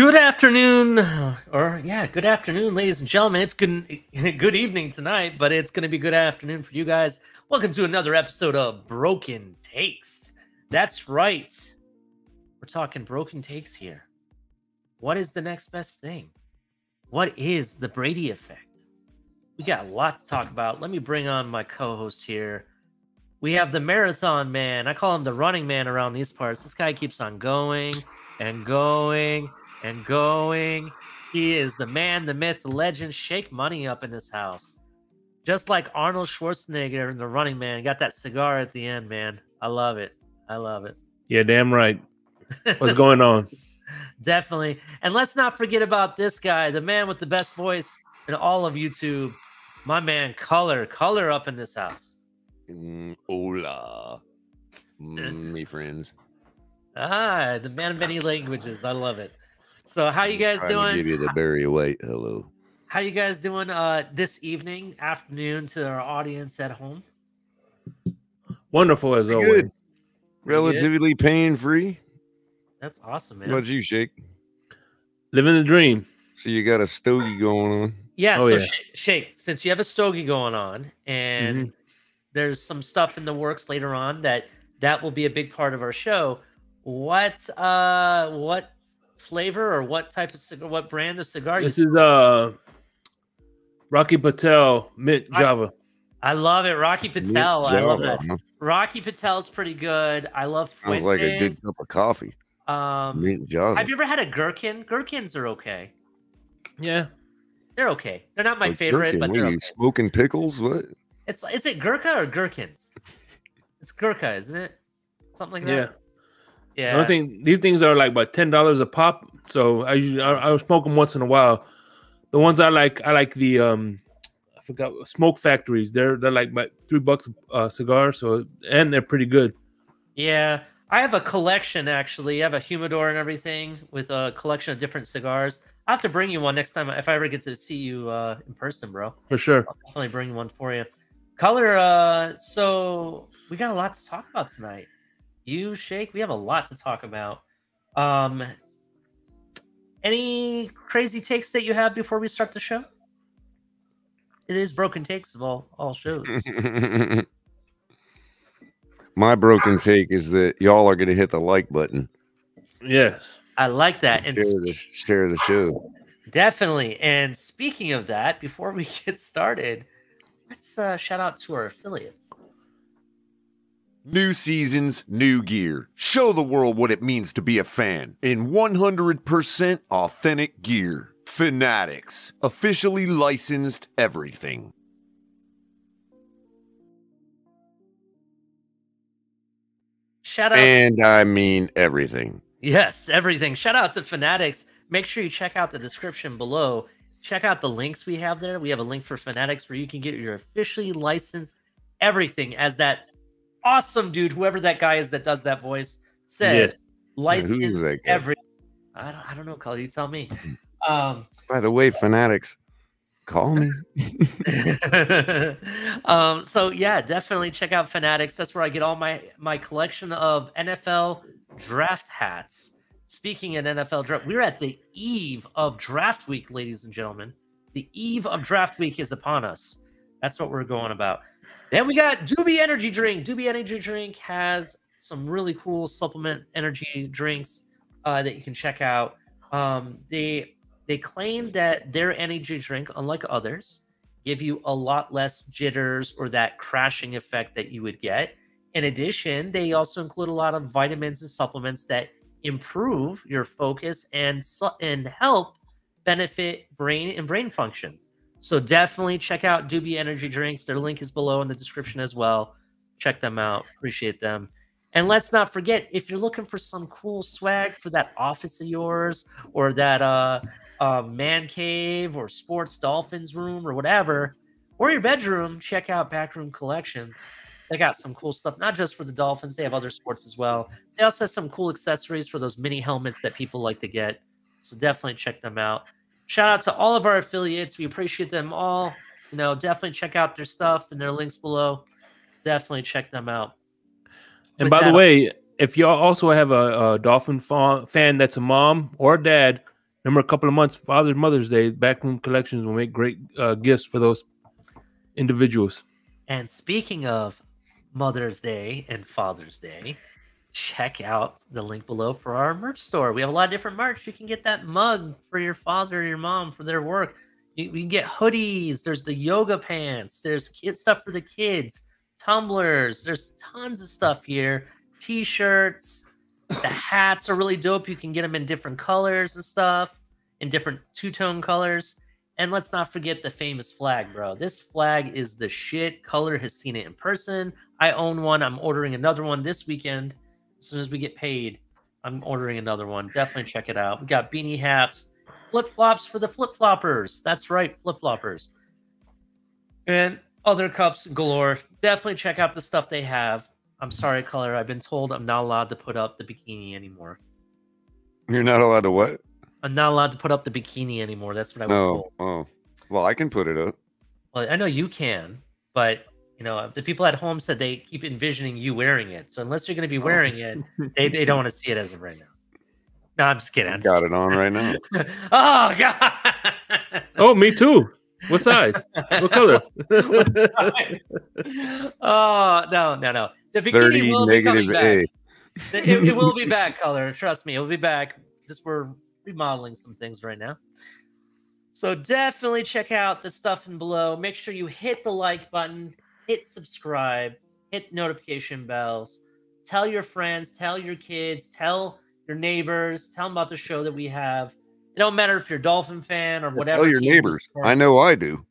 Good afternoon, good afternoon, ladies and gentlemen. It's good evening tonight, but it's going to be good afternoon for you guys. Welcome to another episode of Broken Takes. That's right. We're talking broken takes here. What is the next best thing? What is the Brady effect? We got a lot to talk about. Let me bring on my co-host here. We have the marathon man. I call him the running man around these parts. This guy keeps on going and going and going. He is the man, the myth, the legend. Shake money up in this house. Just like Arnold Schwarzenegger in The Running Man. Got that cigar at the end, man. I love it. I love it. Yeah, damn right. What's going on? Definitely. And let's not forget about this guy, the man with the best voice in all of YouTube. My man, Color. Color up in this house. Hola, me friends. Ah, the man of many languages. I love it. So how you guys doing? Give you the Barry White hello. How you guys doing this evening, afternoon to our audience at home? Wonderful as always. Good. Relatively pain-free. That's awesome, man. What about you, Shake? Living the dream. So you got a stogie going on. Yeah, Oh, so yeah. Shake, since you have a stogie going on and there's some stuff in the works later on that will be a big part of our show. What flavor or what type of cigar, what brand of cigar? This is Rocky Patel Mint Java. I love it, Rocky Patel. Mint I love Java, that. huh? Rocky Patel's pretty good. I love Sounds like a good cup of coffee. Mint Java. Have you ever had a gherkin? Gherkins are okay. Yeah. They're okay. They're not my Like favorite, gherkin, but what they're are you okay. smoking pickles? What? Is it Gurkha or gherkins? It's Gurkha, isn't it? Something like that. Yeah. Yeah. The only thing, these things are like about $10 a pop. So I smoke them once in a while. The ones I like the I forgot, Smoke Factories. They're like about $3 a cigar. So and they're pretty good. Yeah, I have a collection actually. I have a humidor and everything with a collection of different cigars. I will have to bring you one next time if I ever get to see you in person, bro. For sure. I'll definitely bring one for you. Color. So we got a lot to talk about tonight. You, Shake, we have a lot to talk about. Any crazy takes that you have before we start the show? It is broken takes of all shows. My broken take is that y'all are going to hit the like button. Yes. I like that. And Share the show. definitely. And speaking of that, before we get started, let's shout out to our affiliates. New seasons, new gear. Show the world what it means to be a fan in 100% authentic gear. Fanatics, officially licensed everything. Shout out. And I mean everything. Yes, everything. Shout out to Fanatics. Make sure you check out the description below. Check out the links we have there. We have a link for Fanatics where you can get your officially licensed everything, as that awesome dude, whoever that guy is that does that voice, said. Yes. Licensed Who's that guy? everything. I don't know, Carl. You tell me. By the way, Fanatics, call me. So yeah, definitely check out Fanatics. That's where I get all my collection of NFL draft hats. Speaking of NFL draft, we're at the eve of draft week, ladies and gentlemen. The eve of draft week is upon us. That's what we're going about. Then we got Doobie Energy Drink. Doobie Energy Drink has some really cool supplement energy drinks that you can check out. They claim that their energy drink, unlike others, give you a lot less jitters or that crashing effect that you would get. In addition, they also include a lot of vitamins and supplements that improve your focus and help benefit brain function. So definitely check out Doobie Energy Drinks. Their link is below in the description as well. Check them out. Appreciate them. And let's not forget, if you're looking for some cool swag for that office of yours or that man cave or sports Dolphins room or whatever, or your bedroom, check out Backroom Collections. They got some cool stuff, not just for the Dolphins. They have other sports as well. They also have some cool accessories for those mini helmets that people like to get. So definitely check them out. Shout out to all of our affiliates. We appreciate them all. You know, definitely check out their stuff and their links below. Definitely check them out. And by the way, if y'all also have a Dolphin fan that's a mom or a dad, Remember, a couple of months, Mother's Day, Backroom Collections will make great gifts for those individuals. And speaking of Mother's Day and Father's Day, check out the link below for our merch store. We have a lot of different merch. You can get that mug for your father or your mom for their work. You can get hoodies. There's the yoga pants. There's stuff for the kids, tumblers. There's tons of stuff here. T-shirts. The hats are really dope. You can get them in different colors and stuff, in different two-tone colors. And let's not forget the famous flag, bro. This flag is the shit. Color has seen it in person. I own one. I'm ordering another one this weekend. As soon as we get paid, I'm ordering another one. Definitely check it out. We got beanie hats, flip-flops for the flip-floppers. That's right, flip-floppers. And other cups galore. Definitely check out the stuff they have. I'm sorry, Color. I've been told I'm not allowed to put up the bikini anymore. You're not allowed to what? I'm not allowed to put up the bikini anymore. That's what I was told. Oh. Well, I can put it up. Well, I know you can, but you know, the people at home said they keep envisioning you wearing it. So unless you're going to be wearing it, they don't want to see it as of right now. No, I'm just kidding. Got it on right now. Oh, God. Oh, me too. What size? What color? Oh, no. The bikini 30 will be coming negative back. It will be back, Color. Trust me, it will be back. Just we're remodeling some things right now. So definitely check out the stuff in below. Make sure you hit the like button, hit subscribe, hit notification bells. Tell your friends, tell your kids, tell your neighbors, tell them about the show that we have. It don't matter if you're a Dolphin fan or whatever. Tell your neighbors. I know I do.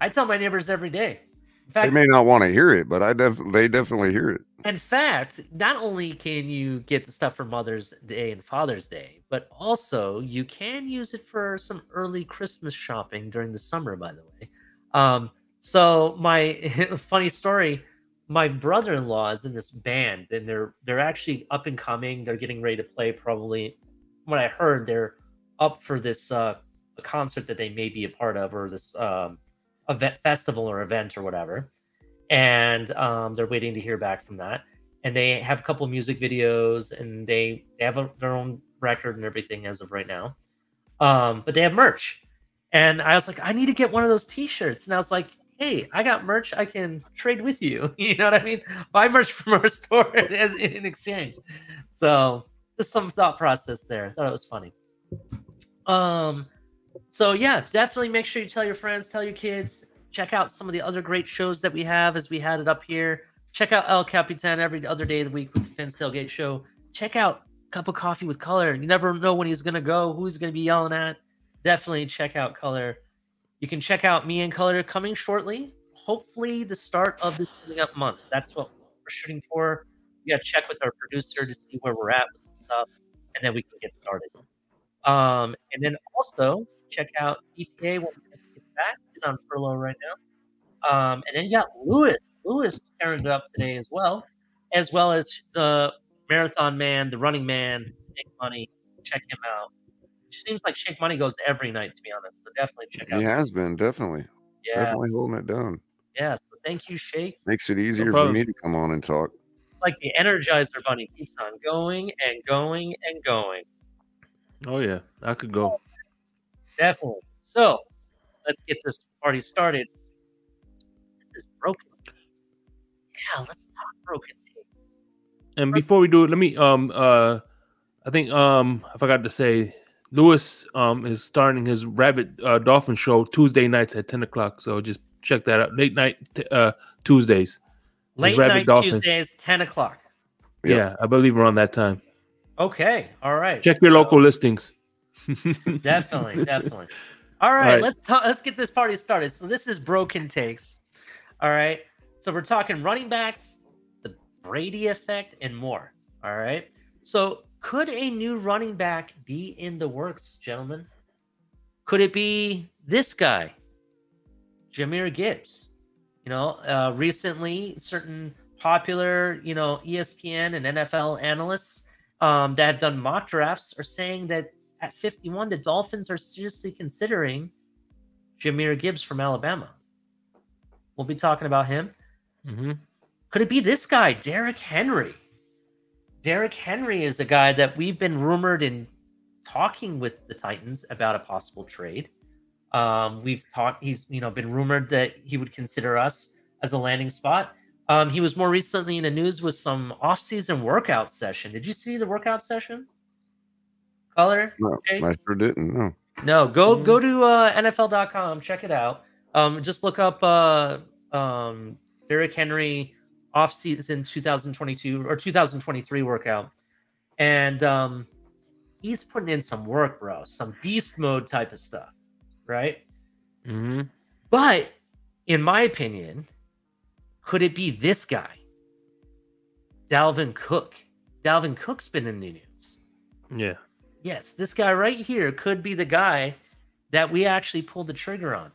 I tell my neighbors every day. In fact, They may not want to hear it, but they definitely hear it. In fact, not only can you get the stuff for Mother's Day and Father's Day, but also you can use it for some early Christmas shopping during the summer, by the way. So my funny story, my brother-in-law is in this band, and they're actually up and coming. They're getting ready to play probably. What I heard, they're up for this a concert that they may be a part of, or this event, festival or event or whatever. And they're waiting to hear back from that. And they have a couple of music videos, and they have their own record and everything as of right now. But they have merch. And I was like, I need to get one of those T-shirts. And I was like, hey, I got merch. I can trade with you. You know what I mean? Buy merch from our store in exchange. So just some thought process there. I thought it was funny. So yeah, definitely make sure you tell your friends, tell your kids. Check out some of the other great shows that we have as we had it up here. Check out El Capitan every other day of the week with the Finn's Tailgate Show. Check out Cup of Coffee with Color. You never know when he's going to go, who he's going to be yelling at. Definitely check out Color. You can check out me and Color coming shortly. Hopefully the start of this coming up month. That's what we're shooting for. We got to check with our producer to see where we're at with some stuff, and then we can get started. And then also check out ETA when we get back. He's on furlough right now. And then you got Lewis. Lewis tearing it up today as well as the Marathon Man, the Running Man, Shake Money. Check him out. It seems like Shake Money goes every night, to be honest. So definitely check out. He has been, definitely. Yeah. Definitely holding it down. Yeah, so thank you, Shake. Makes it easier for me to come on and talk. It's like the Energizer Bunny keeps on going and going and going. Oh, yeah. I could go. Definitely. So, let's get this party started. This is Broken Takes. Yeah, let's talk Broken Takes. And before we do it, let me I think I forgot to say Lewis is starting his Rabbit Dolphin show Tuesday nights at 10 o'clock. So just check that out. Late night Tuesdays. Late night Tuesdays, 10 o'clock. Yep. Yeah, I believe around that time. Okay. All right. Check your local listings. Definitely. All right, let's get this party started. So this is Broken Takes. All right. So we're talking running backs, the Brady effect, and more. All right. So could a new running back be in the works, gentlemen? Could it be this guy, Jahmyr Gibbs? You know, recently certain popular, ESPN and NFL analysts that have done mock drafts are saying that at 51, the Dolphins are seriously considering Jahmyr Gibbs from Alabama. We'll be talking about him. Mm-hmm. Could it be this guy, Derrick Henry? Derrick Henry is a guy that we've been rumored and talking with the Titans about a possible trade. We've talked. He's been rumored that he would consider us as a landing spot. He was more recently in the news with some off-season workout session. Did you see the workout session? Color? No, Jake? I sure didn't. No. No, go to NFL.com, check it out. Just look up Derrick Henry off-season 2022 or 2023 workout, and he's putting in some work, bro. Some beast mode type of stuff, right? Mm-hmm. But in my opinion, could it be this guy, Dalvin Cook? Dalvin Cook's been in the news. Yeah. Yes, this guy right here could be the guy that we actually pulled the trigger on.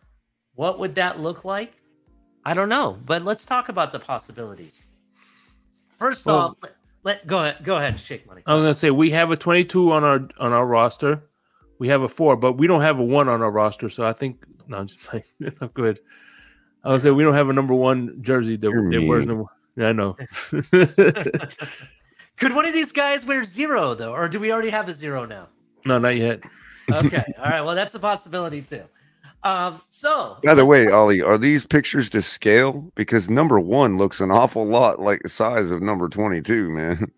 What would that look like? I don't know, but let's talk about the possibilities. First off, go ahead, Shake Money. I was gonna say we have a 22 on our roster. We have a 4, but we don't have a 1 on our roster. So I think no, I'm just playing. I'm good. I would say we don't have a number 1 jersey that wears number. Yeah, I know. Could one of these guys wear 0 though, or do we already have a 0 now? No, not yet. Okay, all right. Well, that's a possibility too. So By the way, Ollie, are these pictures to scale? Because number 1 looks an awful lot like the size of number 22, man.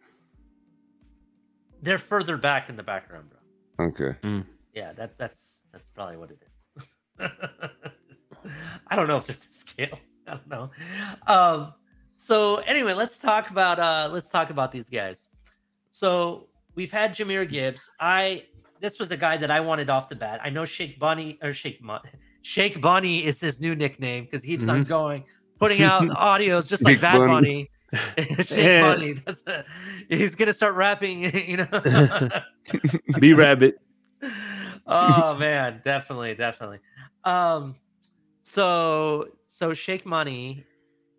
they're further back in the background, bro. Okay. Yeah, that's probably what it is. I don't know if they're to scale. I don't know. So anyway, let's talk about these guys. So we've had Jahmyr Gibbs. This was a guy that I wanted off the bat. I know Shake Bunny is his new nickname because he keeps on going, putting out audios just like Bad Bunny. Shake Bunny. He's gonna start rapping, B Rabbit. Oh man, definitely. So Shake Money,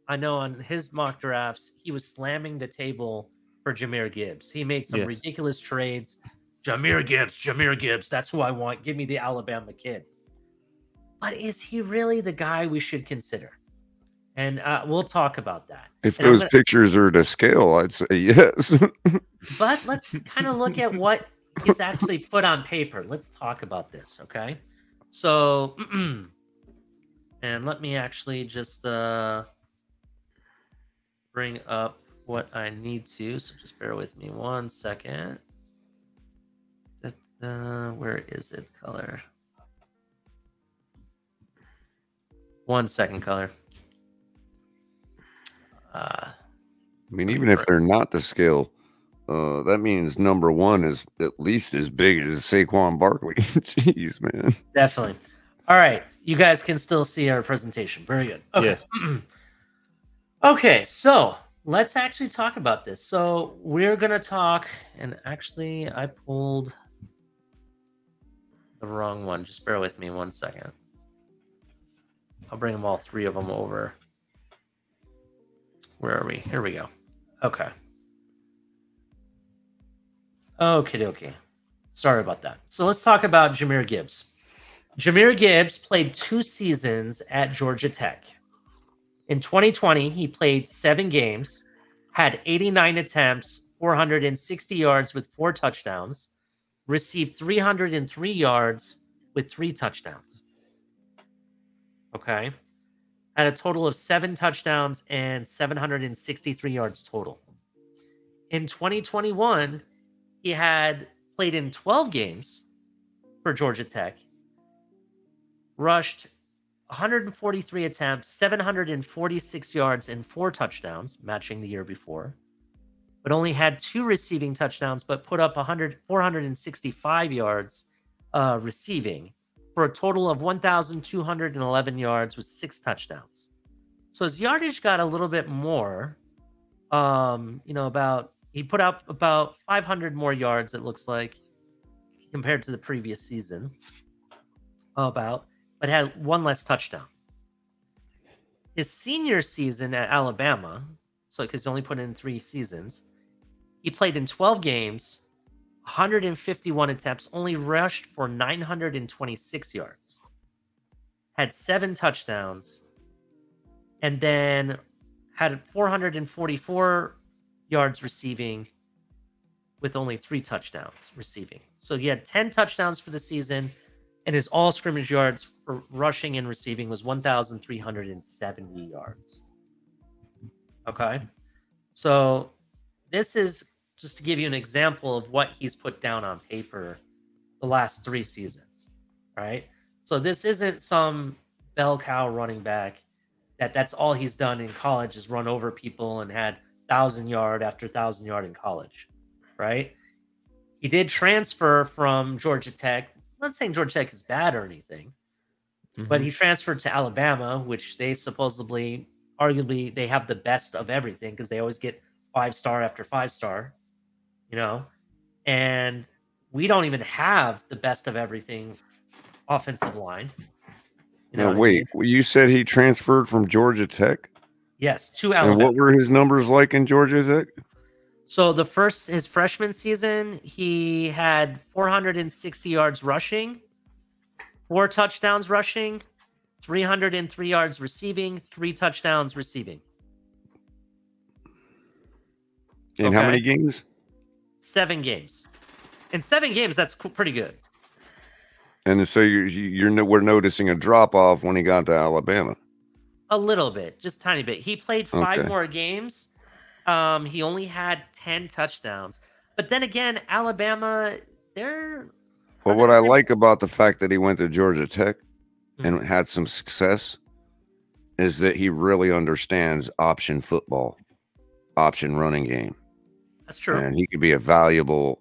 I know on his mock drafts, he was slamming the table for Jahmyr Gibbs. He made some ridiculous trades. Jahmyr Gibbs, that's who I want. Give me the Alabama kid. But is he really the guy we should consider? And we'll talk about that. If those pictures are to scale, I'd say yes. But let's kind of look at what is actually put on paper. Let's talk about this, okay? So, and let me actually just bring up what I need to. So just bear with me 1 second. Where is it, Color? 1 second, Color. I mean, even if they're not to scale, that means number 1 is at least as big as Saquon Barkley. Jeez, man. Definitely. All right. You guys can still see our presentation. Very good. Okay. Yes. Okay, so let's actually talk about this. So we're going to talk, and actually I pulled the wrong one. Just bear with me 1 second. I'll bring them all 3 of them over. Where are we? Here we go. Okay. Okie dokie. Sorry about that. So let's talk about Jahmyr Gibbs. Jahmyr Gibbs played 2 seasons at Georgia Tech. In 2020, he played 7 games, had 89 attempts, 460 yards with 4 touchdowns, received 303 yards with 3 touchdowns. Okay. Had a total of 7 touchdowns and 763 yards total. In 2021, he had played in 12 games for Georgia Tech, rushed 143 attempts, 746 yards, and 4 touchdowns, matching the year before, but only had 2 receiving touchdowns, but put up 465 yards receiving for a total of 1,211 yards with 6 touchdowns. So his yardage got a little bit more, he put up about 500 more yards, it looks like, compared to the previous season, but had 1 less touchdown. His senior season at Alabama, so because he only put in 3 seasons, he played in 12 games, 151 attempts, only rushed for 926 yards, had 7 touchdowns, and then had 444 yards receiving with only 3 touchdowns receiving. So he had 10 touchdowns for the season, and his all scrimmage yards for rushing and receiving was 1,370 yards. Okay. So this is just to give you an example of what he's put down on paper the last 3 seasons, right? So this isn't some bell cow running back that's all he's done in college is run over people and had 1,000-yard after 1,000-yard in college, right? He did transfer from Georgia Tech. I'm not saying Georgia Tech is bad or anything, but he transferred to Alabama, which they supposedly, arguably, they have the best of everything because they always get 5-star after 5-star, you know? And we don't even have the best of everything offensive line. You know wait, you said he transferred from Georgia Tech? Yes, to Alabama. And what were his numbers like in Georgia Tech? So his freshman season, he had 460 yards rushing, 4 touchdowns rushing, 303 yards receiving, 3 touchdowns receiving. In how many games? 7 games. In 7 games, that's pretty good. And so we're noticing a drop off when he got to Alabama. A little bit, just a tiny bit. He played 5 more games. He only had 10 touchdowns. But then again, Alabama, they're... Well, what I like about the fact that he went to Georgia Tech and had some success is that he really understands option football, option running game. That's true. And he could be a valuable...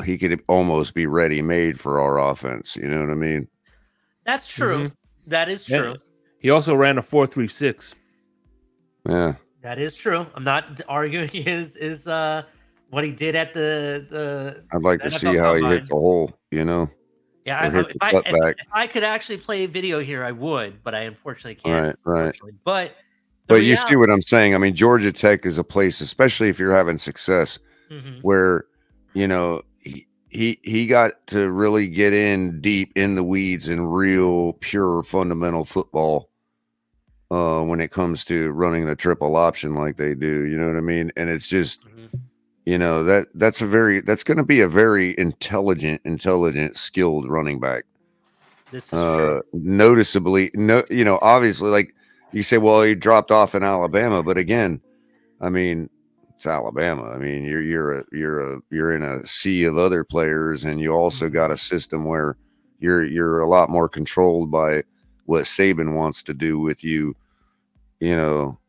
He could almost be ready-made for our offense. You know what I mean? That's true. That is true. Yeah. He also ran a 4.36. Yeah. That is true. I'm not arguing his what he did at the I'd like to see how he hit the hole, you know? Yeah, if I could actually play video here, I would, but I unfortunately can't. Right. But you see what I'm saying? I mean, Georgia Tech is a place, especially if you're having success, where, you know, he got to really get in deep in the weeds in real pure fundamental football when it comes to running the triple option like they do. You know what I mean? And it's just, you know, that's going to be a very intelligent, skilled running back. This is true. Noticeably, you know, obviously, like you say, well, he dropped off in Alabama, but again, I mean, it's Alabama. I mean, you're in a sea of other players, and you also got a system where you're a lot more controlled by what Saban wants to do with you, you know,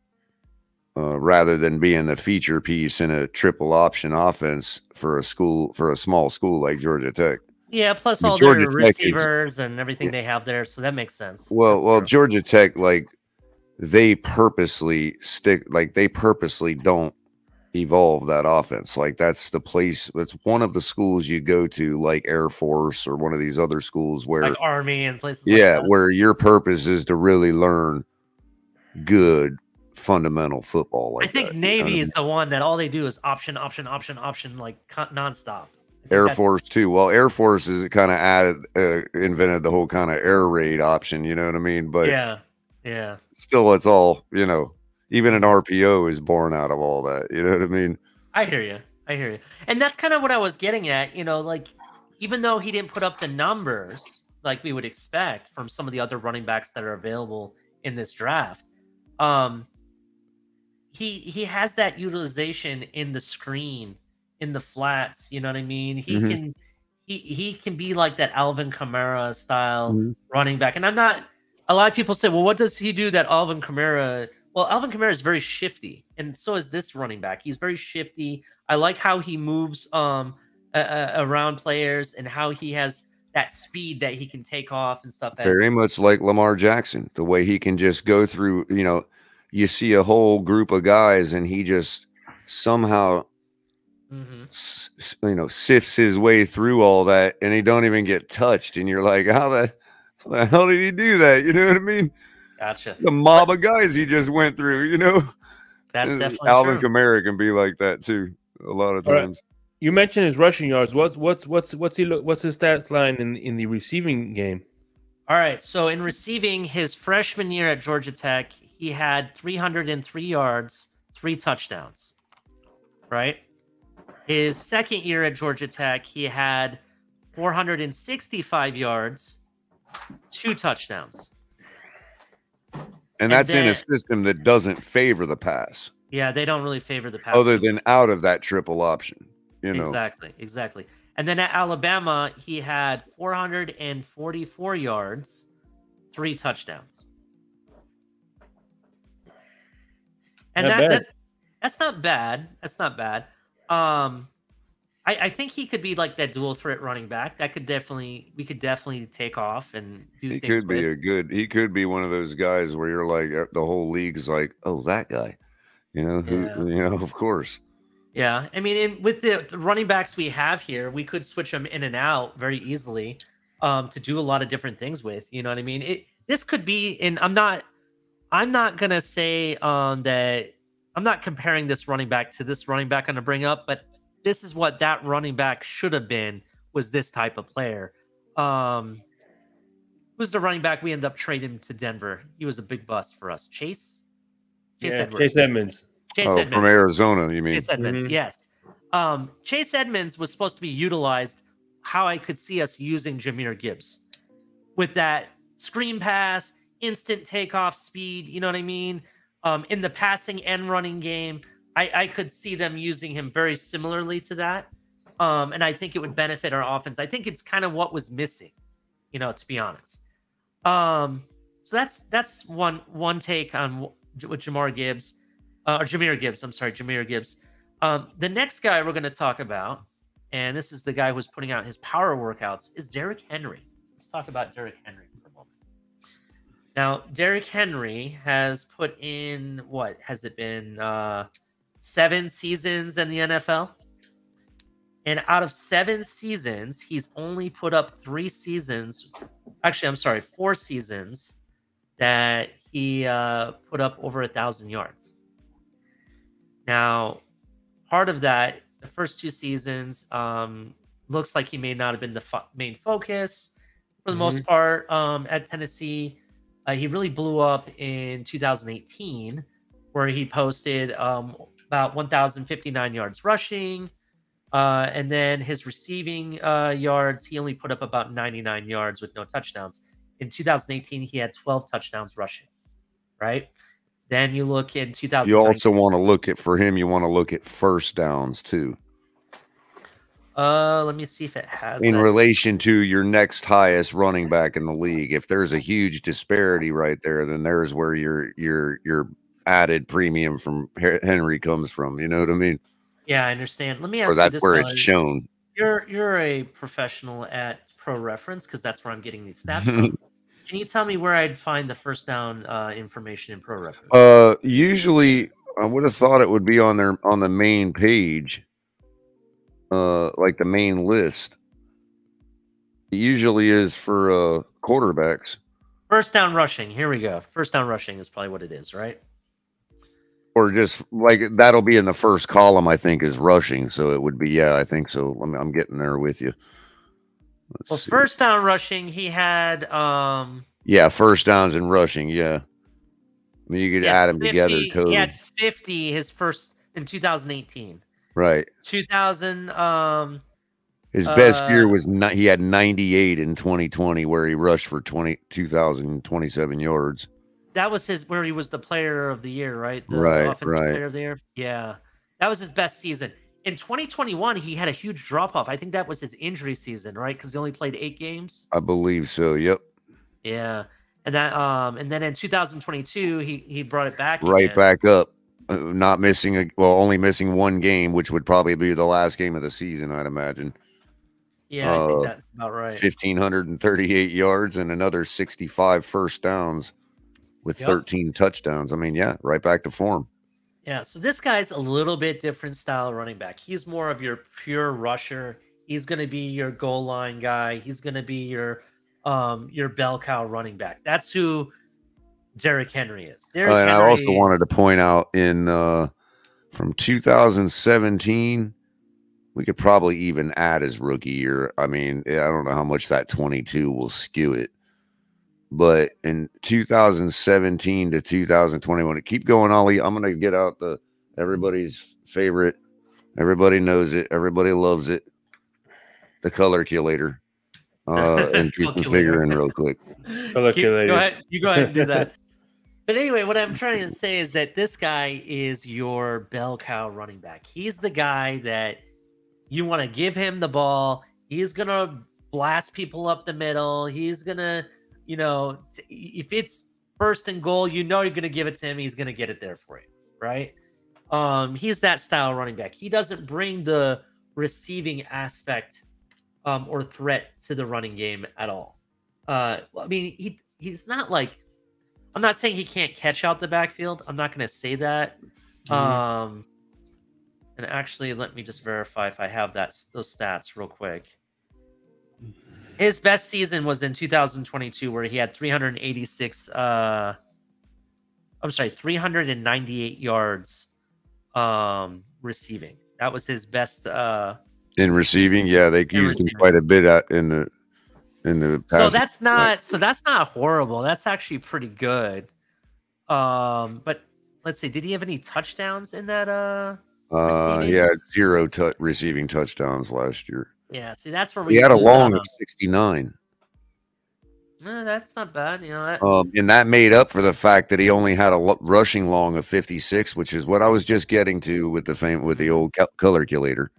rather than being the feature piece in a triple option offense for a small school like Georgia Tech. Yeah, plus all their receivers and everything they have there, so that makes sense. Well, Georgia Tech, like they purposely don't evolve that offense. Like that's the place, it's one of the schools you go to, like Air Force or one of these other schools where like Army and places like that. Where your purpose is to really learn good fundamental football. Like I think Navy is the one that all they do is option like nonstop. Air Force too. Well, Air Force is kind of invented the whole kind of air raid option, you know what I mean? But yeah still, it's all, you know, even an RPO is born out of all that. You know what I mean? I hear you. And that's kind of what I was getting at. You know, like, even though he didn't put up the numbers like we would expect from some of the other running backs that are available in this draft, he has that utilization in the screen, in the flats. You know what I mean? He can be like that Alvin Kamara style running back. And I'm not. A lot of people say, well, what does he do that Alvin Kamara? Well, Alvin Kamara is very shifty, and so is this running back. He's very shifty. I like how he moves around players and how he has that speed that he can take off and stuff. Very much like Lamar Jackson, the way he can just go through, you know, you see a whole group of guys and he just somehow, you know, sifts his way through all that and he don't even get touched. And you're like, how the hell did he do that? You know what I mean? Gotcha. The mob of guys he just went through, you know. That's definitely Alvin true. Kamara can be like that too, a lot of times. You mentioned his rushing yards. What's his stats line in the receiving game? All right. So in receiving, his freshman year at Georgia Tech, he had 303 yards, 3 touchdowns. Right. His second year at Georgia Tech, he had 465 yards, 2 touchdowns. And that's in a system that doesn't favor the pass. Yeah, they don't really favor the pass. Other than out of that triple option, you know. Exactly. And then at Alabama, he had 444 yards, 3 touchdowns. And that's not bad. That's not bad. I think he could be like that dual threat running back. We could definitely take off and do he things could be he could be one of those guys where you're like, the whole league's like, oh, that guy, you know, of course. Yeah. I mean, with the running backs we have here, we could switch them in and out very easily to do a lot of different things with, you know what I mean? This could be, and I'm not going to say that I'm not comparing this running back to this running back I'm going to bring up, but this is what that running back should have been, was this type of player. Who's the running back we ended up trading to Denver? He was a big bust for us. Chase Edmonds. From Arizona, you mean? Chase Edmonds, yes. Chase Edmonds was supposed to be utilized how I could see us using Jahmyr Gibbs. With that screen pass, instant takeoff speed, you know what I mean? In the passing and running game, I could see them using him very similarly to that. And I think it would benefit our offense. I think it's kind of what was missing, you know, to be honest. So that's one take on with Jahmyr Gibbs. Jahmyr Gibbs. The next guy we're going to talk about, and this is the guy who's putting out his power workouts, is Derrick Henry. Let's talk about Derrick Henry for a moment. Now, Derrick Henry has put in, what has it been, 7 seasons in the NFL? And out of 7 seasons, he's only put up 4 seasons that he put up over 1,000 yards. Now, part of that, the first 2 seasons, looks like he may not have been the main focus for the most part at Tennessee. He really blew up in 2018, where he posted about 1,059 yards rushing. And then his receiving yards, he only put up about 99 yards with no touchdowns. In 2018, he had 12 touchdowns rushing, right? Then you look in 2019. You also want to look at first downs too. Let me see if it has in relation to your next highest running back in the league. If there's a huge disparity right there, then there's where your added premium from Henry comes from. You know what I mean? Yeah, I understand. Let me ask you that's this, where it's shown. You're a professional at Pro Reference, because that's where I'm getting these stats from. Can you tell me where I'd find the first down information in Pro Reference? Usually I would have thought it would be on the main page. Like the main list. It usually is for quarterbacks. First down rushing. Here we go. First down rushing is probably what it is, right? Or just like that'll be in the first column, I think, is rushing. So it would be, yeah, I think so. I'm getting there with you. Let's see. First down rushing, he had first downs and rushing, yeah. I mean, you could add them together too. He had 50 his first in 2018. Right. 2000 his best year was he had 98 in 2020, where he rushed for 2,027 yards. That was where he was the player of the year, right? The offensive player of the year. Yeah. That was his best season. In 2021, he had a huge drop off. I think that was his injury season, right? Because he only played 8 games. I believe so. Yep. Yeah. And that and then in 2022, he brought it back back up. Not missing only missing 1 game, which would probably be the last game of the season, I'd imagine. Yeah, I think that's about right. 1,538 yards and another 65 first downs with 13 touchdowns. I mean, yeah, right back to form. Yeah, so this guy's a little bit different style running back. He's more of your pure rusher. He's going to be your goal line guy. He's going to be your bell cow running back. That's who Derrick Henry is. I also wanted to point out from 2017, we could probably even add his rookie year. I mean, I don't know how much that 22 will skew it, but in 2017 to 2021, keep going, Ollie. I'm going to get out everybody's favorite Everybody knows it. Everybody loves it. The color curator. And do some figuring real quick. Go ahead. You go ahead and do that. But anyway, what I'm trying to say is that this guy is your bell cow running back. He's the guy that you want to give him the ball. He's going to blast people up the middle. He's going to, if it's first and goal, you're going to give it to him. He's going to get it there for you, right? He's that style running back. He doesn't bring the receiving aspect or threat to the running game at all. I mean, he's not like, I'm not saying he can't catch out the backfield. I'm not going to say that. And actually, let me just verify if I have those stats real quick. His best season was in 2022, where he had 398 yards receiving. That was his best. In receiving, yeah, they used him quite a bit in the so that's not horrible. That's actually pretty good. But let's see, did he have any touchdowns in that he had 0 receiving touchdowns last year. Yeah, see, that's where he had a long of 69. No, that's not bad, and that made up for the fact that he only had a rushing long of 56, which is what I was just getting to with the old color calculator.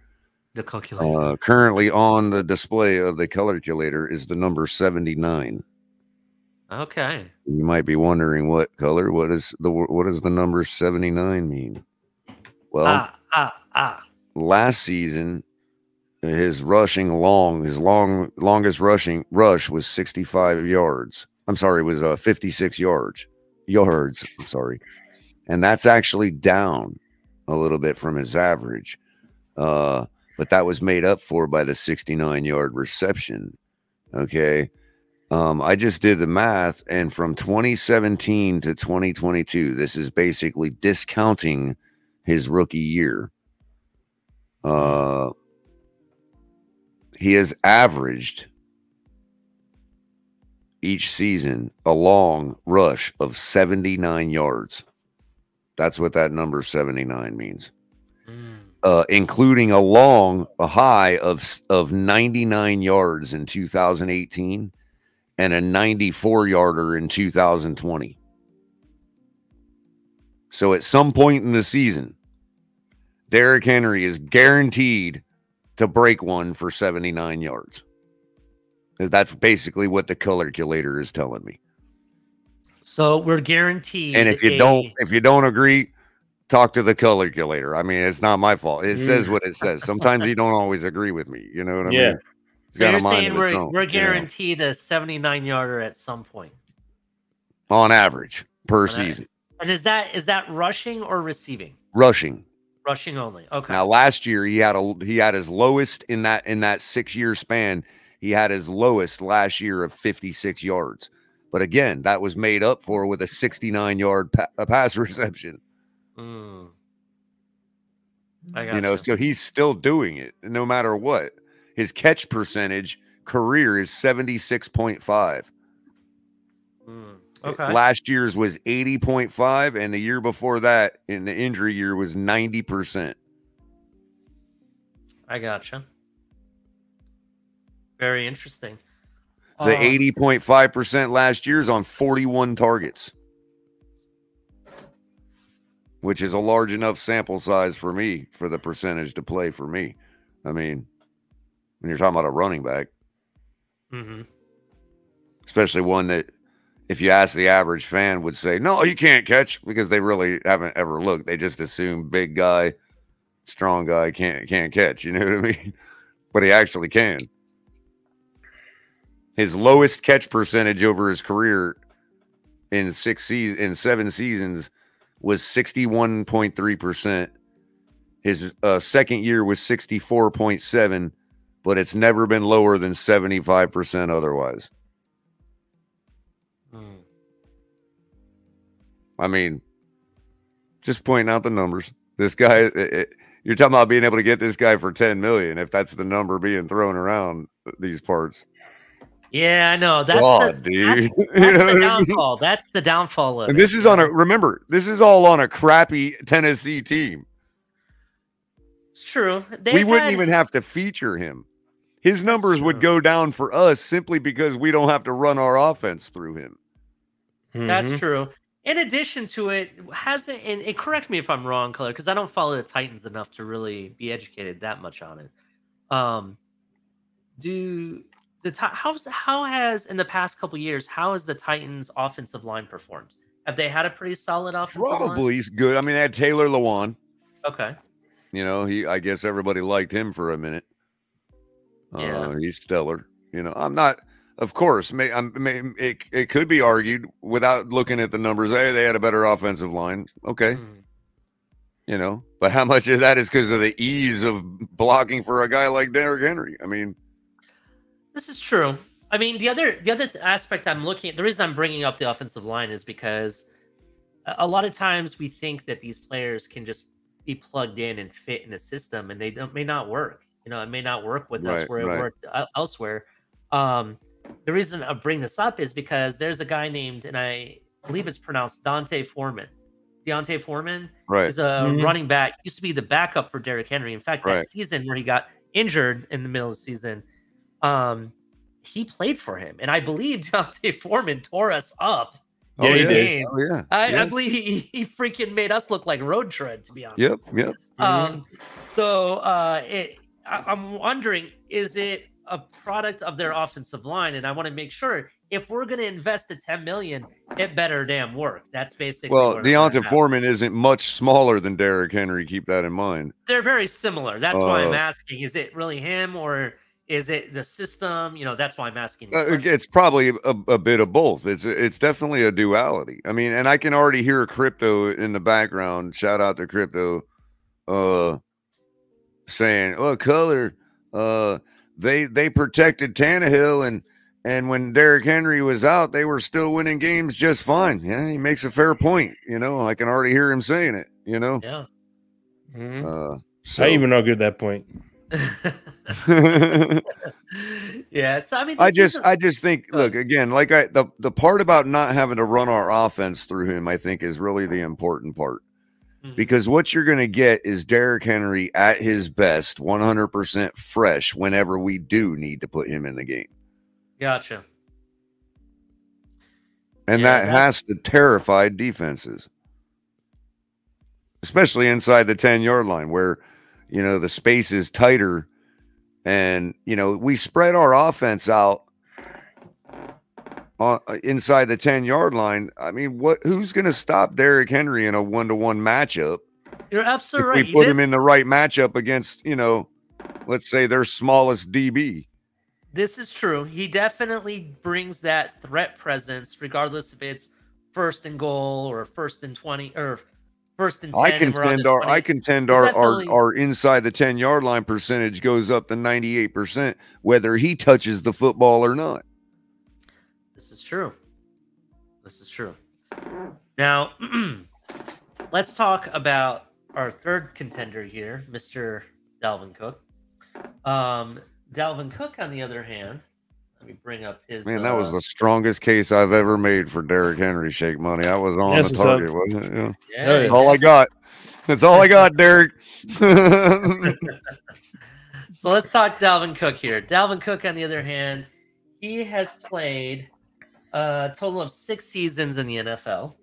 The calculator. Currently on the display of the color calculator is the number 79. Okay. You might be wondering what color. What does the number 79 mean? Well, last season, his longest rushing rush was 65 yards. I'm sorry, it was 56 yards. I'm sorry, and that's actually down a little bit from his average. But that was made up for by the 69-yard reception. Okay. I just did the math, and from 2017 to 2022, this is basically discounting his rookie year. He has averaged each season a long rush of 79 yards. That's what that number 79 means. Including a high of 99 yards in 2018 and a 94-yarder in 2020. So at some point in the season, Derrick Henry is guaranteed to break one for 79 yards. That's basically what the color calculator is telling me. So we're guaranteed. And if you don't agree, talk to the color calculator. I mean, it's not my fault. It says what it says. Sometimes you don't always agree with me. You know what I mean? So you're saying we're guaranteed a 79-yarder at some point, on average per season. And is that rushing or receiving? Rushing only. Okay. Now last year he had his lowest in that 6-year span. He had his lowest last year of 56 yards. But again, that was made up for with a 69-yard pass reception. I got so he's still doing it no matter what. His catch percentage career is 76.5. Okay. Last year's was 80.5, and the year before that, in the injury year, was 90%. I gotcha. Very interesting. The 80.5% last year is on 41 targets, which is a large enough sample size for me, for the percentage to play for me. I mean, when you're talking about a running back, especially one that, if you ask the average fan, would say, no, you can't catch, because they really haven't ever looked. They just assume big guy, strong guy can't catch. You know what I mean? But he actually can. His lowest catch percentage over his career in 7 seasons was 61.3%. His second year was 64.7%, but it's never been lower than 75% otherwise. I mean, just pointing out the numbers. This guy, you're talking about being able to get this guy for 10 million, if that's the number being thrown around these parts. Yeah, I know. That's the downfall. That's the downfall of it. And this is remember, this is all on a crappy Tennessee team. It's true. We wouldn't even have to feature him. His numbers would go down for us simply because we don't have to run our offense through him. That's true. In addition to it, hasn't, and correct me if I'm wrong, Color, because I don't follow the Titans enough to really be educated that much on it. How has in the past couple years, how has the Titans offensive line performed? Have they had a pretty solid offensive line? Probably he's good. I mean, they had Taylor Lewan. Okay. You know, I guess everybody liked him for a minute. Yeah. He's stellar. You know, I'm not, of course, it could be argued without looking at the numbers. Hey, they had a better offensive line. Okay. You know, but how much of that is because of the ease of blocking for a guy like Derrick Henry? I mean, this is true. I mean, the other aspect I'm looking at, the reason I'm bringing up the offensive line is because a lot of times we think that these players can just be plugged in and fit in a system, and they may not work. You know, it may not work with us where it worked elsewhere. The reason I bring this up is because there's a guy named, and I believe it's pronounced Deontay Foreman. Deontay Foreman is a running back. Used to be the backup for Derrick Henry. In fact, that season where he got injured in the middle of the season, he played for him. And I believe Deontay Foreman tore us up. Yeah, he did. Oh, yeah. I believe he freaking made us look like road tread, to be honest. Yep. I'm wondering, is it a product of their offensive line? And I want to make sure if we're going to invest the $10 million, it better damn work. That's basically Deontay Foreman isn't much smaller than Derrick Henry. Keep that in mind. They're very similar. That's why I'm asking. Is it really him or is it the system? You know, that's why I'm asking. It's probably a bit of both. It's definitely a duality. I mean, and I can already hear Crypto in the background. Shout out to Crypto, saying, "Oh, Color, they protected Tannehill, and when Derrick Henry was out, they were still winning games just fine." Yeah, he makes a fair point. You know, I can already hear him saying it. You know, yeah. So I even argue that point. Yeah, so I mean, I just think, look, again, like the part about not having to run our offense through him, I think is really the important part, because what you're going to get is Derrick Henry at his best, 100% fresh whenever we do need to put him in the game. Gotcha. And that has to terrify defenses, especially inside the 10-yard line where, you know, the space is tighter and, you know, we spread our offense out inside the 10-yard line. I mean, who's going to stop Derrick Henry in a 1-to-1 matchup? You're absolutely right. We put him in the right matchup against, you know, let's say their smallest DB. This is true. He definitely brings that threat presence, regardless if it's 1st and goal or 1st and 20 or 1st and 10. I contend our inside the 10-yard line percentage goes up to 98%, whether he touches the football or not. This is true. Now, let's talk about our third contender here, Mr. Dalvin Cook. Dalvin Cook, on the other hand, let me bring up his. Man, that was the strongest case I've ever made for Derrick Henry. Shake money. I was on the target, wasn't it? Yeah. That's all I got. That's all I got, Derrick. So let's talk Dalvin Cook here. Dalvin Cook, on the other hand, he has played a total of 6 seasons in the NFL.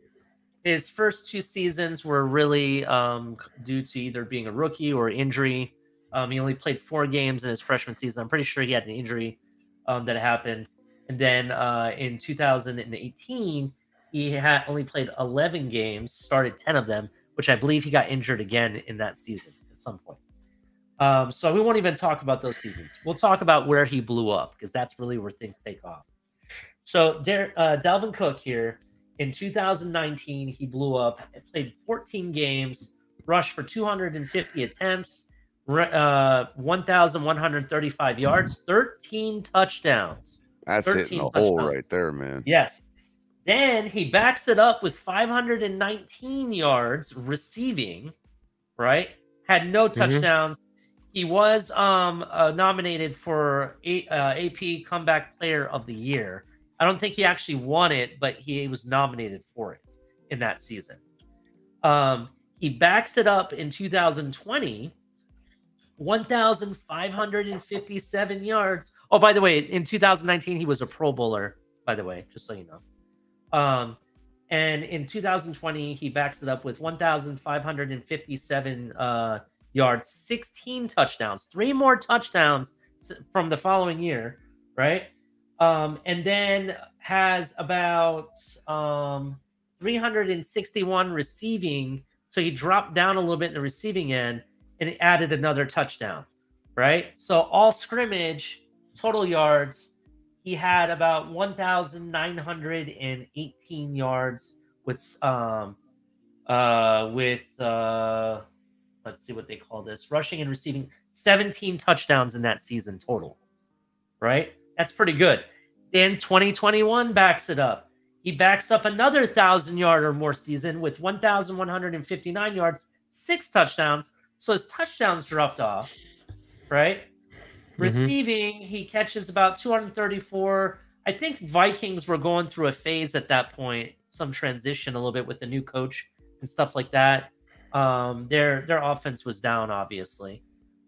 His first 2 seasons were really due to either being a rookie or injury. He only played 4 games in his freshman season. I'm pretty sure he had an injury that happened. And then in 2018, he had only played 11 games, started 10 of them, which I believe he got injured again in that season at some point. So we won't even talk about those seasons. We'll talk about where he blew up, because that's really where things take off. So Dalvin Cook here, in 2019, he blew up, played 14 games, rushed for 250 attempts, 1,135 yards, 13 touchdowns. That's hitting a hole right there, man. Yes. Then he backs it up with 519 yards receiving, right? Had no touchdowns. He was nominated for AP Comeback Player of the Year. I don't think he actually won it, but he was nominated for it in that season. He backs it up in 2020 1,557 yards. Oh, by the way, in 2019, he was a Pro Bowler, by the way, just so you know. And in 2020, he backs it up with 1,557 yards, 16 touchdowns, 3 more touchdowns from the following year, right? And then has about 361 receiving. So he dropped down a little bit in the receiving end and added another touchdown, right? So all scrimmage, total yards, he had about 1,918 yards with let's see what they call this, rushing and receiving, 17 touchdowns in that season total, right? That's pretty good. Then 2021 backs it up. He backs up another 1,000-yard or more season with 1,159 yards, 6 touchdowns. So his touchdowns dropped off, right? Receiving, he catches about 234. I think Vikings were going through a phase at that point, some transition a little bit with the new coach and stuff like that. Their offense was down, obviously,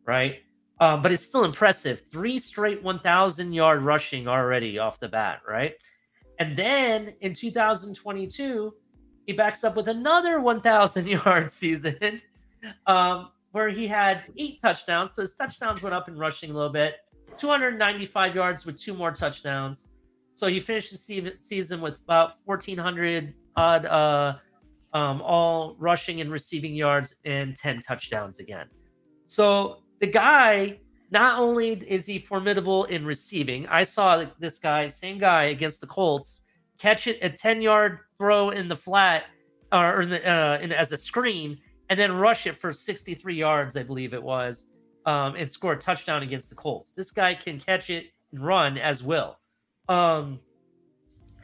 right? But it's still impressive. 3 straight 1,000-yard rushing already off the bat, right? And then in 2022, he backs up with another 1,000-yard season where he had 8 touchdowns. So his touchdowns went up in rushing a little bit. 295 yards with 2 more touchdowns. So he finished the season with about 1,400 odd all rushing and receiving yards and 10 touchdowns again. So the guy, not only is he formidable in receiving, I saw this guy, same guy against the Colts, catch it a 10-yard throw in the flat or as a screen, and then rush it for 63 yards, I believe it was, and score a touchdown against the Colts. This guy can catch it and run as well. And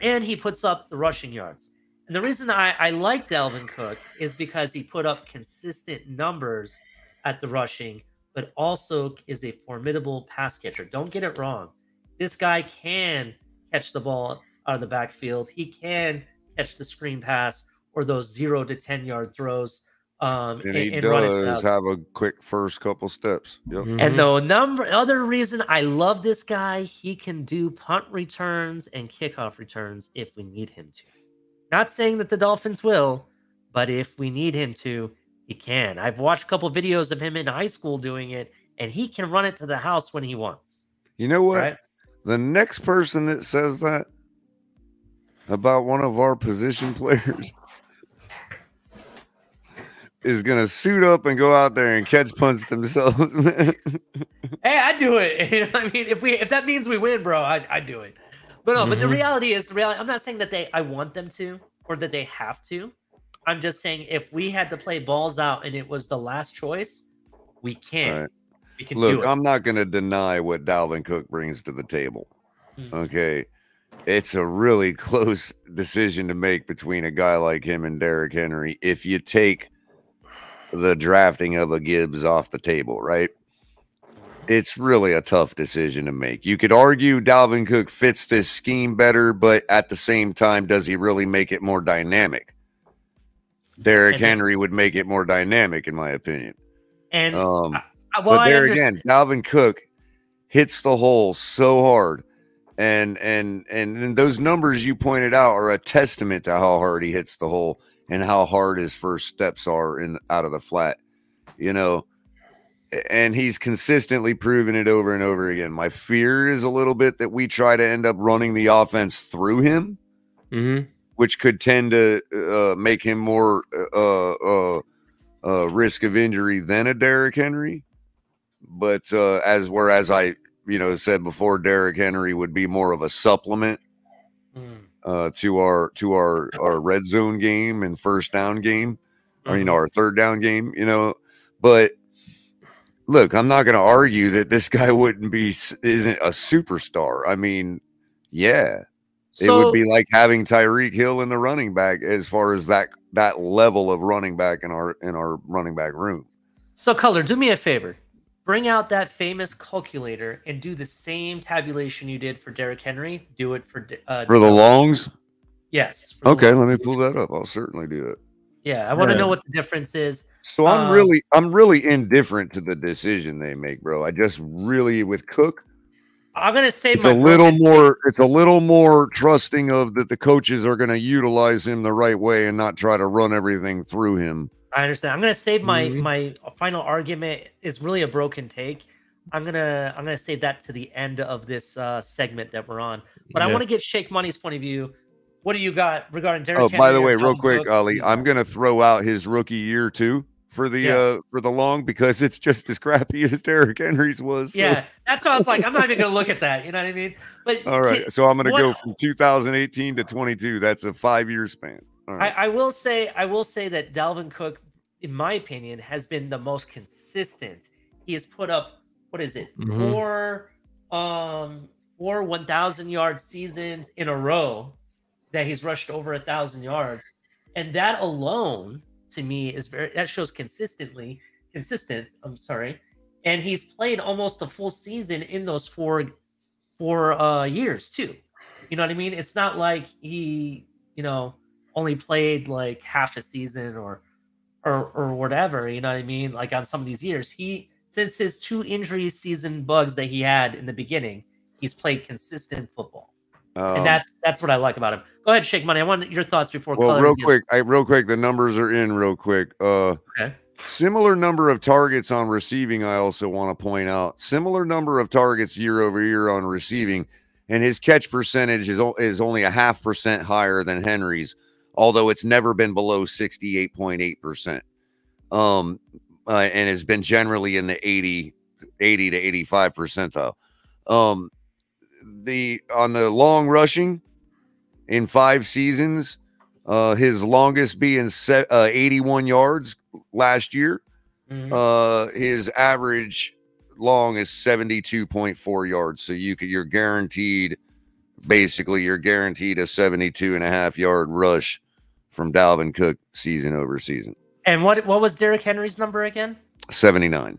he puts up the rushing yards. And the reason I like Dalvin Cook is because he put up consistent numbers at the rushing, but also is a formidable pass catcher. Don't get it wrong. This guy can catch the ball out of the backfield. He can catch the screen pass or those 0 to 10-yard throws. And he does have a quick first couple steps. Yep. And the other reason I love this guy, he can do punt returns and kickoff returns if we need him to. Not saying that the Dolphins will, but if we need him to, he can. I've watched a couple videos of him in high school doing it, and he can run it to the house when he wants. You know what? Right? The next person that says that about one of our position players is going to suit up and go out there and catch punts themselves, man. Hey, I do it. You know what I mean? If that means we win, bro, I do it. But no, but the reality is, I'm not saying that I want them to or that they have to. I'm just saying if we had to play balls out and it was the last choice, we can. Right. We can Look, do it. I'm not going to deny what Dalvin Cook brings to the table. Okay. It's a really close decision to make between a guy like him and Derrick Henry if you take the drafting of a Gibbs off the table, right? It's really a tough decision to make. You could argue Dalvin Cook fits this scheme better, but at the same time, does he really make it more dynamic? Derrick Henry would make it more dynamic, in my opinion. And but there again, Dalvin Cook hits the hole so hard, and those numbers you pointed out are a testament to how hard he hits the hole and how hard his first steps are out of the flat, you know. And he's consistently proven it over and over again. My fear is a little bit that we try to end up running the offense through him, which could tend to make him more risk of injury than a Derrick Henry. But whereas I said before, Derrick Henry would be more of a supplement to our red zone game and first down game, or our third down game. But look, I'm not going to argue that this guy isn't a superstar. I mean, yeah, it would be like having Tyreek Hill in the running back as far as that level of running back in our running back room. So, Color, do me a favor. Bring out that famous calculator and do the same tabulation you did for Derrick Henry. Do it for the longs? Yes. Okay, let me pull that up. I'll certainly do it. Yeah, I want to know what the difference is. So I'm really indifferent to the decision they make, bro. I just really with Cook. I'm gonna save It's my a little broken more. It's a little more trusting of that the coaches are going to utilize him the right way and not try to run everything through him. I understand. I'm gonna save my Mhm. my final argument is really a broken take. I'm gonna save that to the end of this segment that we're on. But I Yeah. want to get Shake Money's point of view. What do you got regarding Oh, Derrick by the Henry or way, real Dalvin quick, Cook? Ali, I'm going to throw out his rookie year too for the long because it's just as crappy as Derrick Henry's was. So. Yeah, that's what I was like. I'm not even gonna look at that. You know what I mean? But All right, so I'm going to what go from 2018 to 22. That's a 5-year span. All right. I will say that Dalvin Cook, in my opinion, has been the most consistent. He has put up what is it, Mhm. four 1,000-yard seasons in a row that he's rushed over 1,000 yards, and that alone to me is that shows consistent. I'm sorry, and he's played almost a full season in those four years too. You know what I mean? It's not like he only played like half a season or whatever. You know what I mean? Like on some of these years, since his 2 injury season bugs that he had in the beginning, he's played consistent football. And that's what I like about him. Go ahead, Shake Money. I want your thoughts before. Well, real quick, the numbers are in real quick. Okay. Similar number of targets on receiving. I also want to point out similar number of targets year over year on receiving, and his catch percentage is only 0.5% higher than Henry's, although it's never been below 68.8%. And has been generally in the 80 to 85 percentile. On the long rushing in 5 seasons, his longest being 81 yards last year. Mm-hmm. His average long is 72.4 yards. So you're guaranteed a 72.5 yard rush from Dalvin Cook season over season. And what was Derrick Henry's number again? 79.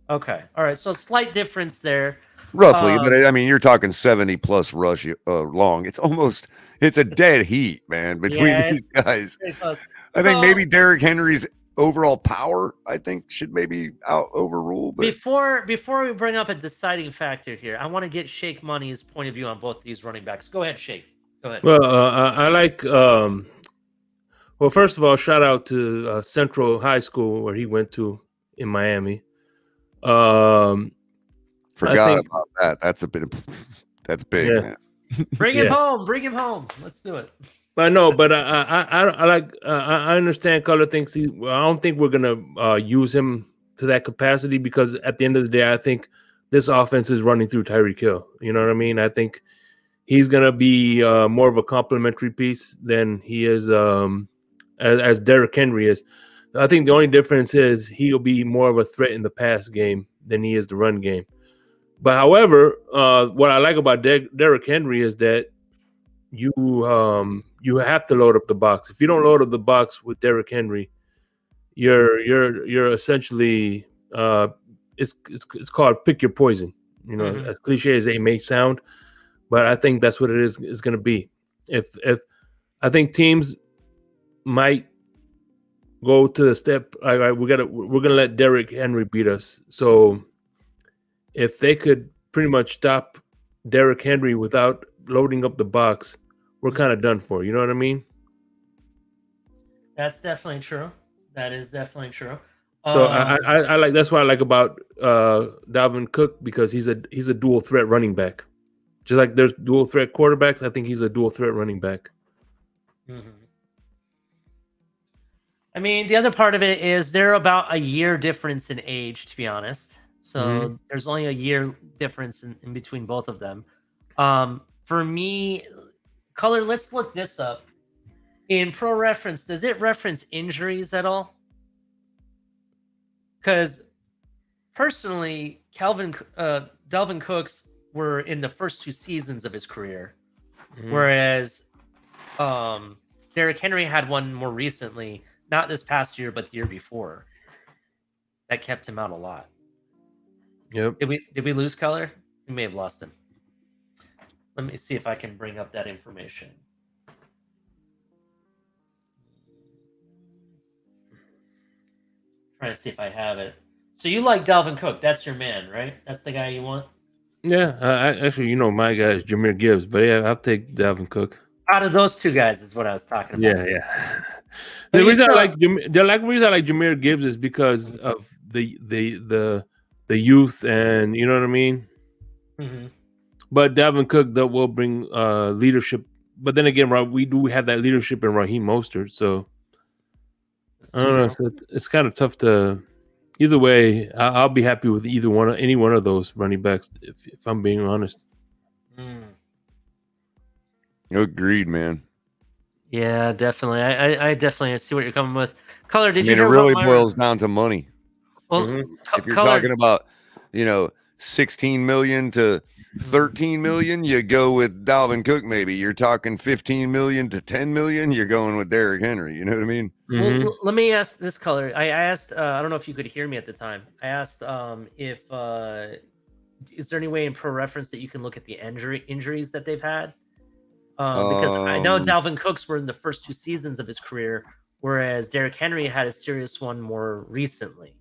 Okay. All right. So slight difference there. Roughly, but I mean, you're talking 70 plus rush long. It's a dead heat, man, between these guys. I think maybe Derrick Henry's overall power, I think, should maybe overrule. But before we bring up a deciding factor here, I want to get Shake Money's point of view on both these running backs. Go ahead, Shake. Go ahead. Well, I like. Well, first of all, shout out to Central High School where he went to in Miami. Forgot about that. That's big, yeah. man. Bring him home. Bring him home. Let's do it. But no, but I like. I understand Color thinks I don't think we're gonna use him to that capacity because at the end of the day, I think this offense is running through Tyreek Hill. You know what I mean? I think he's gonna be more of a complementary piece than he is as Derrick Henry is. I think the only difference is he'll be more of a threat in the pass game than he is the run game. But however, what I like about Derrick Henry is that you have to load up the box. If you don't load up the box with Derrick Henry, you're essentially it's called pick your poison. You know, as cliche as it may sound, but I think that's what it is going to be. If I think teams might go to the step, we're gonna let Derrick Henry beat us. So if they could pretty much stop Derrick Henry without loading up the box, we're kind of done for. You know what I mean? That's definitely true. That is definitely true. So I like that's what I like about Dalvin Cook because he's a dual threat running back. Just like there's dual threat quarterbacks, I think he's a dual threat running back. Mm-hmm. I mean, the other part of it is they're about a year difference in age, to be honest. So there's only a year difference in between both of them. For me, Color, let's look this up. In Pro Reference, does it reference injuries at all? Because personally, Dalvin Cook's were in the first 2 seasons of his career, whereas Derrick Henry had one more recently, not this past year, but the year before. That kept him out a lot. Yep. Did we lose Color? We may have lost him. Let me see if I can bring up that information. trying to see if I have it. So you like Dalvin Cook? That's your man, right? That's the guy you want. Yeah, actually, my guy is Jameer Gibbs, but yeah, I'll take Dalvin Cook. Out of those two guys is what I was talking about. Yeah. But The you reason still- I like reason I like Jameer Gibbs is because of the youth, and you know what I mean. Mhm. But Dalvin Cook that will bring leadership. But then again, we do have that leadership in Raheem Mostert, so I don't know. So it's kind of tough to. Either way, I'll be happy with any one of those running backs if I'm being honest. Agreed, man. Yeah, definitely. I definitely see what you're coming with. Color, did I you mean, hear it really about my... boils down to money. Well, If you're talking about, 16 million to 13 million, you go with Dalvin Cook. Maybe you're talking 15 million to 10 million, you're going with Derrick Henry. You know what I mean? Well, let me ask this, Color. I asked, I don't know if you could hear me at the time. I asked if is there any way in Pro Reference that you can look at the injuries that they've had? Because I know Dalvin Cook's were in the first 2 seasons of his career, whereas Derrick Henry had a serious one more recently.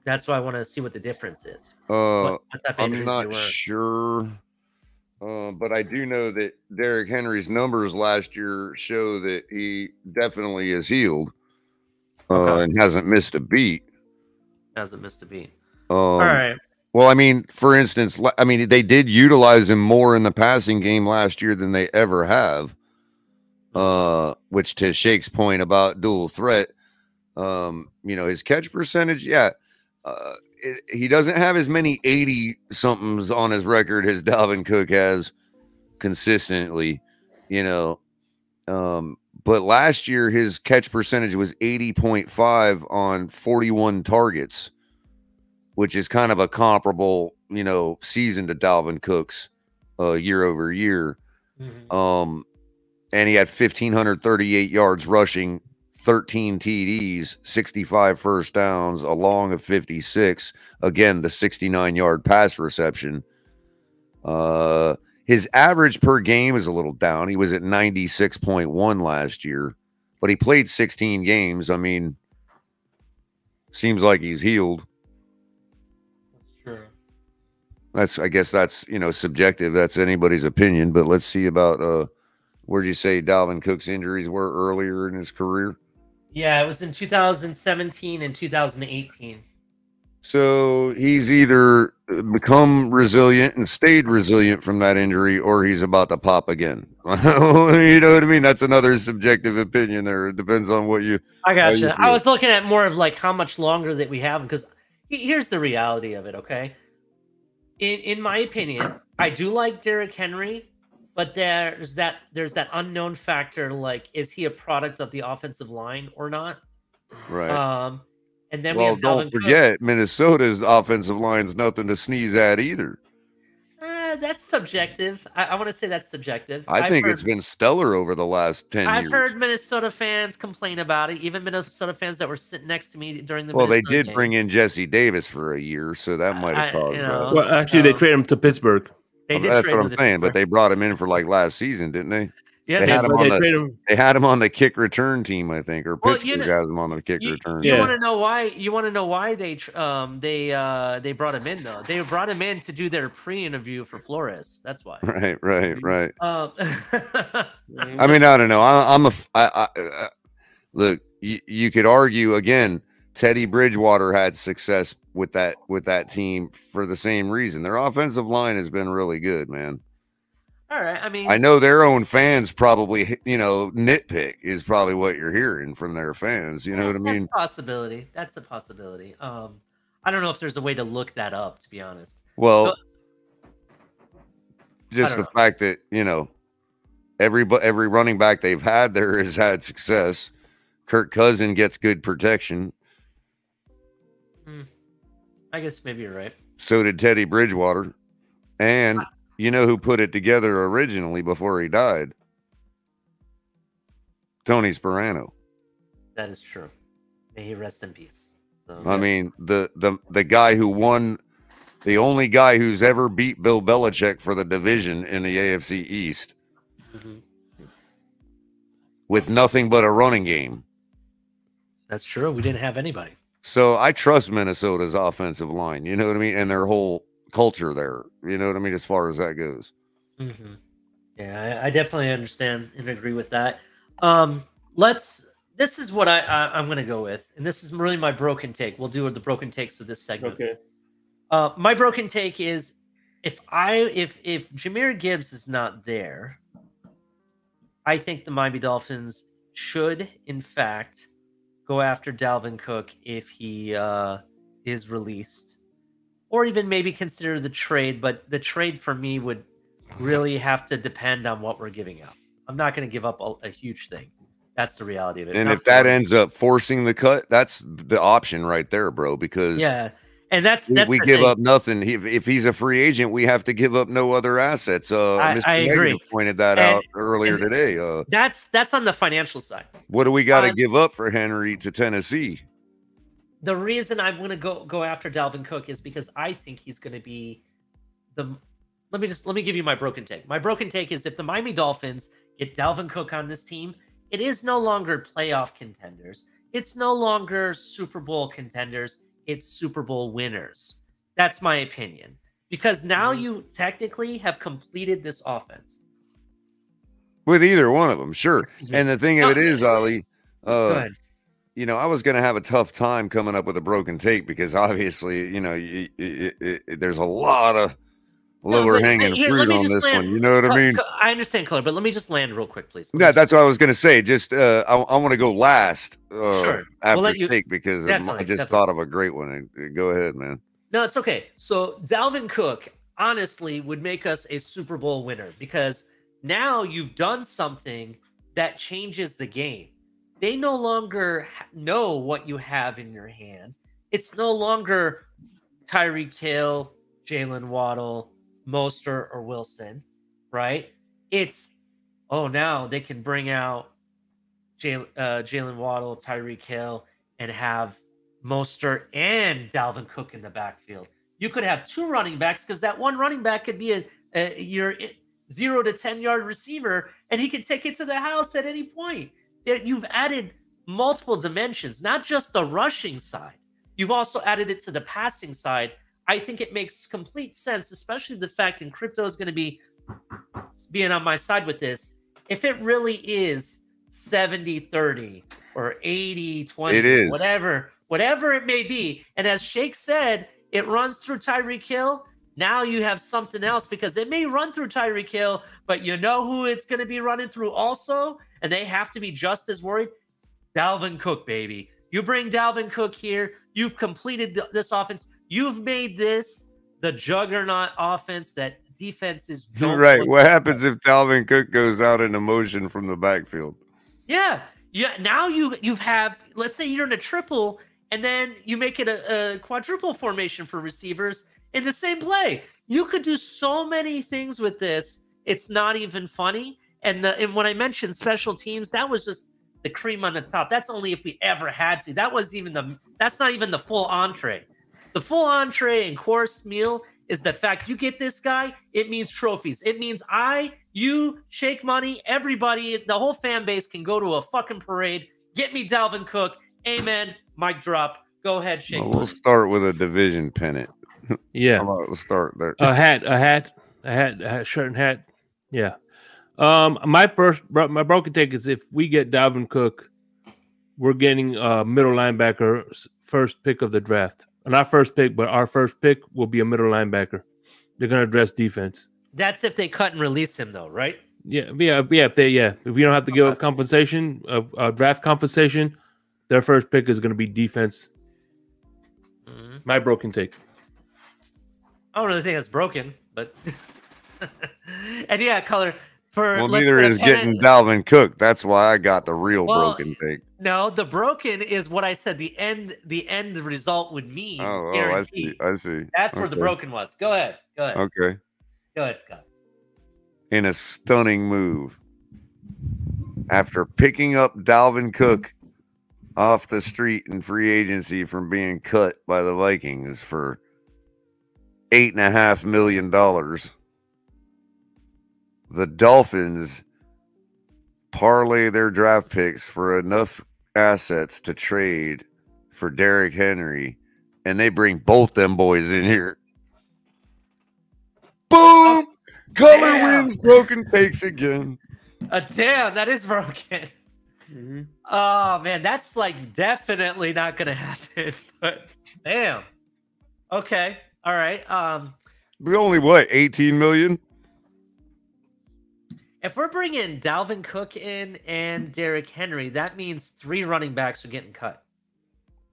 That's why I want to see what the difference is. What type of I'm not sure, but I do know that Derrick Henry's numbers last year show that he definitely is healed and hasn't missed a beat. Hasn't missed a beat. All right. Well, I mean, for instance, they did utilize him more in the passing game last year than they ever have. Which, to Shake's point about dual threat, his catch percentage, he doesn't have as many 80 somethings on his record as Dalvin Cook has consistently, but last year his catch percentage was 80.5 on 41 targets, which is kind of a comparable, season to Dalvin Cook's year over year. And he had 1,538 yards rushing, 13 TDs, 65 first downs, a long of 56. Again, the 69-yard pass reception. His average per game is a little down. He was at 96.1 last year, but he played 16 games. I mean, seems like he's healed. I guess that's, subjective. That's anybody's opinion, but let's see about, where'd you say Dalvin Cook's injuries were earlier in his career? Yeah, it was in 2017 and 2018. So he's either become resilient and stayed resilient from that injury, or he's about to pop again. You know what I mean? That's another subjective opinion there. It depends on what you... I gotcha. I was looking at more of like how much longer that we have, because here's the reality of it, okay? In my opinion, I do like Derrick Henry, but there's that unknown factor, like, is he a product of the offensive line or not? Right. And then don't forget, Minnesota's offensive line's nothing to sneeze at either. That's subjective. I want to say that's subjective. I think it's been stellar over the last 10 years. I've heard Minnesota fans complain about it, even Minnesota fans that were sitting next to me during the they did bring in Jesse Davis for a year, so that might have caused that. Well, actually, they traded him to Pittsburgh. That's what I'm saying, but they brought him in for like last season, didn't they? Yeah, they had him on the kick return team, I think, or Pittsburgh has him on the kick return. You want to know why? You want to know why they brought him in though? They brought him in to do their pre-interview for Flores. That's why. Right. I mean, I don't know. Look. You could argue again. Teddy Bridgewater had success with that team for the same reason. Their offensive line has been really good, man. All right. I mean, I know their own fans probably, nitpick is probably what you're hearing from their fans. You know what I mean? That's a possibility. I don't know if there's a way to look that up, to be honest. Well, just the fact that, every running back they've had there has had success. Kirk Cousins gets good protection. I guess maybe you're right. So did Teddy Bridgewater. And you know who put it together originally before he died? Tony Sperano. That is true. May he rest in peace. So, I mean, the guy who won, the only guy who's ever beat Bill Belichick for the division in the AFC East with nothing but a running game. That's true. We didn't have anybody. So I trust Minnesota's offensive line, you know what I mean? And their whole culture there, you know what I mean? As far as that goes. Mm-hmm. Yeah, I definitely understand and agree with that. This is what I'm going to go with. And this is really my broken take. We'll do the broken takes of this segment. Okay. My broken take is if Jahmyr Gibbs is not there, I think the Miami Dolphins should, in fact, go after Dalvin Cook if he is released, or even maybe consider the trade. But the trade for me would really have to depend on what we're giving up. I'm not going to give up a huge thing. That's the reality of it. And if that ends up forcing the cut, that's the option right there, bro. Because yeah, and that's we the give thing. up nothing. If he's a free agent, we have to give up no other assets. Mr. I agree. Negative pointed that out earlier today. That's on the financial side. What do we got to give up for Henry to Tennessee? The reason I'm going to go after Dalvin Cook is because I think he's going to be the. Let me give you my broken take. My broken take is if the Miami Dolphins get Dalvin Cook on this team, it is no longer playoff contenders. It's no longer Super Bowl contenders. It's Super Bowl winners. That's my opinion. Because now you technically have completed this offense. With either one of them, sure. And the thing of it is, Ali, go ahead. You know, I was going to have a tough time coming up with a broken take because obviously, you know, there's a lot of lower hanging fruit on this one. You know what I mean? I understand, color, but let me just land real quick, please. Yeah, that's what I was going to say. Just I want to go last sure. after Steak because I just thought of a great one. Go ahead, man. No, it's okay. So Dalvin Cook honestly would make us a Super Bowl winner because now you've done something that changes the game. They no longer know what you have in your hand. It's no longer Tyreek Hill, Jalen Waddle, Mostert, or Wilson, right? It's, now they can bring out Jalen Waddle, Tyreek Hill, and have Mostert and Dalvin Cook in the backfield. You could have two running backs because that one running back could be your 0 to 10 yard receiver, and he can take it to the house at any point. You've added multiple dimensions, not just the rushing side. You've also added it to the passing side. I think it makes complete sense, especially the fact, and crypto is going to be being on my side with this. If it really is 70-30 or 80-20, it is whatever it may be. And as Shake said, it runs through Tyreek Hill. Now you have something else because it may run through Tyreek Hill, but you know who it's going to be running through also? And they have to be just as worried. Dalvin Cook, baby. You bring Dalvin Cook here. You've completed this offense. You've made this the juggernaut offense that defenses don't. Right. What happens if Dalvin Cook goes out in motion from the backfield? Yeah. Now you have, let's say you're in a triple, and then you make it a quadruple formation for receivers in the same play. You could do so many things with this. It's not even funny. And when I mentioned special teams, that was just the cream on the top. That's only if we ever had to. That's not even the full entree. The full entree and course meal is the fact you get this guy, it means trophies. It means you, Shake Money, everybody, the whole fan base can go to a fucking parade. Get me Dalvin Cook. Amen. Mic drop. Go ahead, Shake Money. We'll start with a division pennant. Yeah. Let's start there. A hat, shirt and hat. Yeah. My broken take is if we get Dalvin Cook, we're getting middle linebacker first pick of the draft. Not first pick, but our first pick will be a middle linebacker. They're going to address defense. That's if they cut and release him, though, right? Yeah. If we don't have to give up compensation of draft compensation, their first pick is going to be defense. Mm-hmm. My broken take. I don't really think that's broken, but and yeah, color. Neither is getting Dalvin Cook. That's why I got the real broken take. No, the broken is what I said. The end result would mean. Oh, I see. That's where the broken was. Go ahead. Okay. Go ahead, Scott. In a stunning move, after picking up Dalvin Cook off the street in free agency from being cut by the Vikings for $8.5 million. The Dolphins parlay their draft picks for enough assets to trade for Derrick Henry, and they bring both them boys in here. Boom! Color wins, broken takes again. Damn, that is broken. Mhm. Oh man, that's like definitely not gonna happen. But damn. Okay. All right. We only what 18 million? If we're bringing Dalvin Cook in and Derrick Henry, that means 3 running backs are getting cut.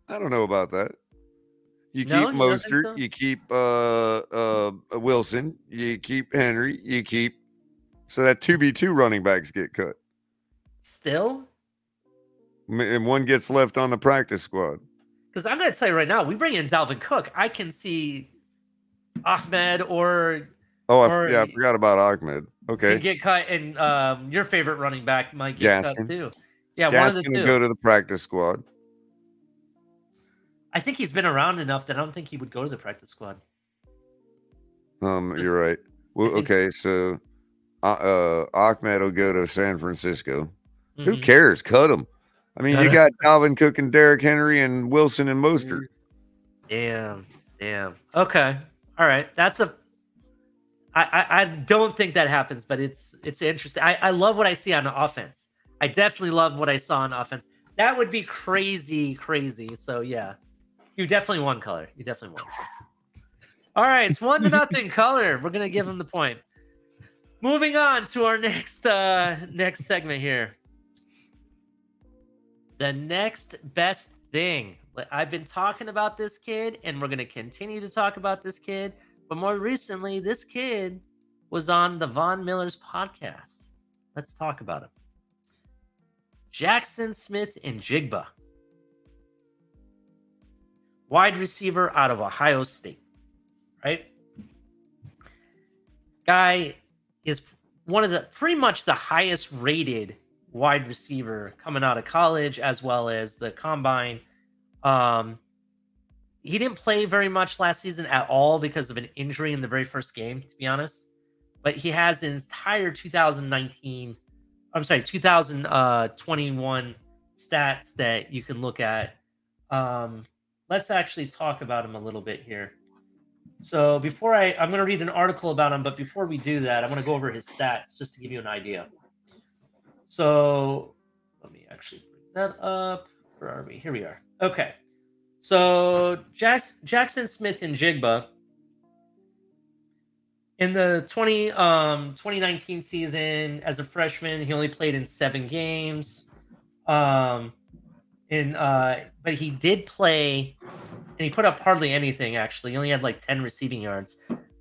I don't know about that. You No, keep you don't think Mostert, so? you keep Wilson, you keep Henry, you keep so that 2v2 running backs get cut. Still? And one gets left on the practice squad. Because I'm gonna tell you right now, we bring in Dalvin Cook, I can see Ahmed or I forgot about Ahmed. Okay. can get cut, and your favorite running back might get cut Gaskin. too. Yeah, one of the Gaskin will two. go to the practice squad. I think he's been around enough that I don't think he would go to the practice squad. You're right. Well, think- okay, so Ahmed will go to San Francisco. Who Mhm. cares? Cut him. I mean, you got Dalvin Cook and Derrick Henry and Wilson and Mostert. Damn. Okay. All right. That's a. I don't think that happens, but it's interesting. I love what I see on offense. I definitely love what I saw on offense. That would be crazy. So yeah, you definitely won, Color. You definitely won. All right, it's 1-0 Color. We're gonna give him the point. Moving on to our next segment here. The next best thing. I've been talking about this kid, and we're going to continue to talk about this kid. But more recently, this kid was on the Von Miller's podcast. Let's talk about him. Jackson Smith-Njigba. Wide receiver out of Ohio State. Right? Guy is one of the pretty much the highest rated wide receiver coming out of college as well as the combine. He didn't play very much last season at all because of an injury in the very first game, to be honest. But he has his entire 2021 stats that you can look at. Let's actually talk about him a little bit here. So before I'm going to read an article about him, but before we do that, I want to go over his stats just to give you an idea. So let me actually bring that up. Where are we? Here we are. Okay. So Jackson Smith-Njigba in the 2019 season as a freshman, he only played in 7 games. But he did play, and he put up hardly anything, actually. He only had like 10 receiving yards.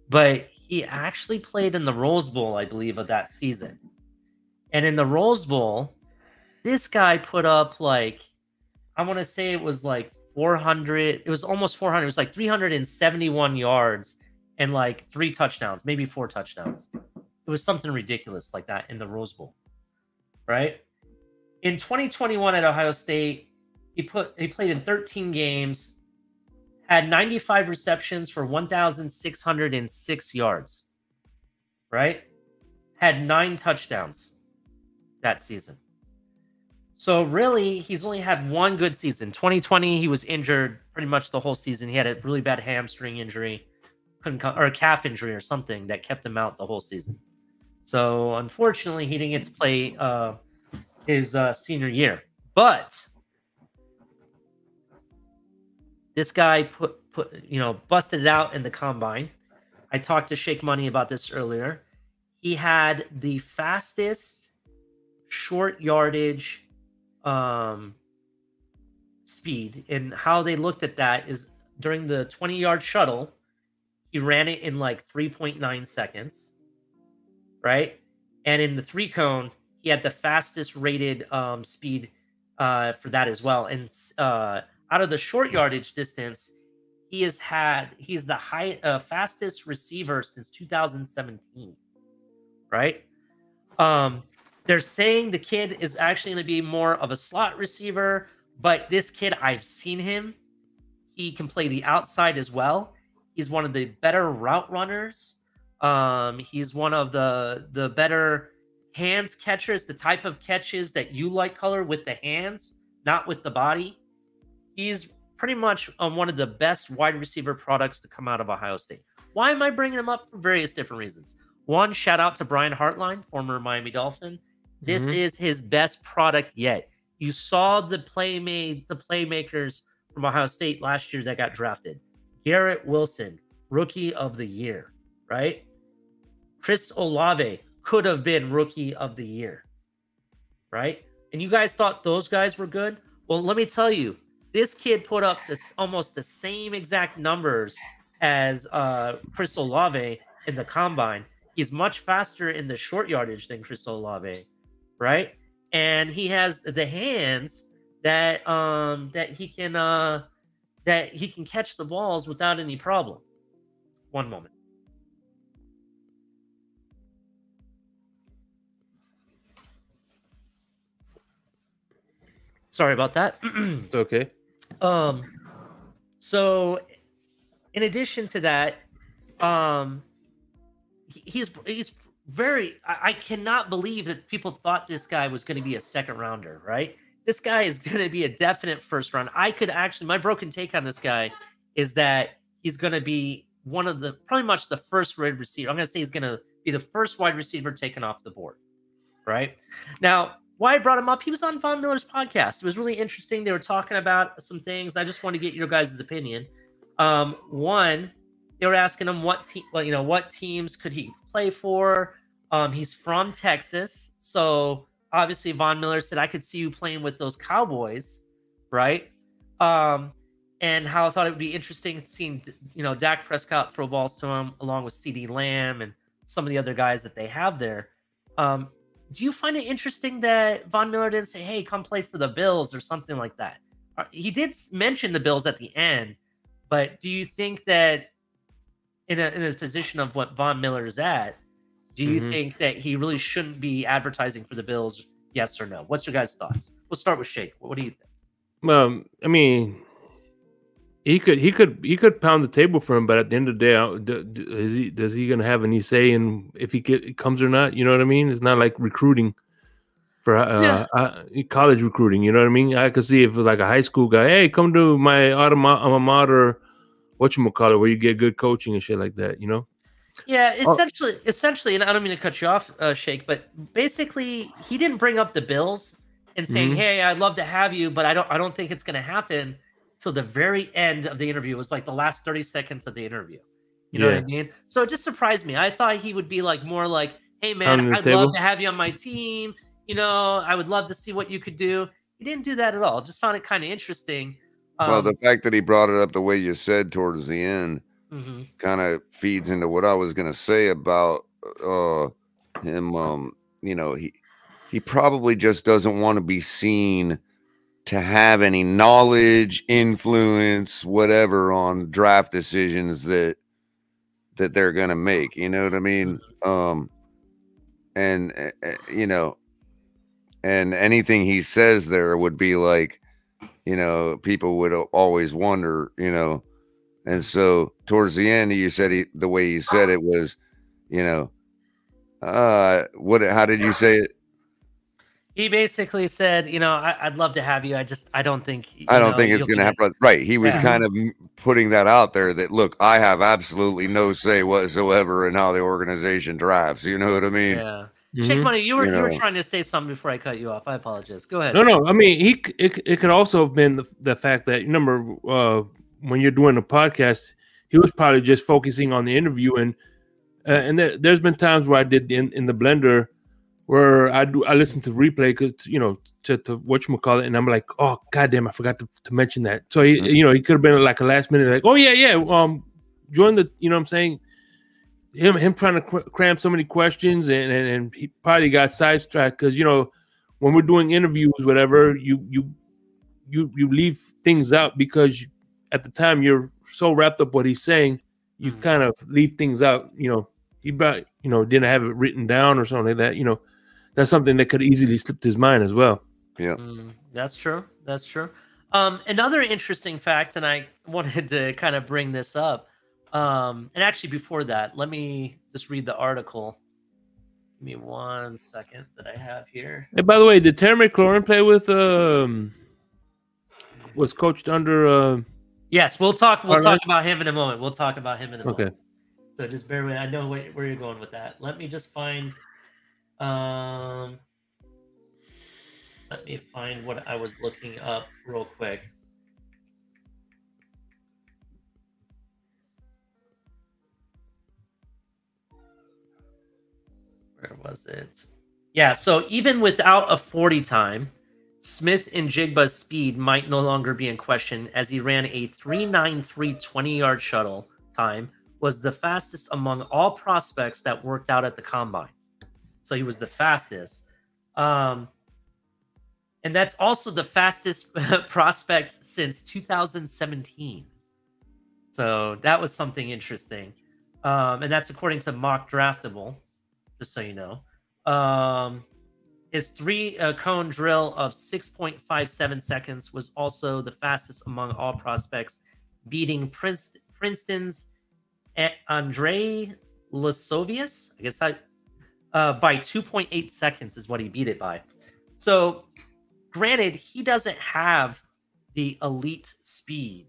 But he actually played in the Rose Bowl, I believe, of that season. And in the Rose Bowl, this guy put up like, I want to say it was like 400. It was almost 400. It was like 371 yards and like 3 touchdowns, maybe 4 touchdowns. It was something ridiculous like that in the Rose Bowl, right? In 2021 at Ohio State, he played in 13 games, had 95 receptions for 1,606 yards, right? Had 9 touchdowns that season. So really, he's only had one good season. 2020, he was injured pretty much the whole season. He had a really bad hamstring injury, or a calf injury or something that kept him out the whole season. So unfortunately, he didn't get to play his senior year. But this guy busted it out in the combine. I talked to Shake Money about this earlier. He had the fastest short yardage speed, and how they looked at that is during the 20-yard shuttle, he ran it in like 3.9 seconds, right? And in the 3-cone, he had the fastest rated speed for that as well. And out of the short yardage distance, he's the fastest receiver since 2017, right? They're saying the kid is actually going to be more of a slot receiver, but this kid, I've seen him. He can play the outside as well. He's one of the better route runners. He's one of the better hands catchers, the type of catches that you like, Color, with the hands, not with the body. He's pretty much one of the best wide receiver products to come out of Ohio State. Why am I bringing him up? For various different reasons. One, shout out to Brian Hartline, former Miami Dolphin. This is his best product yet. You saw the playmakers from Ohio State last year that got drafted. Garrett Wilson, Rookie of the Year, right? Chris Olave could have been Rookie of the Year, right? And you guys thought those guys were good? Well, let me tell you, this kid put up almost the same exact numbers as Chris Olave in the combine. He's much faster in the short yardage than Chris Olave, right? And he has the hands that he can catch the balls without any problem. One moment. Sorry about that. It's okay. So in addition to that, he's very, I cannot believe that people thought this guy was going to be a second rounder, right? This guy is going to be a definite first round. I could actually, my broken take on this guy is that he's going to be one of the, probably much the first wide receiver. I'm going to say he's going to be the first wide receiver taken off the board, right? Now, why I brought him up, he was on Von Miller's podcast. It was really interesting. They were talking about some things. I just want to get your guys' opinion. One, they were asking him what teams could he play for. He's from Texas, so obviously Von Miller said, I could see you playing with those Cowboys, right? And how I thought it would be interesting seeing, Dak Prescott throw balls to him along with CeeDee Lamb and some of the other guys that they have there. Do you find it interesting that Von Miller didn't say, hey, come play for the Bills or something like that? He did mention the Bills at the end, but do you think that in a position of what Von Miller is at, do you think that he really shouldn't be advertising for the Bills? Yes or no? What's your guys' thoughts? We'll start with Shake. What do you think? I mean, he could pound the table for him, but at the end of the day, does he gonna have any say in if he comes or not? You know what I mean? It's not like recruiting for college recruiting. You know what I mean? I could see if like a high school guy, hey, come to my alma mater, whatchamacallit, where you get good coaching and shit like that. Yeah, essentially, and I don't mean to cut you off, Shake, but basically, he didn't bring up the Bills and saying, "Hey, I'd love to have you," but I don't think it's going to happen till the very end of the interview. It was like the last 30 seconds of the interview. You know what I mean? So it just surprised me. I thought he would be more like, "Hey, man, I'd love to have you on my team. I would love to see what you could do." He didn't do that at all. Just found it kind of interesting. Well, the fact that he brought it up the way you said towards the end kind of feeds into what I was going to say about him. He probably just doesn't want to be seen to have any knowledge, influence, whatever on draft decisions that they're going to make. You know what I mean? And anything he says there would be like, people would always wonder, and so towards the end, you said the way he said it was, how did you say it? He basically said, I'd love to have you. I don't think it's going to happen. Right. He was kind of putting that out there that, look, I have absolutely no say whatsoever in how the organization drives. You know what I mean? Yeah. Shake Money, you were trying to say something before I cut you off. I apologize. Go ahead. No. I mean, it could also have been the fact that, remember, when you're doing a podcast, he was probably just focusing on the interview, and there's been times where I did in the blender where I listen to replay because to whatchamacallit, and I'm like, oh goddamn, I forgot to mention that. So he could have been like a last minute like, oh yeah, join the, what I'm saying, him trying to cram so many questions, and he probably got sidetracked because when we're doing interviews, whatever, you leave things out because at the time you're so wrapped up what he's saying, you kind of leave things out. He didn't have it written down or something like that. That's something that could easily slip his mind as well. Yeah, that's true. Another interesting fact, and I wanted to kind of bring this up. And actually, before that, let me just read the article. Give me 1 second that I have here. Hey, by the way, did Terry McLaurin play with was coached under. Yes, we'll talk Arlen? about him in a moment. We'll talk about him in a Okay. moment. So just bear with. I know where you're going with that. Let me just find. Let me find what I was looking up real quick. Where was it? Yeah, so even without a 40 time, Smith and Jigba's speed might no longer be in question, as he ran a 3.93 20-yard shuttle time, was the fastest among all prospects that worked out at the combine. So he was the fastest. And that's also the fastest prospect since 2017. So that was something interesting. And that's according to Mock Draftable, just so you know. His three-cone drill of 6.57 seconds was also the fastest among all prospects, beating Princeton's Andre Lasovius. I guess by 2.8 seconds is what he beat it by. So, granted, he doesn't have the elite speed.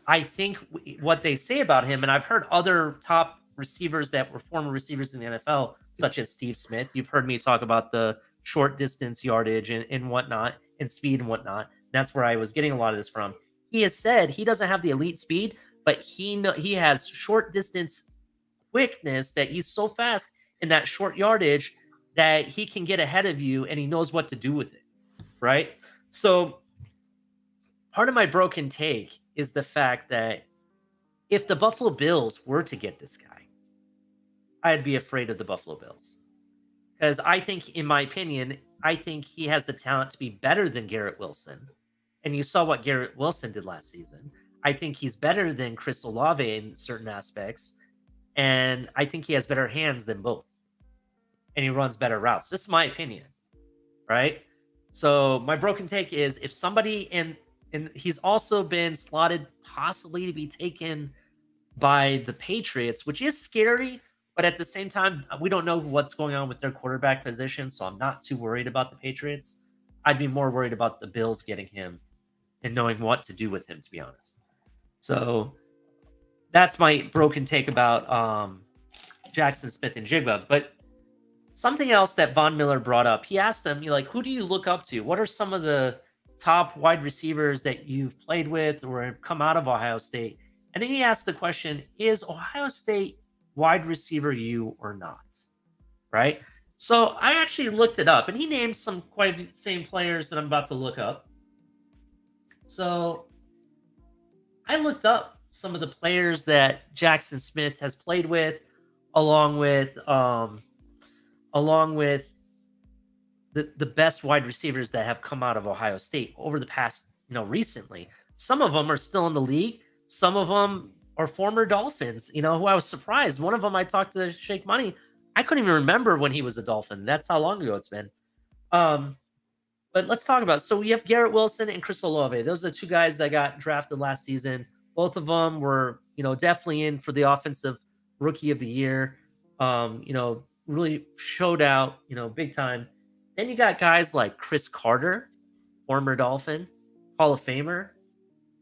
I think what they say about him, and I've heard other top receivers that were former receivers in the NFL, such as Steve Smith. You've heard me talk about the short distance yardage and whatnot, and speed and whatnot. That's where I was getting a lot of this from. He has said he doesn't have the elite speed, but he has short distance quickness, that he's so fast in that short yardage that he can get ahead of you and he knows what to do with it, right? So part of my broken take is the fact that if the Buffalo Bills were to get this guy, I'd be afraid of the Buffalo Bills. Because I think, in my opinion, I think he has the talent to be better than Garrett Wilson. And you saw what Garrett Wilson did last season. I think he's better than Chris Olave in certain aspects. And I think he has better hands than both. And he runs better routes. This is my opinion, right? So my broken take is, if somebody, and he's also been slotted possibly to be taken by the Patriots, which is scary, but at the same time, we don't know what's going on with their quarterback position, so I'm not too worried about the Patriots. I'd be more worried about the Bills getting him and knowing what to do with him, to be honest. So that's my broken take about Jackson Smith and Jigba. But something else that Von Miller brought up, he asked them, who do you look up to? What are some of the top wide receivers that you've played with or have come out of Ohio State? And then he asked the question, is Ohio State wide receiver you or not? Right? So I actually looked it up, and he named some quite same players that I'm about to look up. So I looked up some of the players that Jackson Smith has played with, along with the best wide receivers that have come out of Ohio State over the past, recently. Some of them are still in the league. Some of them are former Dolphins, who I was surprised. One of them, I talked to Shake Money. I couldn't even remember when he was a Dolphin. That's how long ago it's been. But let's talk about it. So we have Garrett Wilson and Chris Olave. Those are the two guys that got drafted last season. Both of them were, definitely in for the offensive rookie of the year. Really showed out, big time. Then you got guys like Chris Carter, former Dolphin, Hall of Famer.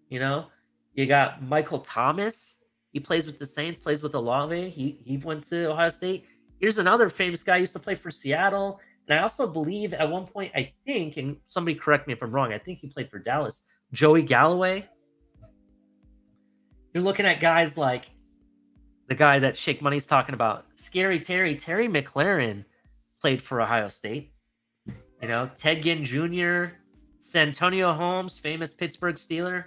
You got Michael Thomas. He plays with the Saints, plays with Olave. He went to Ohio State. Here's another famous guy, used to play for Seattle. And I also believe at one point, I think, and somebody correct me if I'm wrong, I think he played for Dallas, Joey Galloway. You're looking at guys like the guy that Shake Money's talking about, Scary Terry McLaren, played for Ohio State. Ted Ginn Jr., Santonio Holmes, famous Pittsburgh Steeler.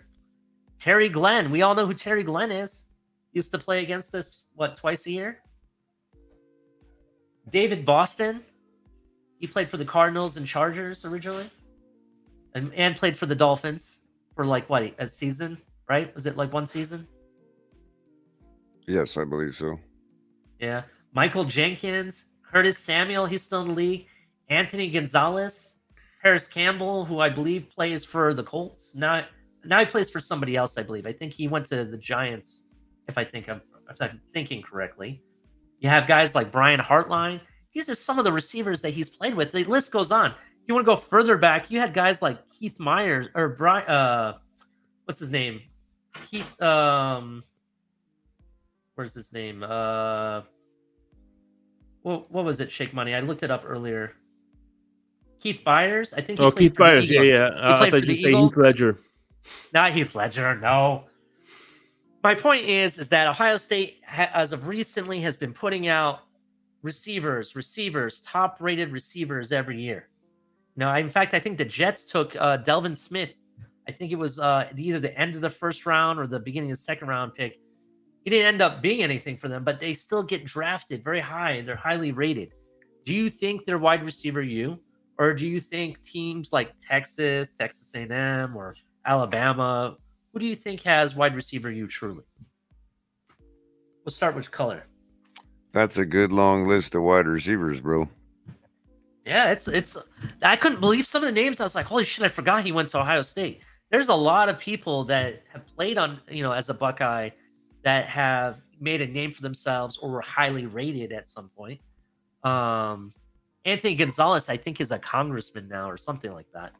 Terry Glenn, we all know who Terry Glenn is. Used to play against us, twice a year? David Boston, he played for the Cardinals and Chargers originally. And played for the Dolphins for a season, right? Was it one season? Yes, I believe so. Yeah. Michael Jenkins, Curtis Samuel, he's still in the league. Anthony Gonzalez, Harris Campbell, who I believe plays for the Colts. Now he plays for somebody else, I believe. I think he went to the Giants, if I'm thinking correctly. You have guys like Brian Hartline. These are some of the receivers that he's played with. The list goes on. You want to go further back, you had guys like Keith Myers or what's his name? Keith. Where's his name? What was it? Shake Money. I looked it up earlier. Keith Byers. I think. Oh, Keith Byers. Yeah, yeah. He played for the Eagles. Heath Ledger. Not Heath Ledger. No. My point is that Ohio State, as of recently, has been putting out receivers, top-rated receivers every year. Now, in fact, I think the Jets took Delvin Smith. I think it was either the end of the first round or the beginning of the second round pick. He didn't end up being anything for them, but they still get drafted very high, and they're highly rated. Do you think they're wide receiver you, or do you think teams like Texas A&M, or Alabama, who do you think has wide receiver you truly? We'll start with color. That's a good long list of wide receivers, bro. Yeah, it's. I couldn't believe some of the names. I was like, holy shit, I forgot he went to Ohio State. There's a lot of people that have played on, as a Buckeye, that have made a name for themselves or were highly rated at some point. Anthony Gonzalez, I think, is a congressman now or something like that.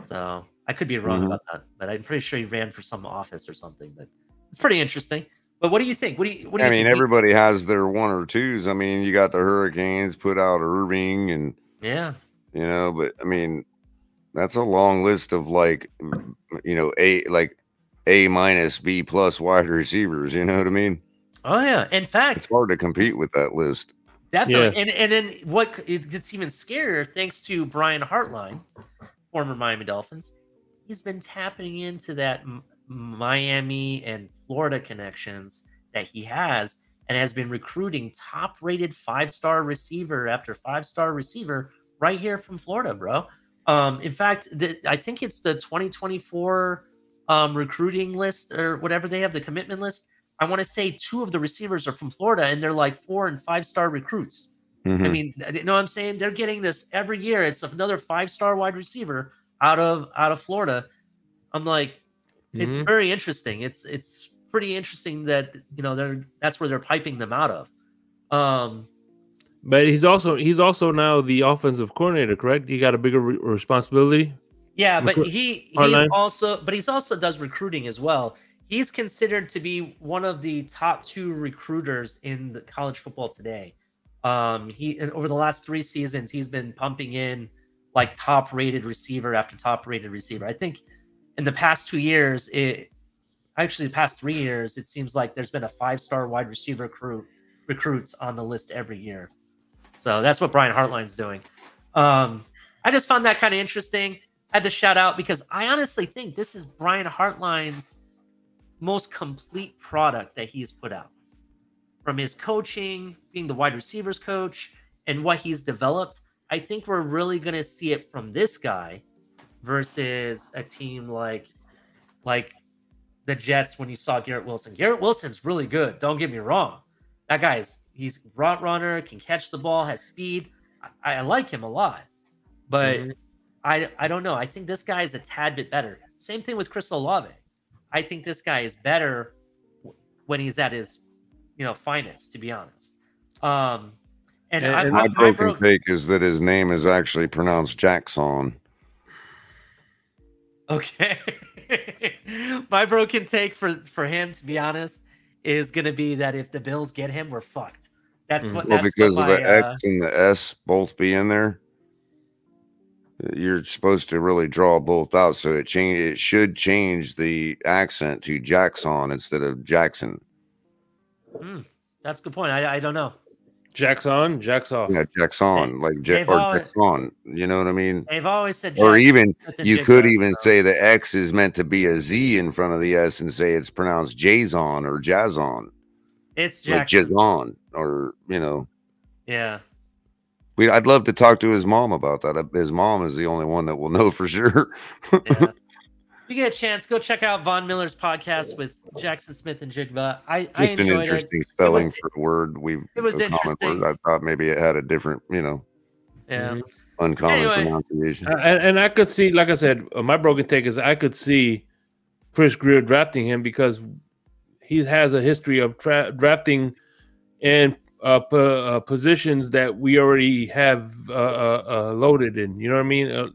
So I could be wrong about that, but I'm pretty sure he ran for some office or something. But it's pretty interesting. But what do you think? What do you I mean, think? everybody has their one or twos. I mean, you got the Hurricanes put out Irving, and yeah, but I mean, that's a long list of A minus B plus wide receivers. You know what I mean? Oh yeah. In fact, it's hard to compete with that list. Definitely. Yeah. And then what it gets even scarier, thanks to Brian Hartline, former Miami Dolphins, he's been tapping into that Miami and Florida connections that he has, and has been recruiting top-rated 5-star receiver after 5-star receiver right here from Florida, bro. In fact, I think it's the 2024 recruiting list or whatever they have, the commitment list. I want to say 2 of the receivers are from Florida, and they're like 4- and 5-star recruits. I mean, you know what I'm saying? They're getting this every year. It's another 5-star wide receiver out of Florida. I'm like, it's very interesting. It's pretty interesting that that's where they're piping them out of. But he's also now the offensive coordinator, correct? He got a bigger responsibility. Yeah, but he's also does recruiting as well. He's considered to be one of the top 2 recruiters in the college football today. Over the last 3 seasons, he's been pumping in like top-rated receiver after top-rated receiver. I think in the past 2 years, the past 3 years, it seems like there's been a 5-star wide receiver recruits on the list every year. So that's what Brian Hartline's doing. I just found that kind of interesting. I had to shout out because I honestly think this is Brian Hartline's most complete product that he's put out. From his coaching, being the wide receivers coach, and what he's developed, I think we're really going to see it from this guy versus a team like the Jets when you saw Garrett Wilson. Garrett Wilson's really good. Don't get me wrong. That he's a route runner, can catch the ball, has speed. I like him a lot. But I don't know. I think this guy is a tad bit better. Same thing with Chris Olave. I think this guy is better when he's at his finest, to be honest. And my broken take is that his name is actually pronounced Jackson. Okay. My broken take for him, to be honest, is going to be that if the Bills get him, we're fucked. That's what. Well, because of the X and the S both being there, you're supposed to really draw both out. So it should change the accent to Jackson instead of Jackson. That's a good point. I don't know. Jackson. Yeah, Jackson, Jackson. You know what I mean? They've always said Jackson. Or even, you could even say the X is meant to be a Z in front of the S and say it's pronounced Jason or Jazzon. It's Jackson. Like Jazzon, or, Yeah. I'd love to talk to his mom about that. His mom is the only one that will know for sure. Yeah. If you get a chance, go check out Von Miller's podcast with Jackson Smith and Jigba. I enjoyed an interesting spelling for the word. It was interesting. I thought maybe it had a different, uncommon pronunciation. And I could see, like I said, my broken take is I could see Chris Greer drafting him because he has a history of drafting in positions that we already have loaded in. You know what I mean?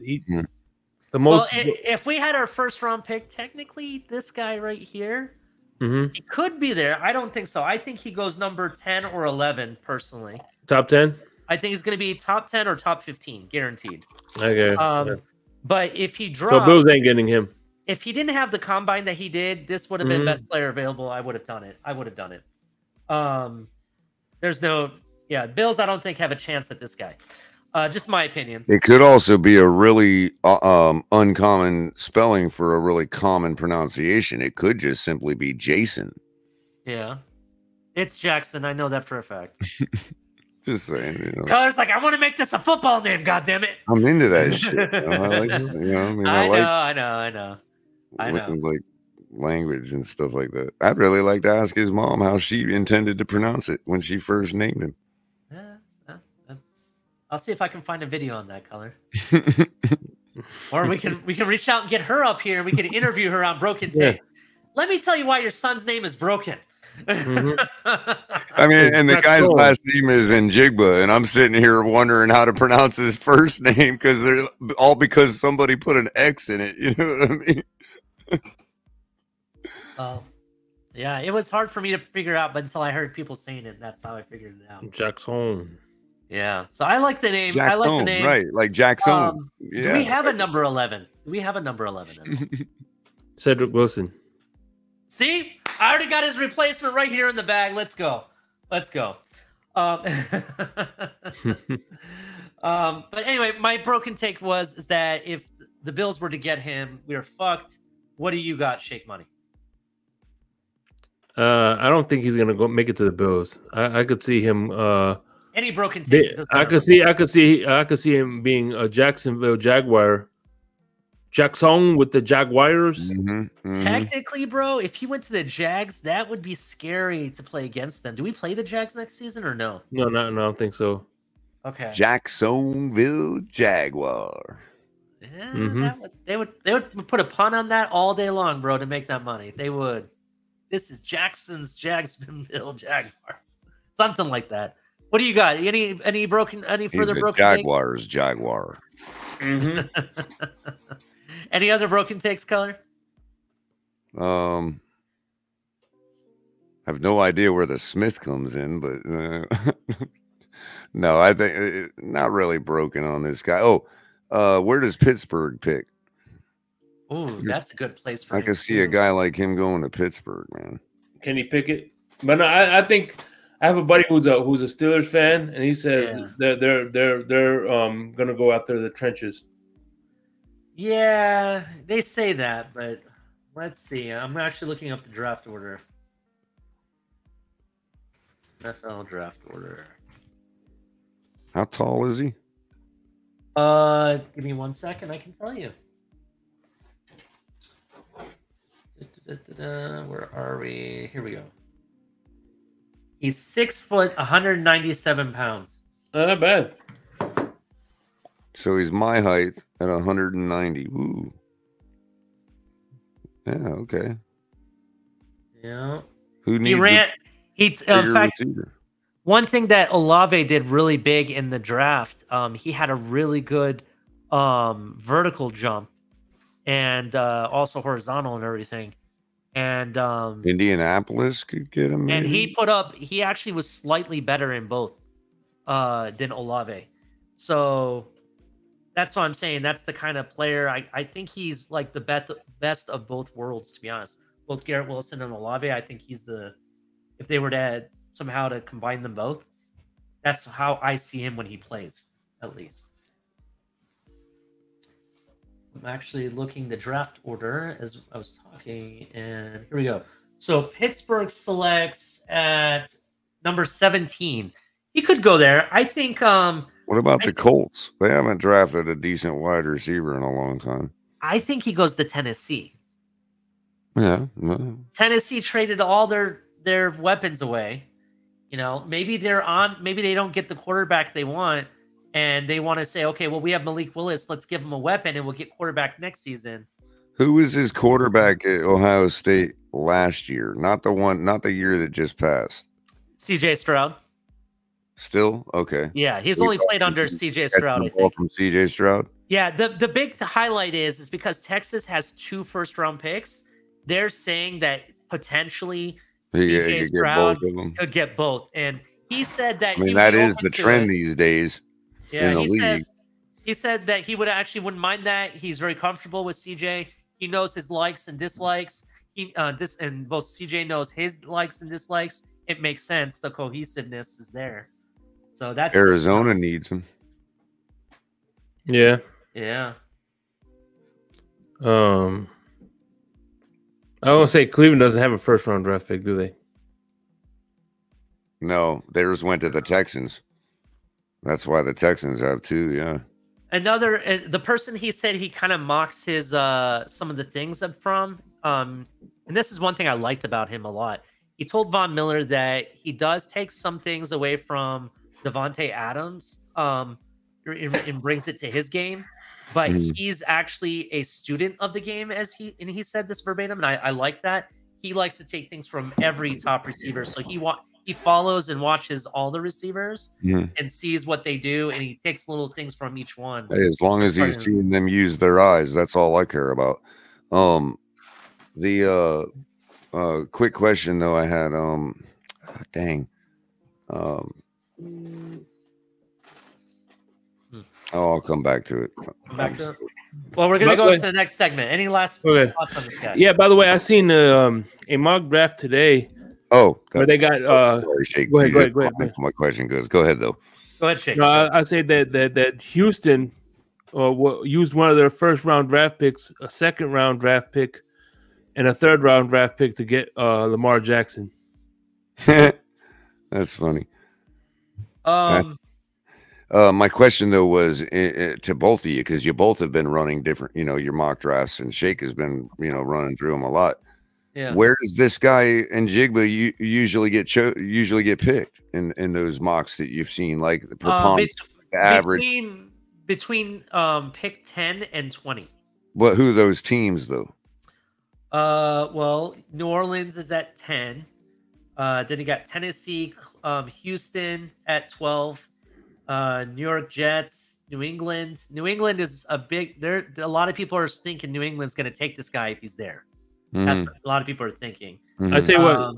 The most. if we had our first round pick, technically this guy right here, Mhm. he could be there. I don't think so. I think he goes number 10 or 11 personally. Top 10. I think he's going to be top 10 or top 15, guaranteed. Okay. But if he drops, so Bills ain't getting him. If he didn't have the combine that he did, this would have been best player available. I would have done it. There's no, Bills. I don't think have a chance at this guy. Just my opinion. It could also be a really uncommon spelling for a really common pronunciation. It could just simply be Jason. Yeah, it's Jackson. I know that for a fact. Just saying. You know. Color's like, I want to make this a football name. God damn it! I'm into that shit. You know, I like, I know. Like language and stuff like that. I'd really like to ask his mom how she intended to pronounce it when she first named him. I'll see if I can find a video on that, Color. Or we can reach out and get her up here. We can interview her on Broken Take. Let me tell you why your son's name is Broken. I mean, and the guy's last name is Njigba, and I'm sitting here wondering how to pronounce his first name because they're all because somebody put an X in it. You know what I mean? Yeah, it was hard for me to figure out, but until I heard people saying it, that's how I figured it out. Jackson. Yeah, so I like the name. Jackson, I like the name. Right, like Jackson. Do we have a number 11? Cedric Wilson. See, I already got his replacement right here in the bag. Let's go. But anyway, my broken take is that if the Bills were to get him, we are fucked. What do you got, Shake Money? I don't think he's gonna make it to the Bills. I could see him. Any broken take? I could see him being a Jacksonville Jaguar. Jackson with the Jaguars. Technically, bro, if he went to the Jags, that would be scary to play against them. Do we play the Jags next season or no? No, I don't think so. Okay. Jacksonville Jaguar. Yeah, they would put a pun on that all day long, bro, to make that money. They would. This is Jackson's Jacksonville Jaguars. Something like that. What do you got? Any further broken Jaguars takes? Jaguar. Any other broken takes, Color? I have no idea where the Smith comes in, but no, I think not really broken on this guy. Where does Pittsburgh pick? Oh, that's a good place for I him. can see a guy like him going to Pittsburgh, man. Can he pick it? But no, I think I have a buddy who's a Steelers fan, and he says they're gonna go after the trenches. Yeah, they say that, but let's see. I'm actually looking up the draft order. NFL draft order. How tall is he? Give me 1 second. I can tell you. Where are we? Here we go. He's 6 foot, 197 pounds. Not bad. So he's my height at 190. Ooh. Yeah, okay. Yeah. Who needs in fact, receiver? One thing that Olave did really big in the draft, he had a really good vertical jump and also horizontal and everything. And Indianapolis could get him. And he actually was slightly better in both than Olave. So that's what I'm saying. That's the kind of player I think he's like the best of both worlds, to be honest. Both Garrett Wilson and Olave, I think he's if they were to somehow to combine them both, that's how I see him when he plays, at least. I'm actually looking the draft order as I was talking, and here we go. So Pittsburgh selects at number 17. He could go there. I think. What about the Colts? They haven't drafted a decent wide receiver in a long time. I think he goes to Tennessee. Yeah. Tennessee traded all their weapons away. You know, maybe they don't get the quarterback they want. And they want to say, okay, well, we have Malik Willis. Let's give him a weapon, and we'll get quarterback next season. Who was his quarterback at Ohio State last year? Not the year that just passed. C.J. Stroud. Still? Okay. Yeah, he's only played under C.J. Stroud, I think. From C.J. Stroud? Yeah, the big highlight is because Texas has 2 first-round picks. They're saying that potentially Yeah, CJ you could get both Stroud of them. could get both, and he said that I mean, he would that be is open the to trend it. these days Yeah, in the league. he said that he would actually wouldn't mind that. He's very comfortable with CJ. He knows his likes and dislikes. And both CJ knows his likes and dislikes. It makes sense. The cohesiveness is there. So that's Arizona needs him. Yeah. Yeah. I won't say Cleveland doesn't have a first round draft pick, do they? No, theirs went to the Texans. That's why the Texans have 2. Yeah. Another the person he said he kind of mocks his some of the things from and this is one thing I liked about him a lot. He told Von Miller that he does take some things away from Devontae Adams and brings it to his game, but he's actually a student of the game, as he said this verbatim, and I like that. He likes to take things from every top receiver, so he follows and watches all the receivers and sees what they do, and he takes little things from each one. Hey, as long as he's seeing them use their eyes, that's all I care about. The quick question though I had, dang. I'll come back to it. Well, we're gonna go to the next segment. Any last thoughts on this guy? Yeah, by the way, I seen a mock draft today. Oh, where they got sorry, Shake. Go ahead. My question goes. Go ahead though. Go ahead, Shake. No, I say that Houston used one of their first round draft picks, a second round draft pick, and a third round draft pick to get Lamar Jackson. That's funny. My question though was to both of you, because you both have been running different, your mock drafts, and Shake has been, running through them a lot. Yeah. Where does this guy and Jigba usually get picked in those mocks that you've seen, like the average between pick 10 and 20? What? Who are those teams though? Well, New Orleans is at 10. Then you got Tennessee, Houston at 12. New York Jets, New England. New England is a lot of people are thinking New England's going to take this guy if he's there. That's what a lot of people are thinking. I tell you what,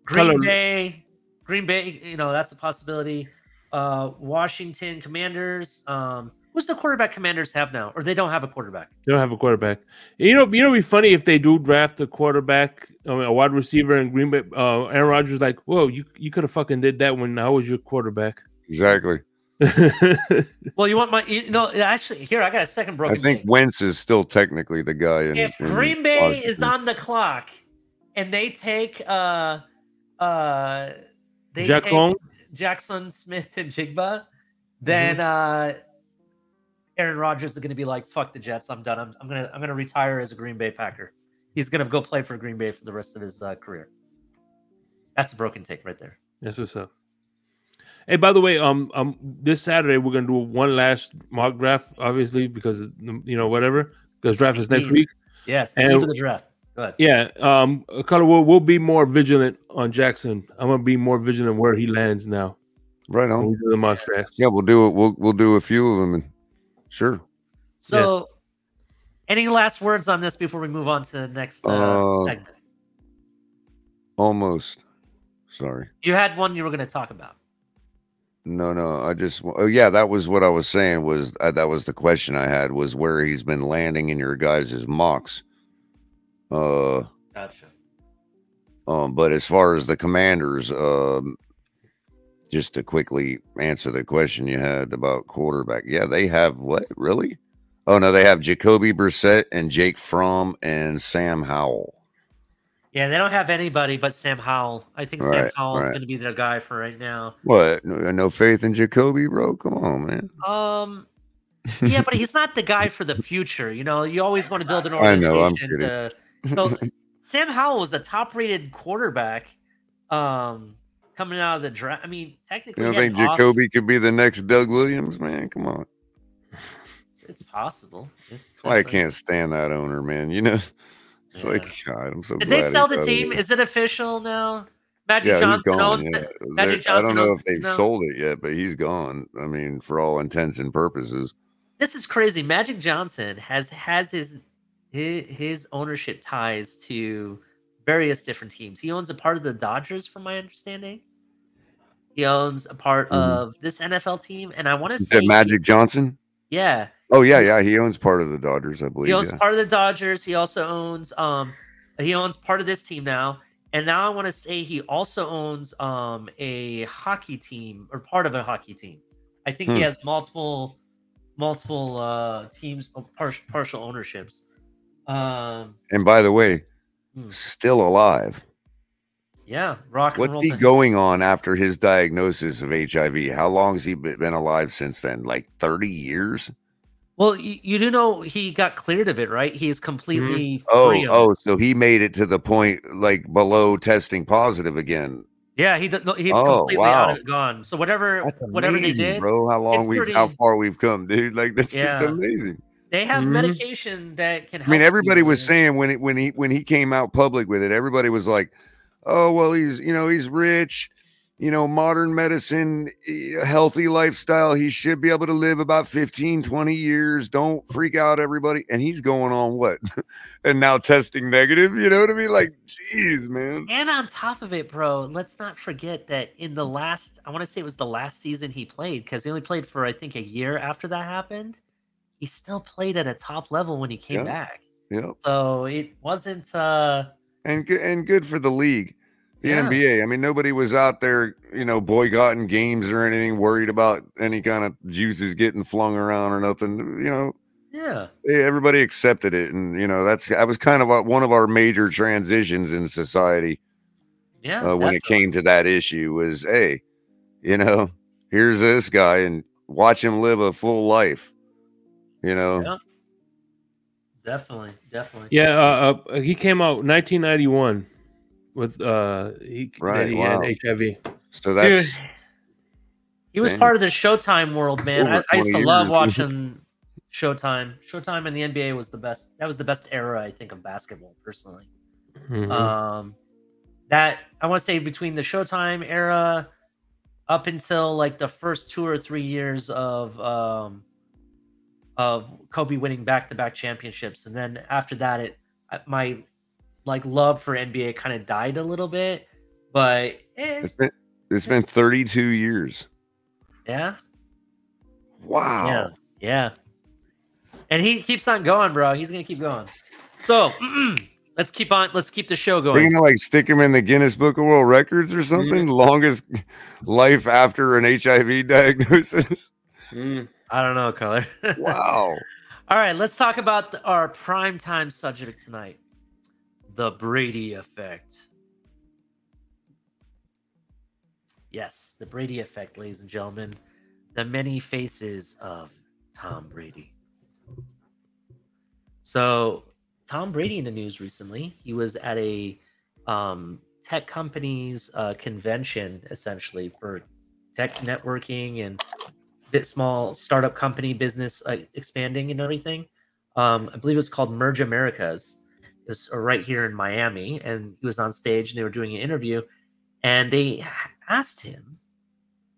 Green Bay, that's a possibility. Washington Commanders. Who's the quarterback Commanders have now? Or they don't have a quarterback? They don't have a quarterback. It'd be funny if they do draft a quarterback, a wide receiver in Green Bay. Aaron Rodgers like, whoa, you could have fucking did that when I was your quarterback. Exactly. Well, you want actually, here I got a second broken. I think Wentz is still technically the guy. If Green Bay Washington is on the clock and they take Jackson Smith and Jigba, then Aaron Rodgers is going to be like, "Fuck the Jets, I'm done. I'm gonna retire as a Green Bay Packer." He's gonna go play for Green Bay for the rest of his career. That's a broken take right there. That's what's up. Hey, by the way, this Saturday we're gonna do one last mock draft, obviously, because whatever, because draft is next week. Yes, the eve of the draft. Go ahead. Yeah, Color, we'll be more vigilant on Jackson. I'm gonna be more vigilant where he lands now. Right on. We do the mock draft. Yeah, we'll do it. We'll do a few of them, and sure. So, any last words on this before we move on to the next segment? Almost. Sorry. You had one you were going to talk about. No. That was what I was saying. That was the question I had, was where he's been landing in your guys' mocks. Gotcha. But as far as the Commanders, just to quickly answer the question you had about quarterback, they have what, really? Oh no, they have Jacoby Brissett and Jake Fromm and Sam Howell. Yeah, they don't have anybody but Sam Howell. I think Sam Howell is going to be their guy for right now. What? No faith in Jacoby, bro? Come on, man. Yeah, but he's not the guy for the future. You always want to build an organization. I know, I'm kidding. So Sam Howell was a top-rated quarterback coming out of the draft. I mean, technically, you don't think Jacoby could be the next Doug Williams, man? Come on. It's possible. That's why I can't stand that owner, man. It's like, God, I'm so glad. Did they sell the team? Is it official now? Magic Johnson owns it. Magic Johnson. I don't know if they've sold it yet, but he's gone. I mean, for all intents and purposes. this is crazy. Magic Johnson has his ownership ties to various different teams. He owns a part of the Dodgers, from my understanding. He owns a part of this NFL team, and I want to You said say, Magic Johnson? yeah, Oh yeah. He owns part of the Dodgers, I he believe. owns Yeah. part of the Dodgers. He also owns part of this team now, and now I want to say he also owns a hockey team or part of a hockey team. I think he has multiple teams of partial ownerships. And by the way, still alive. Yeah, rock and What's roll. he going on after his diagnosis of HIV? How long has he been alive since then? Like 30 years? Well, you do know he got cleared of it, right? He is completely free of it. Oh, so he made it to the point like below testing positive again. Yeah, he's completely out of it, gone. So whatever they did, bro. How far we've come, dude. Like that's just amazing. They have medication that can help. I mean, everybody was saying when he came out public with it, everybody was like, "Oh, well, he's rich, modern medicine, healthy lifestyle. He should be able to live about 15, 20 years. Don't freak out, everybody." And he's going on what? And now testing negative. You know what I mean? Like, geez, man. And on top of it, bro, let's not forget that in the last, I want to say it was the last season he played, because he only played for, I think, a year after that happened. He still played at a top level when he came back. Yeah. So it wasn't and good for the league. The NBA. I mean, nobody was out there, boycotting games or anything, worried about any kind of juices getting flung around or nothing. Yeah. Everybody accepted it, and that was kind of one of our major transitions in society. Yeah. When it came to that issue, was here's this guy and watch him live a full life. Yeah. Definitely. Yeah, he came out 1991 with he had HIV. So that's he was part of the Showtime world, man. I used to love watching Showtime. Showtime in the NBA was the best. That was the best era, I think, of basketball, personally. That I want to say between the Showtime era up until like the first 2 or 3 years of Kobe winning back-to-back championships, and then after that, my love for NBA kind of died a little bit. But it's been 32 years. Yeah. Wow. Yeah. And he keeps on going, bro. He's gonna keep going. So let's keep the show going. We're gonna stick him in the Guinness Book of World Records or something. Longest life after an HIV diagnosis. I don't know, Color. Wow. All right, let's talk about our primetime subject tonight. The Brady effect. Yes, the Brady effect, ladies and gentlemen. The many faces of Tom Brady. So, Tom Brady in the news recently. He was at a tech company's convention, essentially, for tech networking and small startup company business expanding and everything. I believe it was called Merge Americas. It was right here in Miami, and he was on stage and they were doing an interview, and they asked him,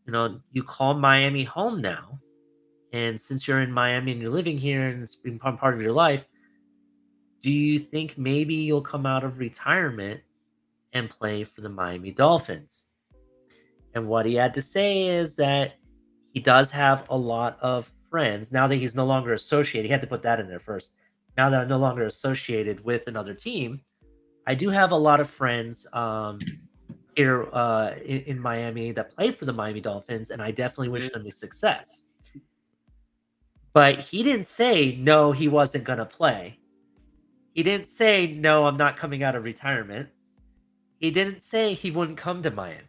you call Miami home now, and since you're in Miami and you're living here and it's been part of your life, do you think maybe you'll come out of retirement and play for the Miami Dolphins? And what he had to say is that he does have a lot of friends now that he's no longer associated. He had to put that in there first. Now that I'm no longer associated with another team, I do have a lot of friends here in Miami that played for the Miami Dolphins, and I definitely wish them the success. But he didn't say, no, he wasn't going to play. He didn't say, no, I'm not coming out of retirement. He didn't say he wouldn't come to Miami.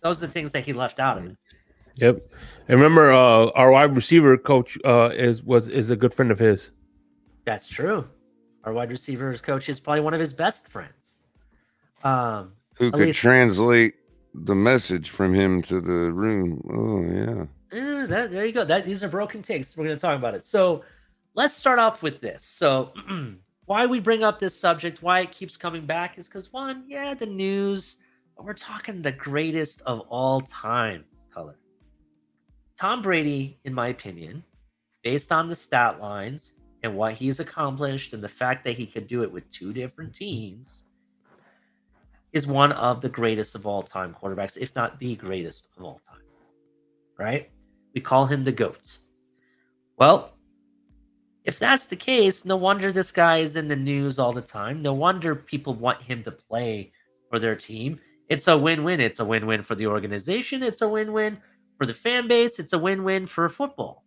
Those are the things that he left out of it. Yep. And remember, our wide receiver coach is a good friend of his. That's true. Our wide receiver coach is probably one of his best friends. Who could translate the message from him to the room. Oh, yeah. There you go. These are broken takes. We're going to talk about it. So let's start off with this. So why we bring up this subject, why it keeps coming back is because, one, the news, but we're talking the greatest of all time, Color. Tom Brady, in my opinion, based on the stat lines and what he's accomplished and the fact that he could do it with 2 different teams, is one of the greatest of all time quarterbacks, if not the greatest of all time, right? We call him the GOAT. Well, if that's the case, no wonder this guy is in the news all the time. No wonder people want him to play for their team. It's a win-win. It's a win-win for the organization. It's a win-win for the fan base. It's a win-win for football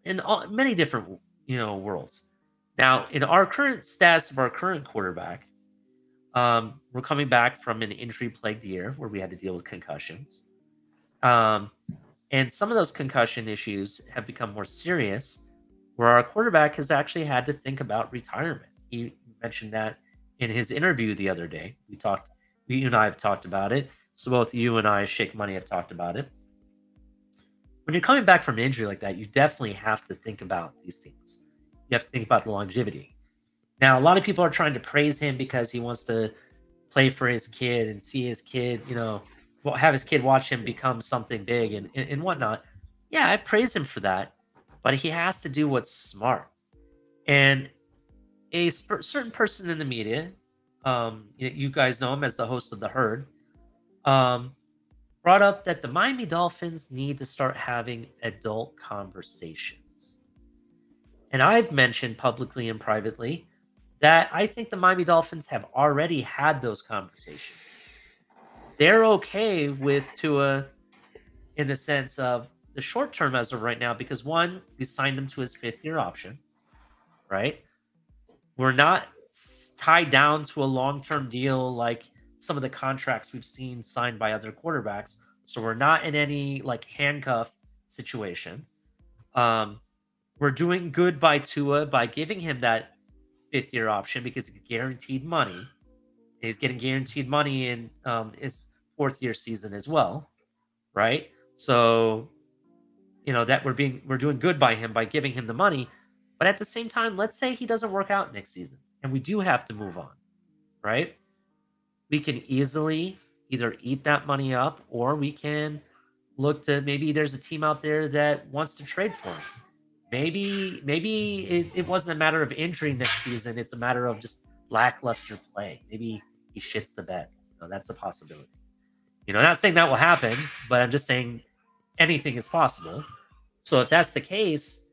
in many different, worlds. Now, in our current status of our current quarterback, we're coming back from an injury-plagued year where we had to deal with concussions. And some of those concussion issues have become more serious, where our quarterback has actually had to think about retirement. He mentioned that in his interview the other day. You and I have talked about it. So both you and I, Shake Money, have talked about it. When you're coming back from an injury like that, you definitely have to think about these things. You have to think about the longevity. Now, a lot of people are trying to praise him because he wants to play for his kid and see his kid, have his kid watch him become something big and whatnot. Yeah, I praise him for that, but he has to do what's smart. And a certain person in the media, you guys know him as the host of The Herd, brought up that the Miami Dolphins need to start having adult conversations. And I've mentioned publicly and privately that I think the Miami Dolphins have already had those conversations. They're okay with Tua in the sense of the short term as of right now, because one, we signed him to his 5th-year option, right? We're not tied down to a long-term deal like some of the contracts we've seen signed by other quarterbacks. So we're not in any handcuff situation. We're doing good by Tua by giving him that 5th-year option because it's guaranteed money. He's getting guaranteed money in his 4th-year season as well, right? So, that we're doing good by him by giving him the money. But at the same time, let's say he doesn't work out next season and we do have to move on, right? We can easily either eat that money up or we can look to, maybe there's a team out there that wants to trade for him. Maybe it wasn't a matter of injury next season. It's a matter of just lackluster play. Maybe he shits the bed. That's a possibility. Not saying that will happen, but I'm just saying anything is possible. So if that's the case,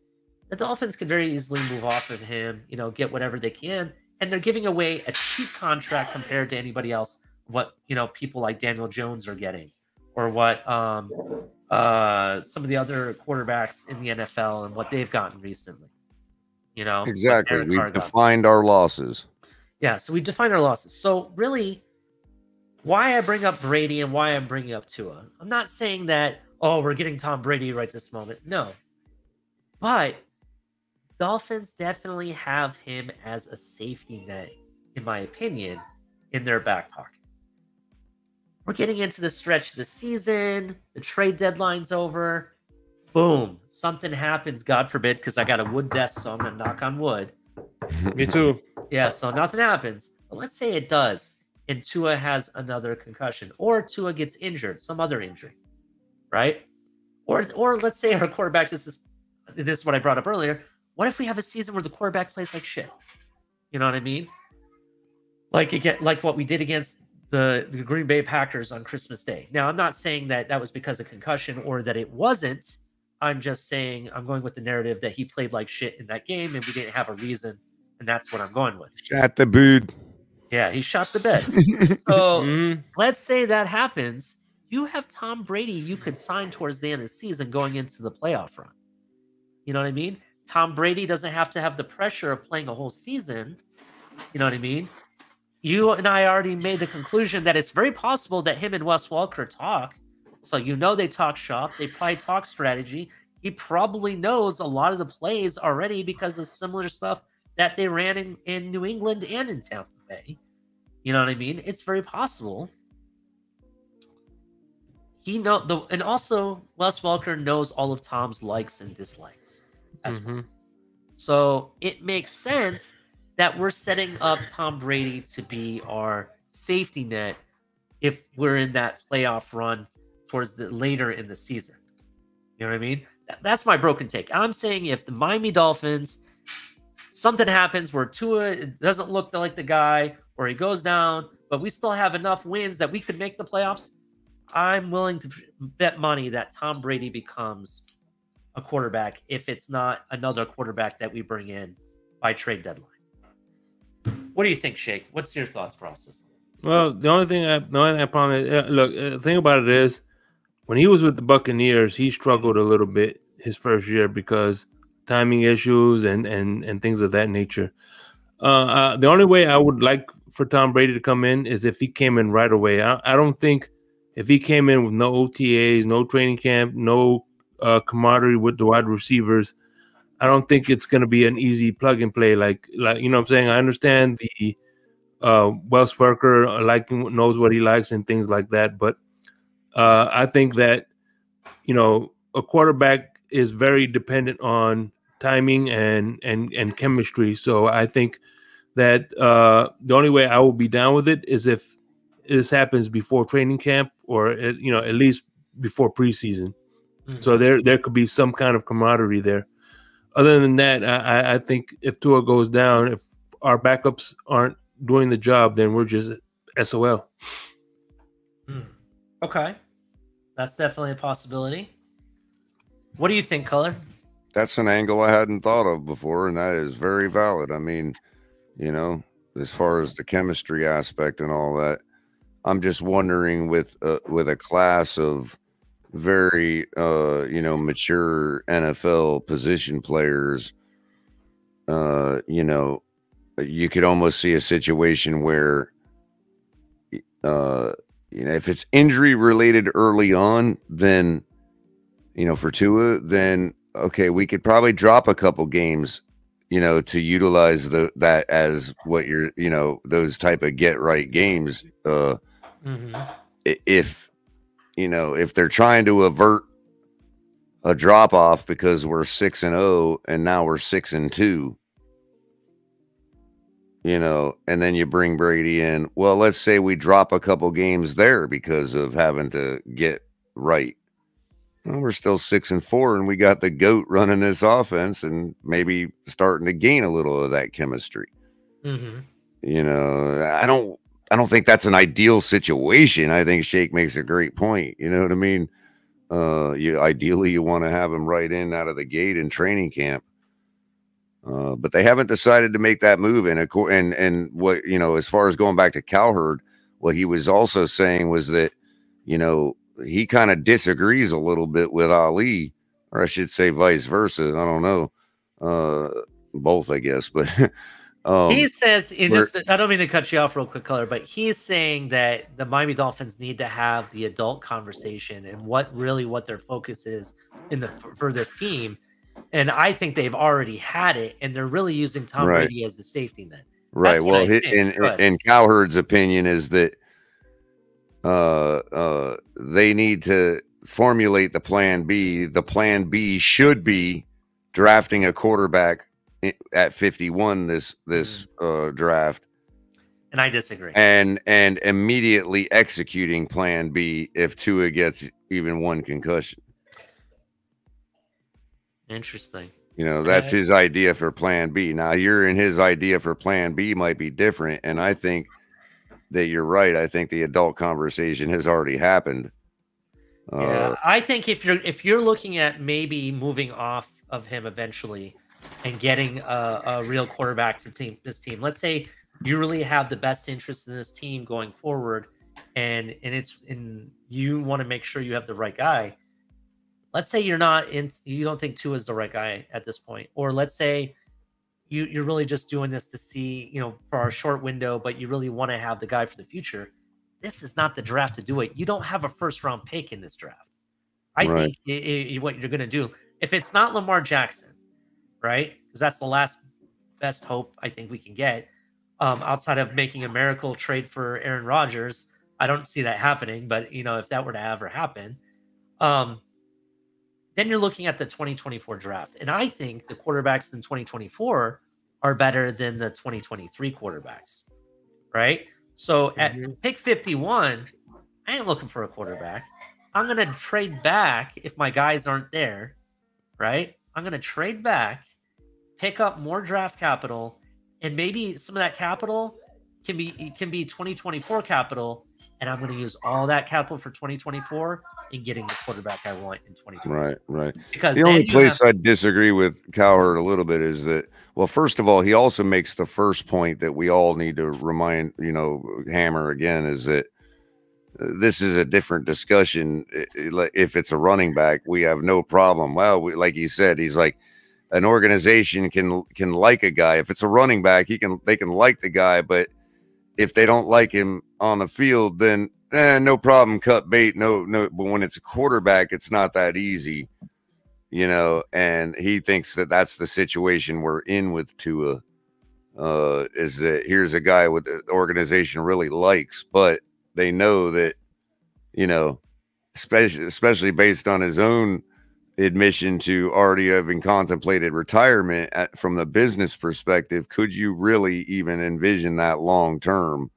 the Dolphins could very easily move off of him, get whatever they can. And they're giving away a cheap contract compared to anybody else, what, people like Daniel Jones are getting, or what some of the other quarterbacks in the NFL and what they've gotten recently. Exactly. We've defined our losses. Yeah, so we defined our losses. So really, why I bring up Brady and why I'm bringing up Tua, I'm not saying that, we're getting Tom Brady right this moment. No. But Dolphins definitely have him as a safety net, in my opinion, in their back pocket. We're getting into the stretch of the season. The trade deadline's over. Boom. Something happens, God forbid, because I got a wood desk, so I'm going to knock on wood. Me too. Yeah, so nothing happens. But let's say it does, and Tua has another concussion, or Tua gets injured, some other injury, right? Or let's say our quarterback, this is what I brought up earlier. What if we have a season where the quarterback plays like shit? You know what I mean? Like what we did against the Green Bay Packers on Christmas Day. Now, I'm not saying that was because of concussion or that it wasn't. I'm just saying I'm going with the narrative that he played like shit in that game and we didn't have a reason, and that's what I'm going with. Shot the bed. Yeah, he shot the bed. So let's say that happens. You have Tom Brady you could sign towards the end of the season going into the playoff run. You know what I mean? Tom Brady doesn't have to have the pressure of playing a whole season. You know what I mean? You and I already made the conclusion that it's very possible that him and Wes Welker talk. So they talk shop. They probably talk strategy. He probably knows a lot of the plays already because of similar stuff that they ran in New England and in Tampa Bay. You know what I mean? It's very possible. And also Wes Welker knows all of Tom's likes and dislikes as well. So it makes sense that we're setting up Tom Brady to be our safety net if we're in that playoff run towards the later in the season. You know what I mean? That's my broken take. I'm saying if the Miami Dolphins, something happens where Tua doesn't look like the guy, or he goes down, but we still have enough wins that we could make the playoffs, I'm willing to bet money that Tom Brady becomes a quarterback if it's not another quarterback that we bring in by trade deadline. What do you think, Shake? What's your thoughts process? Well, the only thing I promise. Look, the thing about it is, when he was with the Buccaneers, he struggled a little bit his first year because timing issues and things of that nature. The only way I would like for Tom Brady to come in is if he came in right away. I don't think if he came in with no OTAs, no training camp, no camaraderie with the wide receivers, I don't think it's going to be an easy plug and play. Like you know what I'm saying? I understand the Wells Welker knows what he likes and things like that, but I think that, you know, a quarterback is very dependent on timing and chemistry. So I think that the only way I will be down with it is if this happens before training camp, or you know, at least before preseason. Mm-hmm. So there could be some kind of camaraderie there. Other than that, I think if Tua goes down, if our backups aren't doing the job, then we're just SOL. Okay, that's definitely a possibility. What do you think, Color? That's an angle I hadn't thought of before, and that is very valid. I mean, you know, as far as the chemistry aspect and all that, I'm just wondering with a class of very you know, mature NFL position players, you know, you could almost see a situation where you know, if it's injury related early on, then, you know, for Tua, then okay, we could probably drop a couple games, you know, to utilize that as what you're, you know, those type of get right games. If, you know, if they're trying to avert a drop off because we're 6-0 and now we're 6-2, you know, and then you bring Brady in. Well, let's say we drop a couple games there because of having to get right. Well, we're still 6-4, and we got the GOAT running this offense and maybe starting to gain a little of that chemistry. You know, I don't think that's an ideal situation. I think Shake makes a great point. You know what I mean? Ideally you want to have him right in out of the gate in training camp. But they haven't decided to make that move. And what, you know, as far as going back to Cowherd, what he was also saying was that, you know, he kind of disagrees a little bit with Ali, or I should say vice versa. I don't know. Both, I guess. But he says, I don't mean to cut you off real quick, Color, but he's saying that the Miami Dolphins need to have the adult conversation and what their focus is for this team. And I think they've already had it, and they're really using Tom Brady as the safety net. Right. Well, in Cowherd's opinion is that they need to formulate the plan B. The plan B should be drafting a quarterback at 51 this draft. And I disagree. And immediately executing plan B if Tua gets even one concussion. Interesting. You know, that's his idea for plan B. Now, his idea for plan B might be different, and I think that you're right. I think the adult conversation has already happened. Yeah, I think if you're looking at maybe moving off of him eventually and getting a real quarterback for this team, let's say you really have the best interest in this team going forward, and you want to make sure you have the right guy. Let's say you don't think Tua is the right guy at this point, or let's say you're really just doing this to see, you know, for our short window, but you really want to have the guy for the future. This is not the draft to do it. You don't have a first-round pick in this draft. I think what you're going to do, if it's not Lamar Jackson, right? Because that's the last best hope I think we can get, outside of making a miracle trade for Aaron Rodgers. I don't see that happening, but, you know, if that were to ever happen, then you're looking at the 2024 draft. And I think the quarterbacks in 2024 are better than the 2023 quarterbacks, right? So at pick 51, I ain't looking for a quarterback. I'm going to trade back if my guys aren't there right? I'm going to trade back, pick up more draft capital, and maybe some of that capital can be 2024 capital, and I'm going to use all that capital for 2024 in getting the quarterback I want in 2024. Right. Because the only place I disagree with Cowherd a little bit is that, well, first of all, he also makes the first point that we all need to hammer again, is that this is a different discussion. If it's a running back, we have no problem. Well, like he said, he's like, an organization can like a guy. If it's a running back, they can like the guy, but if they don't like him on the field, then no problem, cut bait. No. But when it's a quarterback, it's not that easy, and he thinks that that's the situation we're in with Tua, is that here's a guy with the organization really likes, but they know that, especially based on his own admission to already having contemplated retirement from the business perspective, could you really even envision that long term?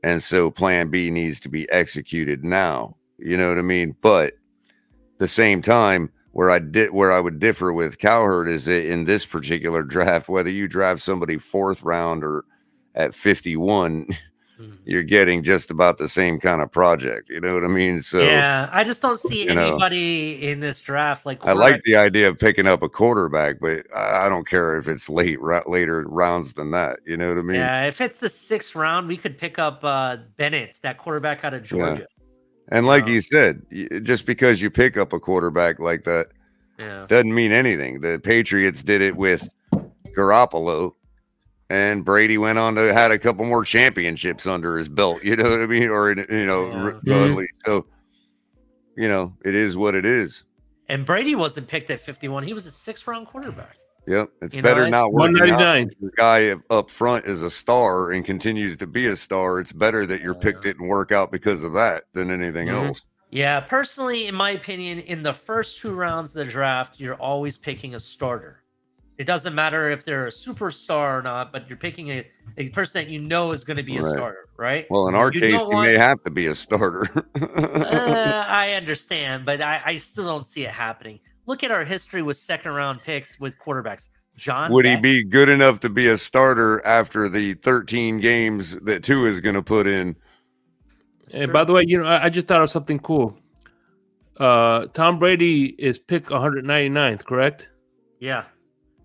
And so plan B needs to be executed now. You know what I mean? But the same time, where I would differ with Cowherd is that in this particular draft, whether you draft somebody 4th round or at 51, you're getting just about the same kind of project. You know what I mean? So yeah, I just don't see anybody in this draft like. I like the idea of picking up a quarterback, but I don't care if it's later rounds than that. You know what I mean? Yeah, if it's the 6th round, we could pick up Bennett, that quarterback out of Georgia. Yeah. And like you said, just because you pick up a quarterback like that doesn't mean anything. The Patriots did it with Garoppolo. And Brady went on to had a couple more championships under his belt, you know what I mean? Or, so, it is what it is. And Brady wasn't picked at 51. He was a 6th round quarterback. Yep. It's better not working out. The guy up front is a star and continues to be a star. It's better that your pick didn't work out because of that than anything else. Yeah. Personally, in my opinion, in the first 2 rounds of the draft, you're always picking a starter. It doesn't matter if they're a superstar or not, but you're picking a person that is going to be a starter, right? Well, in our case, he may have to be a starter. I understand, but I still don't see it happening. Look at our history with 2nd-round picks with quarterbacks. Would he be good enough to be a starter after the 13 games that Tua is going to put in? And by the way, I just thought of something cool. Tom Brady is pick 199th, correct? Yeah.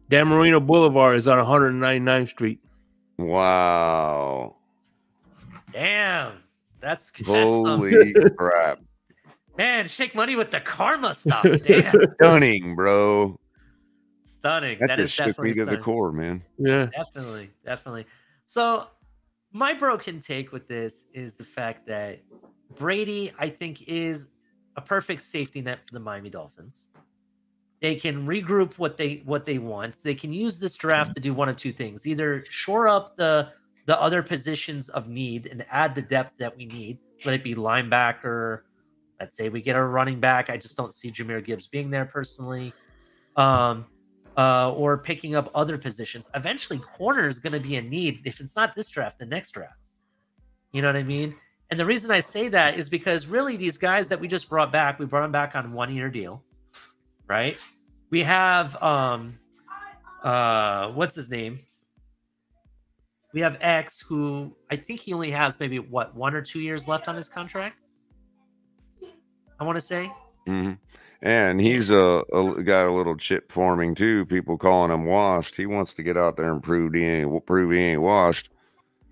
Dan Marino Boulevard is on 199th Street. Wow. Damn. That's holy crap. Man, shake money with the karma stuff. Damn. Stunning, bro. Stunning. That just shook me to the core, man. Yeah. Definitely. So my broken take with this is the fact that Brady, I think, is a perfect safety net for the Miami Dolphins. They can regroup what they want. They can use this draft to do one of 2 things: either shore up the other positions of need and add the depth that we need, let it be linebacker. Let's say we get a running back. I just don't see Jahmyr Gibbs being there personally, or picking up other positions. Eventually, corner is going to be a need. If it's not this draft, the next draft. You know what I mean? And the reason I say that is because really these guys that we just brought back, we brought them back on 1-year deal. Right? We have what's his name? We have X, who I think he only has maybe 1 or 2 years left on his contract. I want to say. Mm-hmm. And he's got a little chip forming too. People calling him washed. He wants to get out there and prove he ain't washed.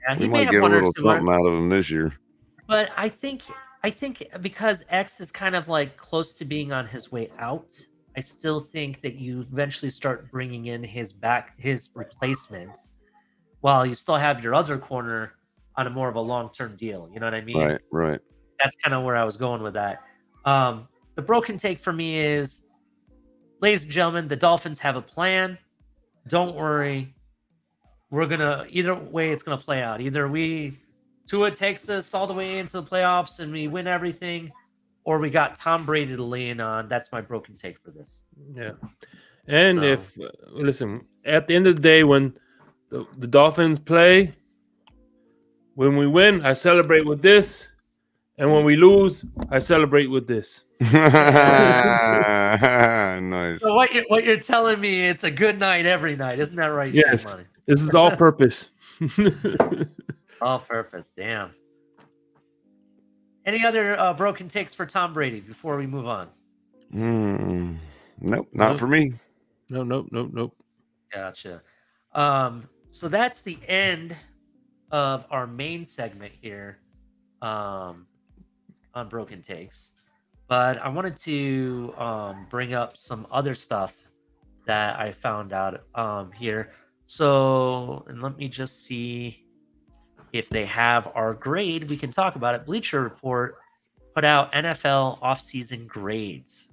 Yeah, he might get a little something out of him this year. But I think because X is kind of like close to being on his way out, I still think that you eventually start bringing in his replacements while you still have your other corner on a more of a long-term deal. You know what I mean? Right. That's kind of where I was going with that. The broken take for me is, ladies and gentlemen, the Dolphins have a plan. Don't worry. We're going to, either way it's going to play out. Either Tua takes us all the way into the playoffs and we win everything, or we got Tom Brady to lean on. That's my broken take for this. Yeah. And listen, at the end of the day, when the Dolphins play, when we win, I celebrate with this. And when we lose, I celebrate with this. Nice. So what you're telling me, it's a good night every night, isn't that right? Yes, Shane Money? this is all purpose. All purpose. Damn. Any other broken takes for Tom Brady before we move on? Nope, not for me. Nope. Gotcha. So that's the end of our main segment here on broken takes. But I wanted to bring up some other stuff that I found out here. So, and let me just see if they have our grade. We can talk about it. Bleacher Report put out NFL offseason grades.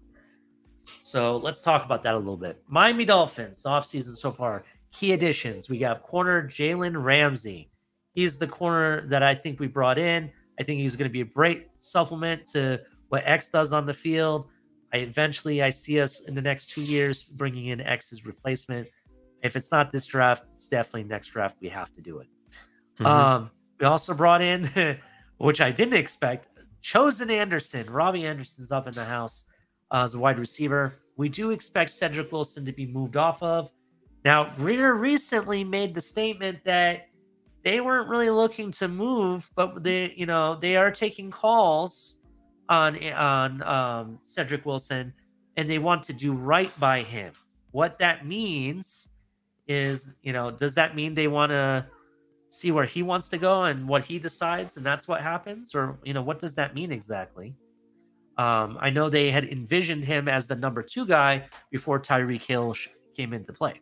So let's talk about that a little bit. Miami Dolphins offseason so far. Key additions. We got corner Jalen Ramsey. He's the corner that I think we brought in. I think he's going to be a great supplement to what X does on the field. I see us in the next 2 years bringing in X's replacement. If it's not this draft, it's definitely next draft. We have to do it. We also brought in, which I didn't expect, Chosen Anderson. Robbie Anderson's up in the house as a wide receiver. We do expect Cedric Wilson to be moved off of. Now, Greer recently made the statement that they weren't really looking to move, but they are taking calls on Cedric Wilson, and they want to do right by him. What that means is, does that mean they want to see where he wants to go and what he decides, and that's what happens? Or, what does that mean exactly? I know they had envisioned him as the number 2 guy before Tyreek Hill came into play.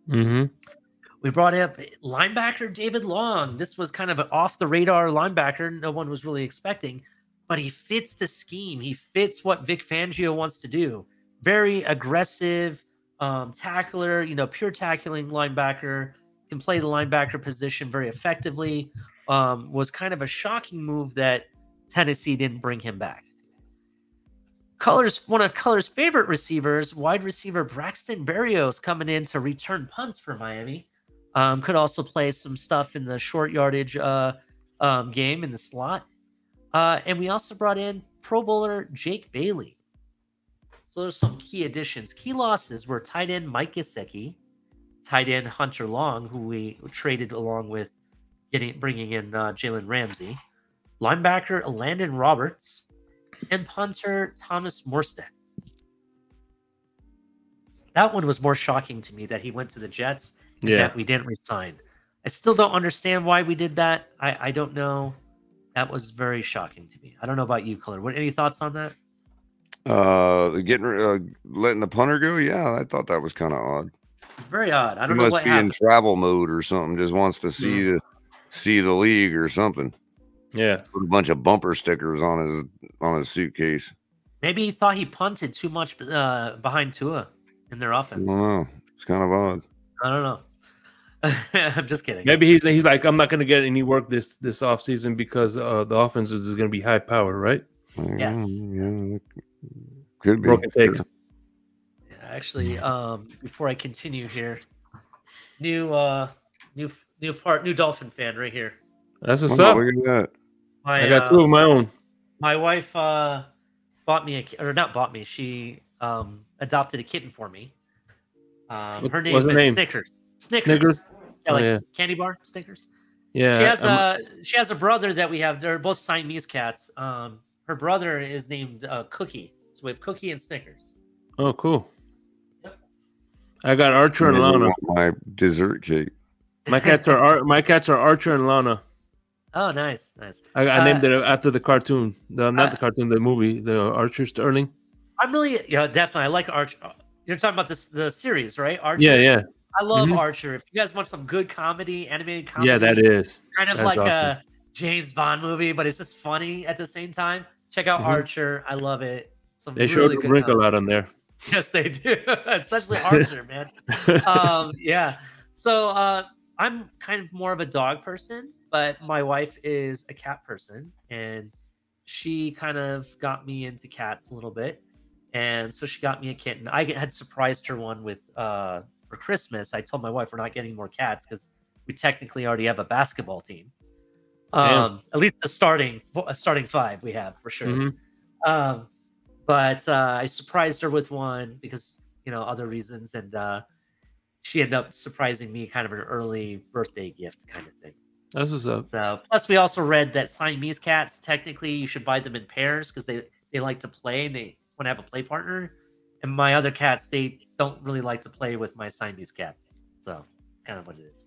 We brought up linebacker David Long. This was kind of an off-the-radar linebacker no one was really expecting, but he fits the scheme. He fits what Vic Fangio wants to do. Very aggressive tackler, pure tackling linebacker, can play the linebacker position very effectively. Was kind of a shocking move that Tennessee didn't bring him back. One of Color's favorite receivers, wide receiver Braxton Berrios, coming in to return punts for Miami. Could also play some stuff in the short yardage game in the slot. And we also brought in Pro Bowler Jake Bailey. So there's some key additions. Key losses were tight end Mike Gesicki, tight end Hunter Long, who we traded along with bringing in Jalen Ramsey, linebacker Landon Roberts, and punter Thomas Morstead. That one was more shocking to me, that he went to the Jets and that we didn't resign. I still don't understand why we did that. I don't know. That was very shocking to me. I don't know about you, Color. Any thoughts on that? Letting the punter go? Yeah, I thought that was kind of odd. Very odd. I don't know what must be happened. In travel mode or something. Just wants to see the league or something. Yeah, put a bunch of bumper stickers on his suitcase. Maybe he thought he punted too much behind Tua in their offense. I don't know. It's kind of odd. I don't know. I'm just kidding. Maybe he's like, I'm not going to get any work this offseason because the offense is going to be high power, right? Yes. Yeah, could be. Broken take. Yeah, actually, before I continue here, new Dolphin fan right here. That's what's up. Look at that. I got 2 of my own. My wife she adopted a kitten for me. Her name is Snickers. Snickers. Yeah, like candy bar Snickers. Yeah. She has a brother that we have. They're both Siamese cats. Her brother is named Cookie. So we have Cookie and Snickers. Oh, cool. Yep. I got Archer and Lana. My dessert cake. My cats are Archer and Lana. Oh, nice. I named it after the cartoon. Not the cartoon, the movie, the Archer Sterling. I'm really, definitely. I like Archer. You're talking about the series, right? Archer. Yeah. I love Archer. If you guys want some good comedy, animated comedy, yeah, that is kind of like awesome. A James Bond movie, but it's just funny at the same time. Check out Archer. I love it. They really showed Wrinkle out on there. Yes, they do, especially Archer, man. Yeah. So I'm kind of more of a dog person, but my wife is a cat person, and she kind of got me into cats a little bit. And so she got me a kitten. I had surprised her one with for Christmas. I told my wife we're not getting more cats because we technically already have a basketball team. At least the starting 5 we have for sure. Mm-hmm. But I surprised her with one because other reasons, and she ended up surprising me, kind of an early birthday gift kind of thing. That's what's up. So plus we also read that Siamese cats, technically you should buy them in pairs because they like to play and they want to have a play partner. And my other cats, they don't really like to play with my Siamese cat. So kind of what it is.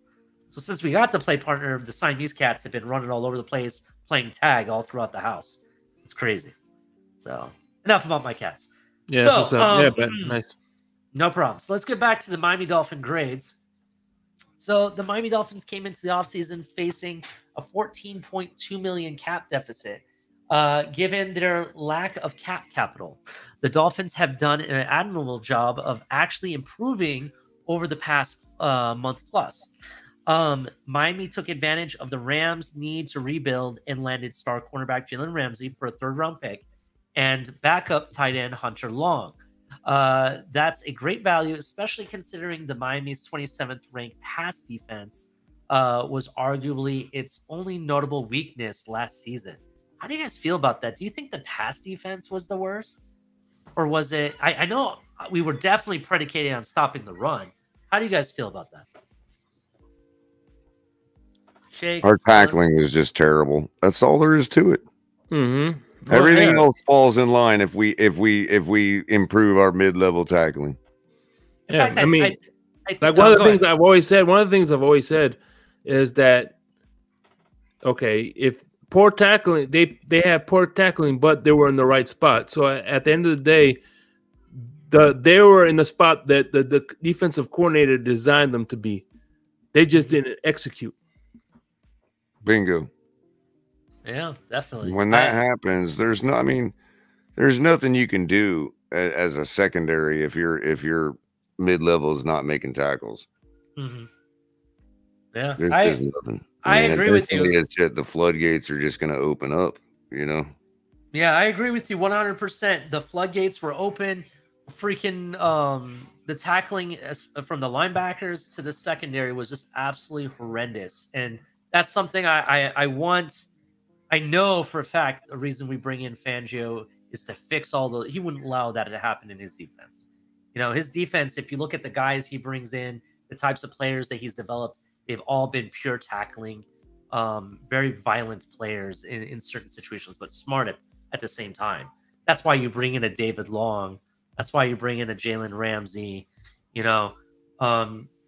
So since we got the play partner, the Siamese cats have been running all over the place, playing tag all throughout the house. It's crazy. So enough about my cats. Yeah, so, that's what's up. Yeah, but nice. No problem. So let's get back to the Miami Dolphin grades. So the Miami Dolphins came into the offseason facing a $14.2 million cap deficit. Given their lack of cap capital, the Dolphins have done an admirable job of actually improving over the past month plus. Miami took advantage of the Rams' need to rebuild and landed star cornerback Jalen Ramsey for a third-round pick and backup tight end Hunter Long. That's a great value, especially considering the Miami's 27th ranked pass defense was arguably its only notable weakness last season. How do you guys feel about that? Do you think the pass defense was the worst? Or was it... I know we were definitely predicated on stopping the run. How do you guys feel about that? Shake, our tackling was just terrible. That's all there is to it. Mm-hmm. Well, everything else falls in line if we improve our mid-level tackling. Yeah, fact, I mean, one of the things I've always said is that, okay, if poor tackling, they have poor tackling, but they were in the right spot. So at the end of the day, they were in the spot that the defensive coordinator designed them to be. They just didn't execute. Bingo. Yeah, definitely. When that happens, there's nothing you can do as a secondary if your mid-level is not making tackles. Mm-hmm. Yeah, there's nothing. I agree with you. The floodgates are just going to open up, Yeah, I agree with you 100%. The floodgates were open. Freaking the tackling from the linebackers to the secondary was just absolutely horrendous, and that's something I want. I know for a fact the reason we bring in Fangio is to fix all the. He wouldn't allow that to happen in his defense. His defense. If you look at the guys he brings in, the types of players that he's developed, they've all been pure tackling, very violent players in certain situations, but smart at the same time. That's why you bring in a David Long. That's why you bring in a Jalen Ramsey. You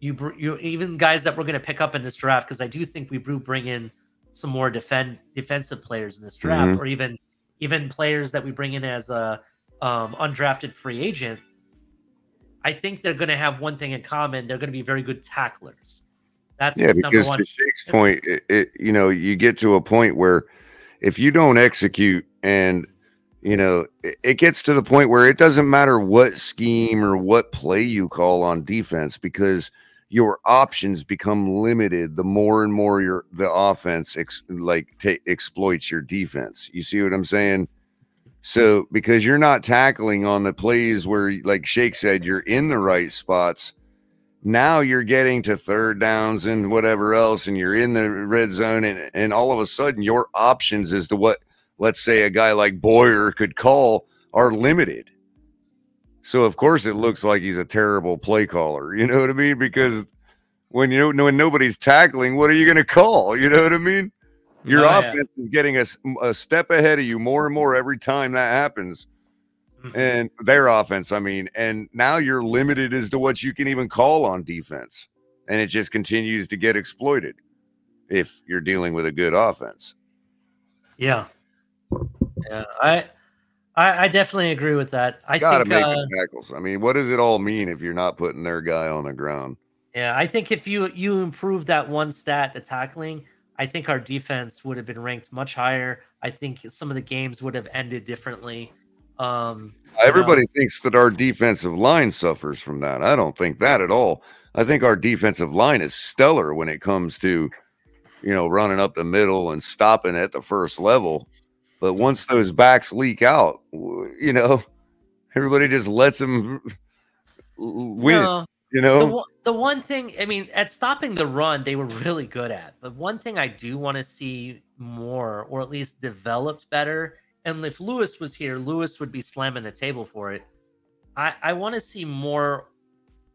even guys that we're going to pick up in this draft, because I do think we do bring in some more defensive players in this draft, or even players that we bring in as a undrafted free agent. I think they're going to have one thing in common: they're going to be very good tacklers. That's because #1. To Shake's point, you get to a point where if you don't execute, and it gets to the point where it doesn't matter what scheme or what play you call on defense, because your options become limited the more and more the offense exploits your defense. You see what I'm saying? So because you're not tackling on the plays where, like Shake said, you're in the right spots, now you're getting to third downs and whatever else, and you're in the red zone, and all of a sudden your options as to what, let's say, a guy like Boyer could call are limited. So of course it looks like he's a terrible play caller. You know what I mean? Because when nobody's tackling, what are you going to call? You know what I mean? Your offense is getting a step ahead of you more and more every time that happens. And their offense, and now you're limited as to what you can even call on defense. And it just continues to get exploited if you're dealing with a good offense. Yeah. Yeah. I definitely agree with that. I gotta think make the tackles. What does it all mean if you're not putting their guy on the ground? Yeah, I think if you improve that one stat, the tackling, I think our defense would have been ranked much higher. I think some of the games would have ended differently. Everybody thinks that our defensive line suffers from that. I don't think that at all. I think our defensive line is stellar when it comes to, running up the middle and stopping at the first level. But once those backs leak out, everybody just lets them win. The The one thing, I mean, at stopping the run, they were really good at. But one thing I do want to see more, or at least developed better, and if Lewis was here, Lewis would be slamming the table for it. I want to see more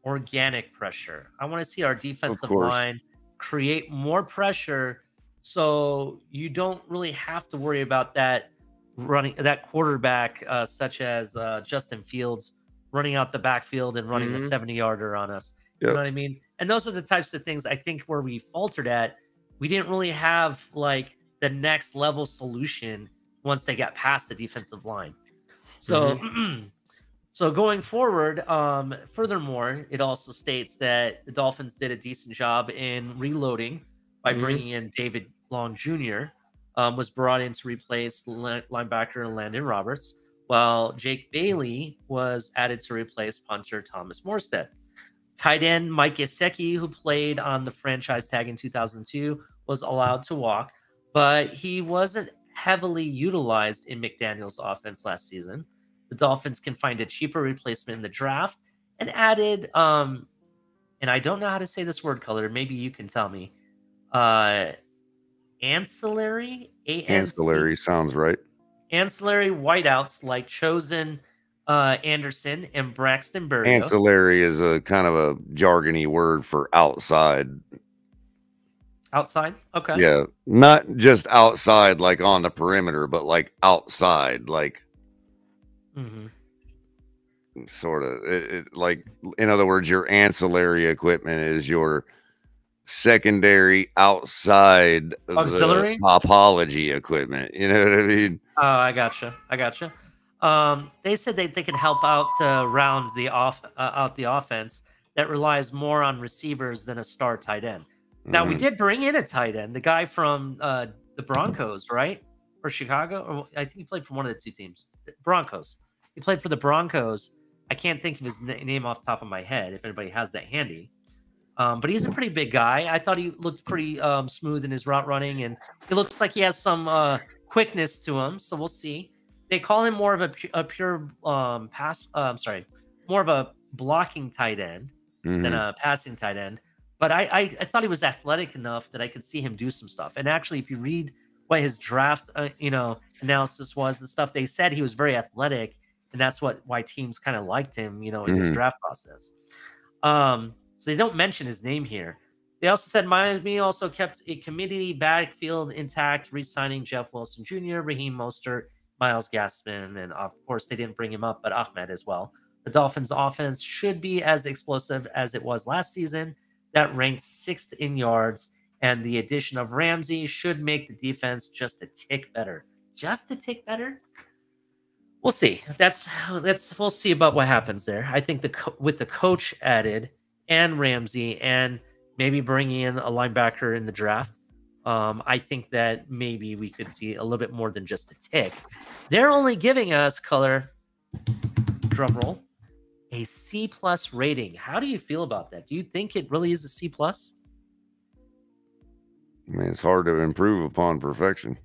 organic pressure. I want to see our defensive line create more pressure, so you don't really have to worry about that quarterback, such as Justin Fields, running out the backfield and running a 70-yarder on us. You know what I mean? And those are the types of things I think where we faltered at. We didn't really have like the next level solution once they got past the defensive line. So, so going forward, furthermore, it also states that the Dolphins did a decent job in reloading by bringing in David Long Jr., was brought in to replace linebacker Landon Roberts, while Jake Bailey was added to replace punter Thomas Morstead. Tight end Mike Gesicki, who played on the franchise tag in 2002, was allowed to walk, but he wasn't heavily utilized in McDaniel's offense last season. The Dolphins can find a cheaper replacement in the draft and added, and I don't know how to say this word color, maybe you can tell me, ancillary? Ancillary sounds right. Ancillary whiteouts like Chosen Anderson and Braxton Berrios. Ancillary is a kind of a jargony word for outside. Outside? Okay. Yeah. Not just outside, like on the perimeter, but like outside, like sort of like, in other words, your ancillary equipment is your secondary outside auxiliary topology equipment. You know what I mean? Oh, I gotcha. They said they can help out to round the out the offense that relies more on receivers than a star tight end. Now, we did bring in a tight end, the guy from the Broncos, right? Or Chicago? Or I think he played for one of the two teams. Broncos. He played for the Broncos. I can't think of his name off the top of my head, if anybody has that handy. But he's a pretty big guy. I thought he looked pretty smooth in his route running, and it looks like he has some quickness to him. So we'll see. They call him more of a pure more of a blocking tight end than a passing tight end. But I thought he was athletic enough that I could see him do some stuff. And actually, if you read what his draft analysis was and stuff, they said he was very athletic, and that's why teams kind of liked him, in his draft process. So they don't mention his name here. They also said Miami also kept a committee backfield intact, re-signing Jeff Wilson Jr., Raheem Mostert, Myles Gaskin, and of course they didn't bring him up, but Ahmed as well. The Dolphins' offense should be as explosive as it was last season. That ranked 6th in yards, and the addition of Ramsey should make the defense just a tick better. Just a tick better? We'll see. We'll see about what happens there. I think with the coach added and Ramsey and maybe bringing in a linebacker in the draft, I think that maybe we could see a little bit more than just a tick. They're only giving us, color, drum roll, a C+ rating. How do you feel about that? Do you think it really is a C+? I mean, it's hard to improve upon perfection.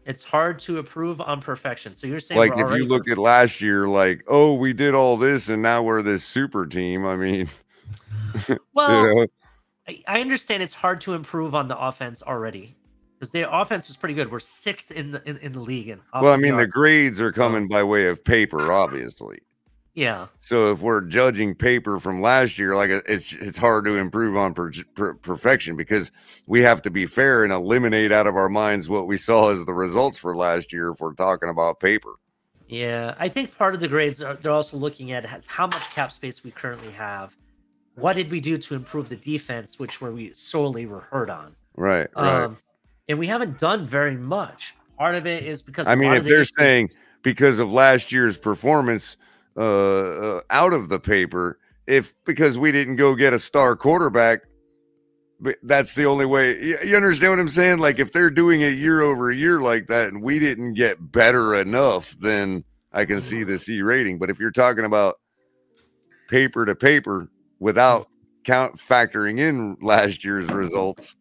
It's hard to improve on perfection. So you're saying, like, if you look at last year, like, oh, we did all this and now we're this super team. I mean, well, I understand it's hard to improve on the offense already because their offense was pretty good. We're 6th in the league. Well, I mean, the grades are coming by way of paper, obviously. Yeah. So if we're judging paper from last year, like, it's hard to improve on perfection because we have to be fair and eliminate out of our minds what we saw as the results for last year if we're talking about paper. Yeah, I think part of the grades they're also looking at how much cap space we currently have. What did we do to improve the defense, which we solely were hurt on? Right. And we haven't done very much. Part of it is because if they're saying because of last year's performance out of the paper, because we didn't go get a star quarterback, but that's the only way. You understand what I'm saying? Like, if they're doing it year over year like that and we didn't get better enough, then I can see the C rating. But if you're talking about paper to paper without factoring in last year's results,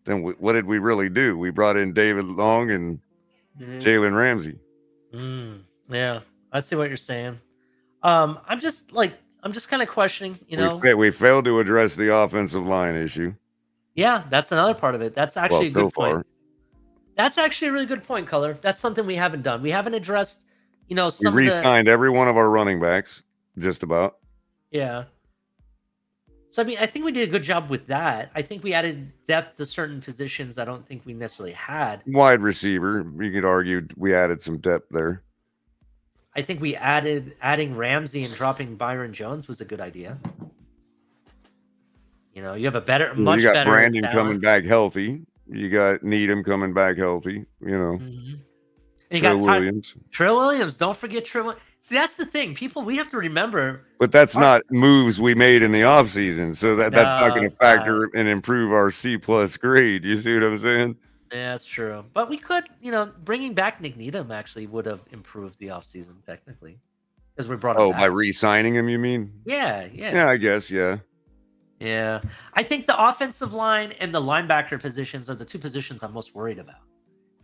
then what did we really do? We brought in David Long and Jalen Ramsey. Yeah, I see what you're saying. I'm just like, I'm just kind of questioning, We failed to address the offensive line issue. Yeah, that's another part of it. That's actually a good point. Far. That's actually a really good point, Color. That's something we haven't done. We haven't addressed, some we of re-signed every one of our running backs, just about. Yeah. So, I mean, I think we did a good job with that. I think we added depth to certain positions I don't think we necessarily had. Wide receiver, you could argue we added some depth there. I think we adding Ramsey and dropping Byron Jones was a good idea. You have a much you got better Brandon talent. coming back healthy. You got Needham coming back healthy. Mm-hmm. And Trill Williams. Trill Williams. Don't forget Trill. See, that's the thing. People, we have to remember. But that's not moves we made in the offseason. So that's not going to factor and improve our C+ grade. You see what I'm saying? Yeah, that's true. But we could, bringing back Nick Needham actually would have improved the offseason technically. Because we brought him back. By re-signing him, you mean? Yeah. Yeah, I guess, yeah. Yeah. I think the offensive line and the linebacker positions are the two positions I'm most worried about.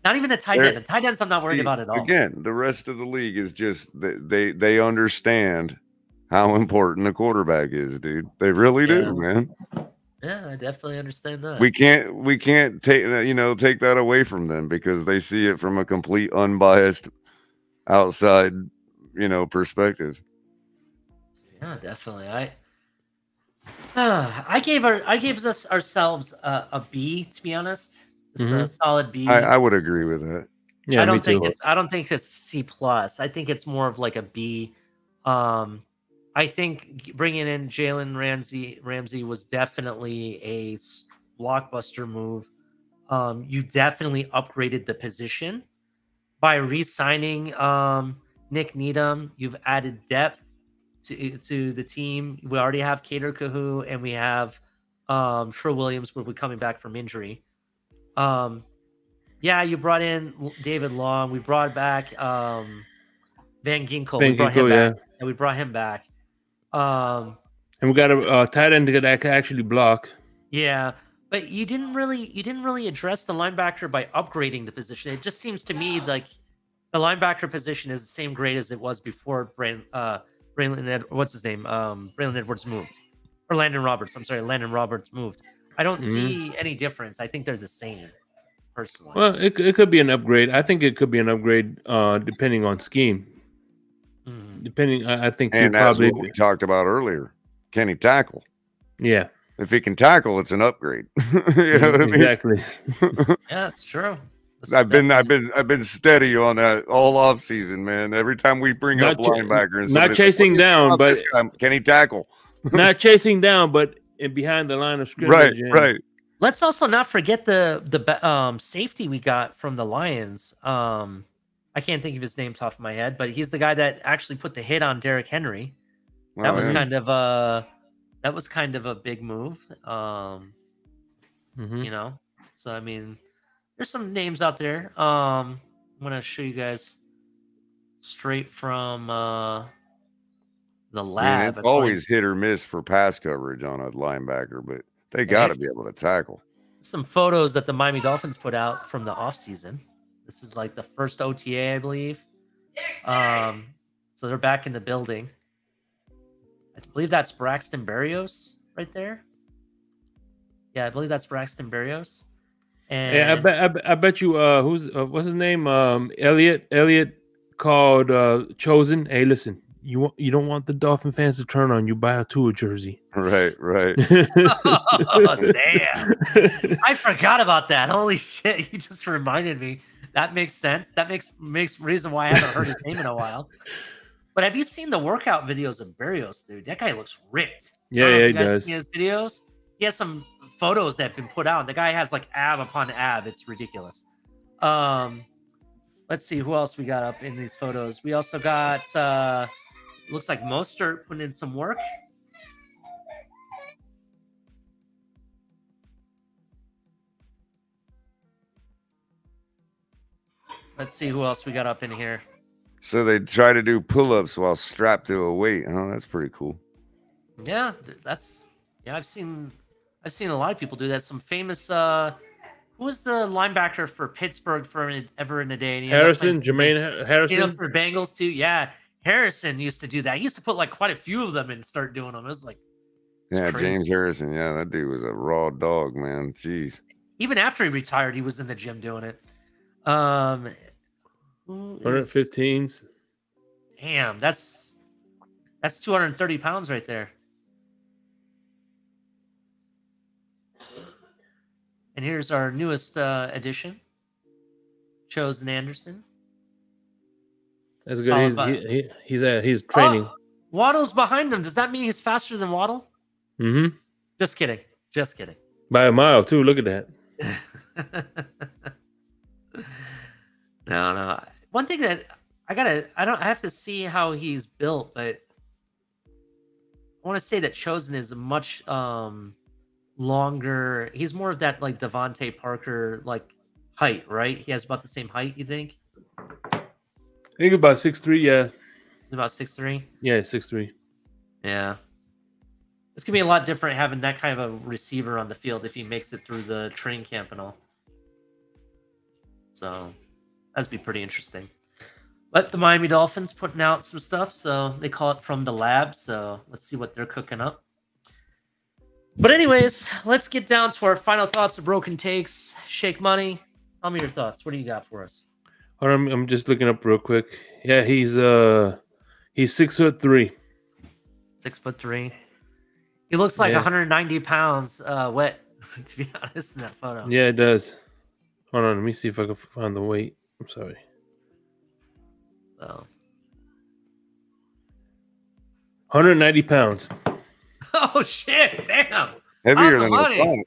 Not even the tight end. The tight ends I'm not worried about at all. Again, the rest of the league is just they understand how important the quarterback is, dude. They really do, man. Yeah, I definitely understand that. We can't take that away from them because they see it from a complete unbiased outside, perspective. Yeah, definitely. I gave us ourselves a B, to be honest. Just a solid B. I would agree with that. Yeah, I don't think it's C+. I think it's more of like a B. I think bringing in Jalen Ramsey was definitely a blockbuster move. You definitely upgraded the position by re-signing Nick Needham. You've added depth to the team. We already have Cater Kahu and we have Trill Williams will be coming back from injury. You brought in David Long. We brought back Van Ginkel. We brought him back. And we brought him back. And we got a tight end that can actually block. Yeah, but you didn't really address the linebacker by upgrading the position. It just seems to me like the linebacker position is the same grade as it was before what's his name? Braylon Edwards moved. Or Landon Roberts. I'm sorry, Landon Roberts moved. I don't see any difference. I think they're the same, personally. Well, it could be an upgrade. I think it could be an upgrade depending on scheme. Depending, I think. And that's what we talked about earlier. Can he tackle? Yeah. If he can tackle, it's an upgrade. You know what exactly. I mean? Yeah, it's true. I've been steady on that all off season, man. Every time we bring up linebacker, and not chasing down, but can he tackle? Not chasing down, but behind the line of scrimmage. Right. Let's also not forget the safety we got from the Lions. I can't think of his name off my head, but he's the guy that actually put the hit on Derrick Henry. That was kind of a big move. So I mean, there's some names out there. I'm gonna show you guys straight from the lab. It's always hit or miss for pass coverage on a linebacker, but they got to be able to tackle. Some photos that the Miami Dolphins put out from the offseason. This is like the first OTA, I believe. So they're back in the building. I believe that's Braxton Berrios right there. Yeah, I believe that's Braxton Berrios. And yeah, I bet you what's his name? Elliot called Chosen. Hey, listen, you don't want the Dolphin fans to turn on you. Buy a Tua jersey. Right. Oh, damn. I forgot about that. Holy shit, you just reminded me. That makes sense. That makes reason why I haven't heard his name in a while. But have you seen the workout videos of Berrios, dude? That guy looks ripped. Yeah, he does. Seen his videos? He has some photos that have been put out. The guy has like ab upon ab. It's ridiculous. Let's see who else we got up in these photos. We also got looks like Mostert putting in some work. Let's see who else we got up in here. So they try to do pull-ups while strapped to a weight. Oh, that's pretty cool. Yeah, I've seen a lot of people do that. Some famous who was the linebacker for Pittsburgh for ever in a day? Harrison, Jermaine Harrison. For Bengals too. Yeah, Harrison used to do that. He used to put like quite a few of them and start doing them. It was like, Yeah, crazy. James Harrison. Yeah, that dude was a raw dog, man. Jeez. Even after he retired, he was in the gym doing it. 115s. Damn, that's 230 pounds right there. And here's our newest addition, Chosen Anderson. That's good. He's training. Oh, Waddle's behind him. Does that mean he's faster than Waddle? Mm-hmm. Just kidding. Just kidding. By a mile too. Look at that. No. One thing that I have to see how he's built, but I want to say that Chosen is a much longer. He's more of that like Devontae Parker like height, right? He has about the same height, you think? I think about 6'3", yeah. About 6'3"? Yeah, 6'3". Yeah. It's gonna be a lot different having that kind of a receiver on the field if he makes it through the training camp and all. So that'd be pretty interesting. But the Miami Dolphins putting out some stuff, so they call it From the Lab. So let's see what they're cooking up. But anyways, let's get down to our final thoughts of Broken Takes. Shake Money, tell me your thoughts. What do you got for us? Hold on, I'm just looking up real quick. Yeah, he's 6'3". 6'3". He looks like 190 pounds wet, to be honest, in that photo. Yeah, it does. Hold on, let me see if I can find the weight. I'm sorry. So 190 pounds. Oh shit! Damn. Heavier than I thought.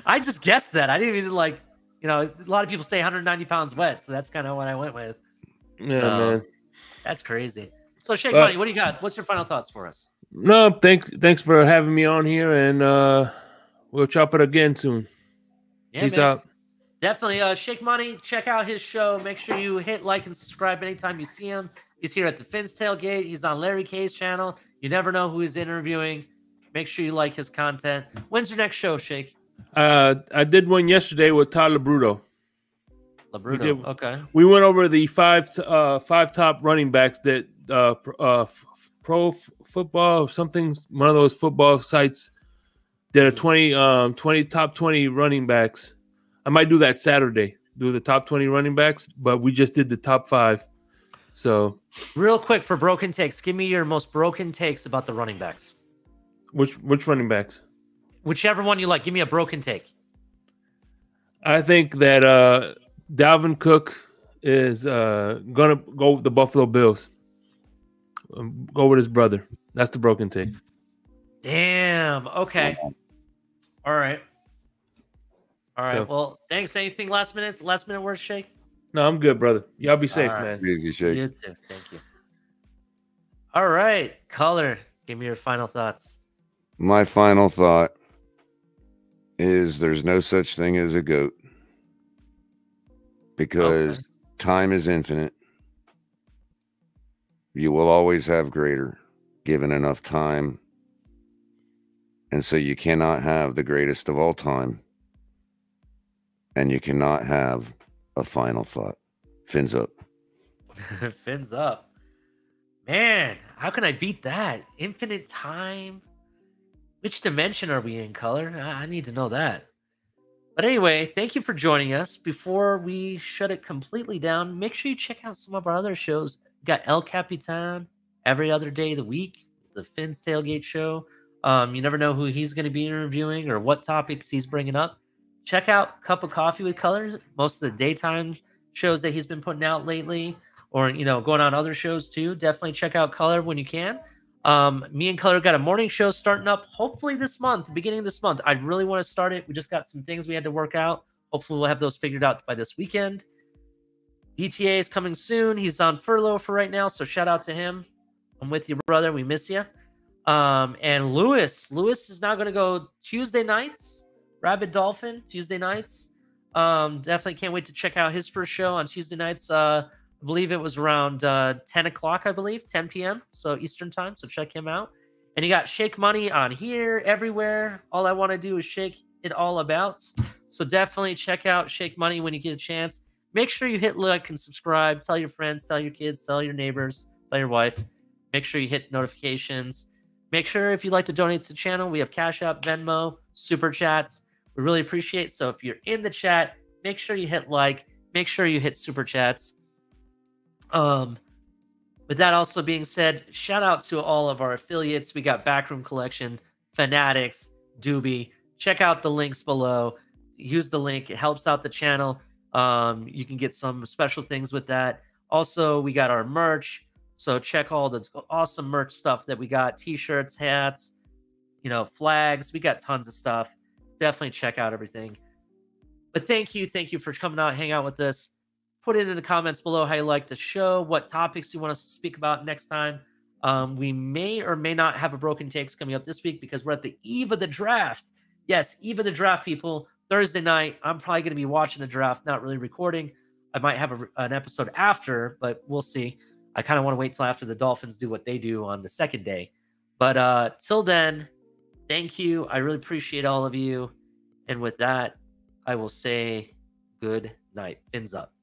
I just guessed that. I didn't even like. A lot of people say 190 pounds wet, so that's kind of what I went with. Yeah, so, man. That's crazy. So, Shake Money, what do you got? What's your final thoughts for us? No, thanks for having me on here, and we'll chop it again soon. Yeah, Peace man. out. Definitely, Shake Money. Check out his show. Make sure you hit like and subscribe anytime you see him. He's here at the Fins Tailgate. He's on Larry K's channel. You never know who he's interviewing. Make sure you like his content. When's your next show, Shake? I did one yesterday with Todd Labruto. Okay. We went over the five top running backs that Pro Football or something, one of those football sites did a 20 top 20 running backs. I might do that Saturday, do the top 20 running backs, but we just did the top 5. So real quick for broken takes, give me your most broken takes about the running backs. Which running backs? Whichever one you like. Give me a broken take. I think that Dalvin Cook is gonna go with the Buffalo Bills. Go with his brother. That's the broken take. Damn. Okay. All right. So, well, thanks. Anything last minute words, Shake? No, I'm good, brother. Y'all be safe, right. man. Easy, Shake. You too. Thank you. All right. Color, give me your final thoughts. My final thought is there's no such thing as a GOAT because time is infinite. You will always have greater given enough time. And so you cannot have the greatest of all time. And you cannot have a final thought. Fins up. Fins up. Man, how can I beat that? Infinite time. Which dimension are we in, Color? I need to know that. But anyway, thank you for joining us. Before we shut it completely down, make sure you check out some of our other shows. We got El Capitan every other day of the week, the Fins Tailgate Show. You never know who he's going to be interviewing or what topics he's bringing up. Check out Cup of Coffee with Color, most of the daytime shows that he's been putting out lately, or going on other shows too. Definitely check out Color when you can. Me and Color got a morning show starting up hopefully this month, the beginning of this month. I really want to start it. We just got some things we had to work out. Hopefully we'll have those figured out by this weekend. DTA is coming soon. He's on furlough for right now, so shout out to him. I'm with you, brother. We miss you. And Lewis is now going to go Tuesday nights. Rabid Dolphin Tuesday nights. Definitely can't wait to check out his first show on Tuesday nights. I believe it was around 10 o'clock, I believe, 10 p.m. So Eastern time. So check him out. And you got Shake Money on here, everywhere. All I want to do is shake it all about. So definitely check out Shake Money when you get a chance. Make sure you hit like and subscribe. Tell your friends, tell your kids, tell your neighbors, Tell your wife. Make sure you hit notifications. Make sure if you'd like to donate to the channel, we have Cash App, Venmo, Super Chats. We really appreciate it. So if you're in the chat, make sure you hit like. Make sure you hit Super Chats. With that also being said, shout out to all of our affiliates. We got Backroom Collection, Fanatics, Doobie. Check out the links below. Use the link. It helps out the channel. You can get some special things with that. Also, we got our merch. So check all the awesome merch stuff that we got. T-shirts, hats, flags. We got tons of stuff. Definitely check out everything. But thank you for coming out, hang out with us. Put it in the comments below how you like the show, what topics you want us to speak about next time. We may or may not have a Broken Takes coming up this week because we're at the eve of the draft. Yes, eve of the draft, people. Thursday night, I'm probably going to be watching the draft, not really recording. I might have an episode after, but we'll see. I kind of want to wait till after the Dolphins do what they do on the second day. But till then, thank you. I really appreciate all of you. And with that, I will say good night. Fins up.